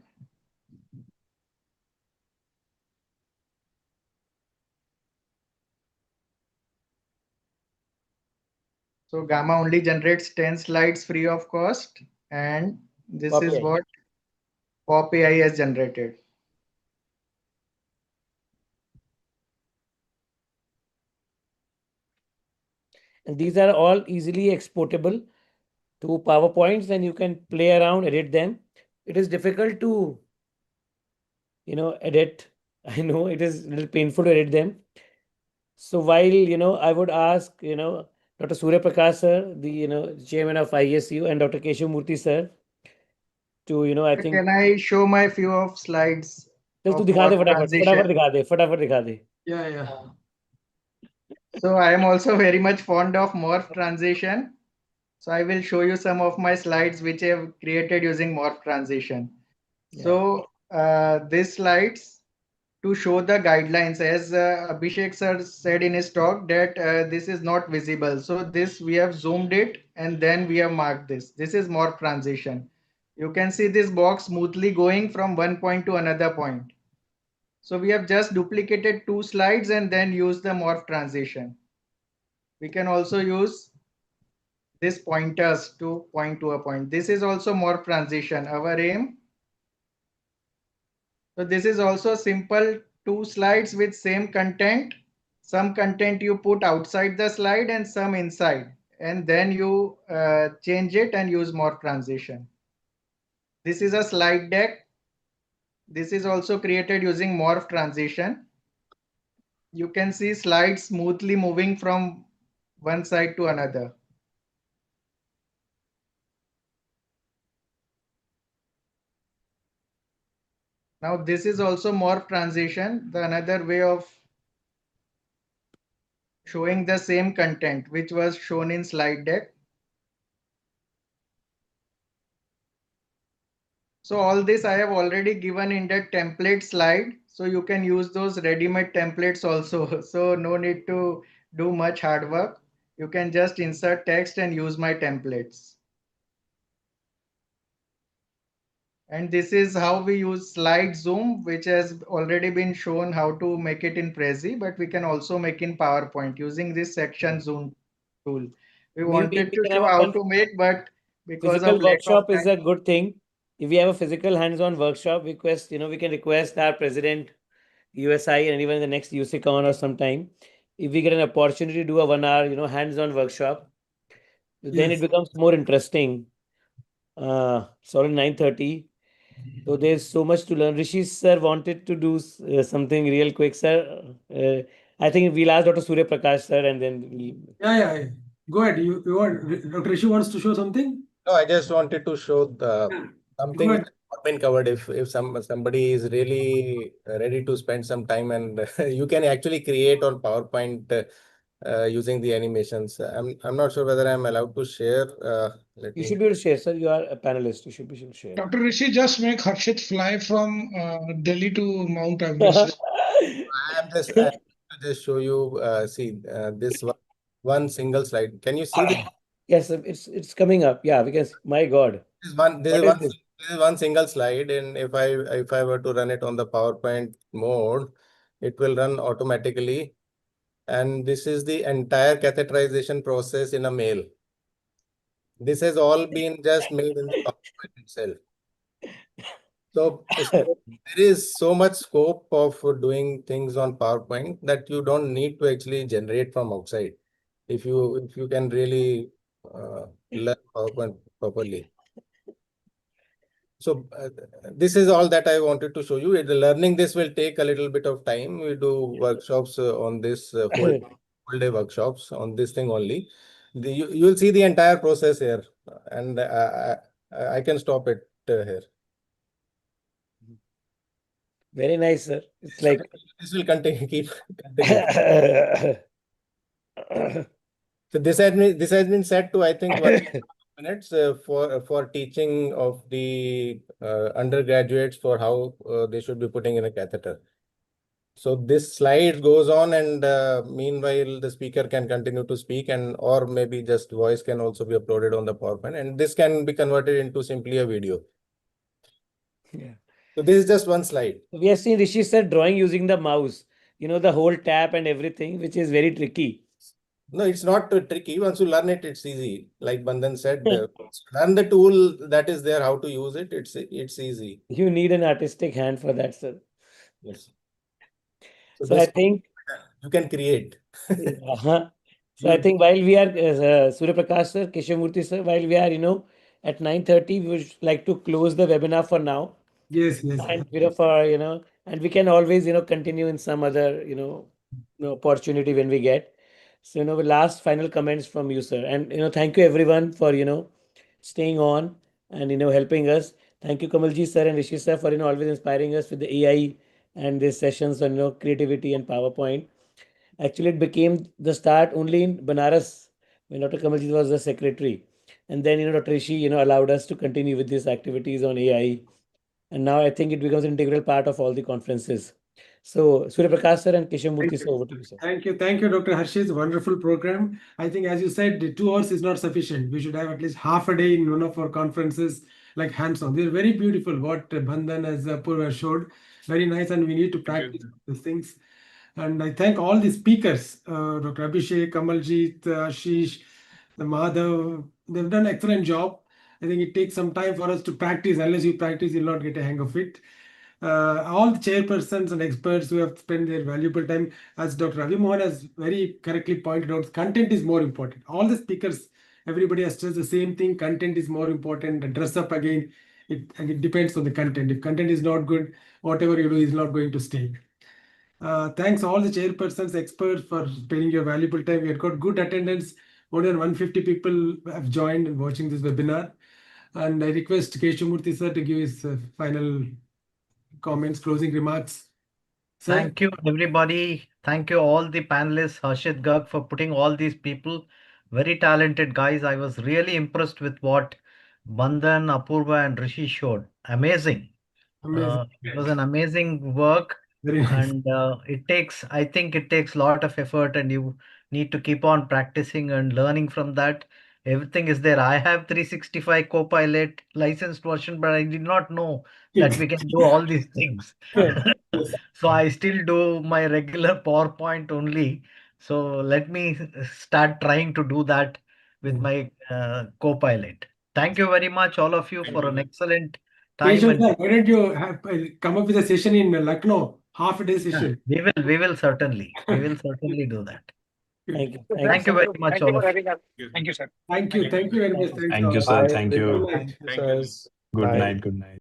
Speaker 15: So Gamma only generates 10 slides free of cost. And this
Speaker 3: Pop
Speaker 15: is
Speaker 3: AI.
Speaker 15: what Pop AI has generated.
Speaker 3: And these are all easily exportable to PowerPoints, and you can play around, edit them. It is difficult to, edit. I know it is a little painful to edit them. So while, I would ask, Dr. Surya Prakash sir, the, chairman of ISU, and Dr. Keshav Murthy sir to, I think.
Speaker 15: Can I show my few of slides
Speaker 3: चल तू
Speaker 15: of
Speaker 3: दिखा दे
Speaker 15: morph transition?
Speaker 3: फटाफट दिखा दे
Speaker 1: Yeah.
Speaker 15: So I am also very much fond of morph transition. So I will show you some of my slides which I have created using morph transition. So these slides to show the guidelines, as Abhishek sir said in his talk, that this is not visible. So this we have zoomed it and then we have marked this. This is morph transition. You can see this box smoothly going from one point to another point. So we have just duplicated two slides and then use the morph transition. We can also use this pointers to point to a point. This is also morph transition, our aim. So this is also simple two slides with same content. Some content you put outside the slide and some inside, and then you change it and use morph transition. This is a slide deck. This is also created using morph transition. You can see slides smoothly moving from one side to another. Now this is also morph transition, the another way of showing the same content which was shown in slide deck. So all this I have already given in the template slide. So you can use those ready-made templates also. So no need to do much hard work. You can just insert text and use my templates. And this is how we use slide zoom, which has already been shown how to make it in Prezi, but we can also make in PowerPoint using this section zoom tool. We wanted
Speaker 3: we
Speaker 15: to
Speaker 3: can
Speaker 15: show
Speaker 3: have
Speaker 15: how to make, but because of
Speaker 3: physical
Speaker 15: lack of
Speaker 3: workshop is a good thing. If we have a physical hands-on workshop, we can request our president, USI, and even the next UC con or sometime. If we get an opportunity to do a 1 hour, hands-on workshop, then it
Speaker 1: Yes.
Speaker 3: becomes more interesting. Sorry, 9:30. So there's so much to learn. Rishi sir wanted to do something real quick, sir. I think we'll ask Dr. Surya Prakash sir, and then we.
Speaker 1: Yeah. Go ahead. You want Dr. Rishi wants to show something?
Speaker 4: No, I just wanted to show the
Speaker 1: Go
Speaker 4: something which
Speaker 1: ahead.
Speaker 4: has not been covered. If somebody is really ready to spend some time, and you can actually create on PowerPoint using the animations. I'm not sure whether I'm allowed to share. Let
Speaker 3: You
Speaker 4: me.
Speaker 3: should be able to share, sir. You are a panelist. You should be able to share.
Speaker 6: Dr. Rishi, just make Harshit fly from Delhi to Mount Everest.
Speaker 4: I just show you. See this one single slide. Can you see this?
Speaker 3: Yes, sir, it's coming up. Yeah, because my God.
Speaker 4: This is one. This
Speaker 3: What
Speaker 4: is
Speaker 3: is
Speaker 4: one.
Speaker 3: this?
Speaker 4: This is one single slide, and if I were to run it on the PowerPoint mode, it will run automatically. And this is the entire catheterization process in a mail. This has all been just made in the PowerPoint itself. So there is so much scope of doing things on PowerPoint that you don't need to actually generate from outside. If you can really learn PowerPoint properly. So this is all that I wanted to show you. Learning this will take a little bit of time. We do workshops on this whole day workshops on this thing only. You will see the entire process here, and I can stop it here.
Speaker 3: Very nice, sir. It's like
Speaker 4: This will continue, keep continue. So this has been set to, I think, 1 minutes for teaching of the undergraduates for how they should be putting in a catheter. So this slide goes on, and meanwhile the speaker can continue to speak, and or maybe just voice can also be uploaded on the PowerPoint, and this can be converted into simply a video.
Speaker 3: Yeah.
Speaker 4: So this is just one slide.
Speaker 3: We have seen Rishi sir drawing using the mouse, the whole tap and everything, which is very tricky.
Speaker 4: No, it's not tricky. Once you learn it, it's easy. Like Bandhan said, learn the tool that is there, how to use it. It's easy.
Speaker 3: You need an artistic hand for that, sir.
Speaker 4: Yes.
Speaker 3: So I think
Speaker 4: you can create.
Speaker 3: So I think while we are Surya Prakash sir, Keshavamurthy sir, while we are at 9:30, we would like to close the webinar for now.
Speaker 1: Yes.
Speaker 3: And and we can always continue in some other opportunity when we get. So the last final comments from you, sir, and thank you everyone for staying on and helping us. Thank you Kamalji sir and Rishi sir for always inspiring us with the AI and these sessions on creativity and PowerPoint. Actually, it became the start only in Banaras when Dr. Kamalji was the secretary, and then Dr. Rishi allowed us to continue with these activities on AI, and now I think it becomes an integral part of all the conferences. So Surya Prakash sir and Keshavamurthy sir, over to you, sir.
Speaker 1: Thank you, Dr. Harshit. Wonderful program. I think, as you said, the 2 hours is not sufficient. We should have at least half a day in one of our conferences, like hands-on. They're very beautiful. What Bandhan as Purva showed, very nice, and we need to practice these things. And I thank all the speakers, Dr. Abhishek, Kamaljeet, Ashish, the Madhav. They've done an excellent job. I think it takes some time for us to practice. Unless you practice, you'll not get a hang of it. All the chairpersons and experts who have spent their valuable time, as Dr. Ravi Mohan has very correctly pointed out, content is more important. All the speakers, everybody has stressed the same thing. Content is more important. And dress up again, it depends on the content. If content is not good, whatever you do is not going to stay. Thanks all the chairpersons, experts for spending your valuable time. We have got good attendance. More than 150 people have joined and watching this webinar. And I request Keshavamurthy sir to give his final comments, closing remarks. Sir?
Speaker 2: Thank you, everybody. Thank you, all the panelists, Harshit Garg, for putting all these people. Very talented guys. I was really impressed with what Bandhan, Apurva, and Rishi showed. Amazing. It was an amazing work.
Speaker 1: Very nice.
Speaker 2: And I think it takes a lot of effort, and you need to keep on practicing and learning from that. Everything is there. I have 365 Copilot licensed version, but I did not know that we can do all these things. So I still do my regular PowerPoint only. So let me start trying to do that with my Copilot. Thank you very much, all of you, for an excellent time.
Speaker 1: Keshav
Speaker 2: And
Speaker 1: sir, why don't you have, come up with a session in Lucknow, half a day session?
Speaker 2: we will certainly do that.
Speaker 3: Thank you.
Speaker 2: Thank you very much, all of you.
Speaker 15: Thank you, sir.
Speaker 1: Thank you very much. Thanks
Speaker 13: Thank you,
Speaker 1: all.
Speaker 13: sir.
Speaker 4: Bye,
Speaker 13: Thank you.
Speaker 4: everyone.
Speaker 13: Good
Speaker 4: Bye.
Speaker 13: night. Good night.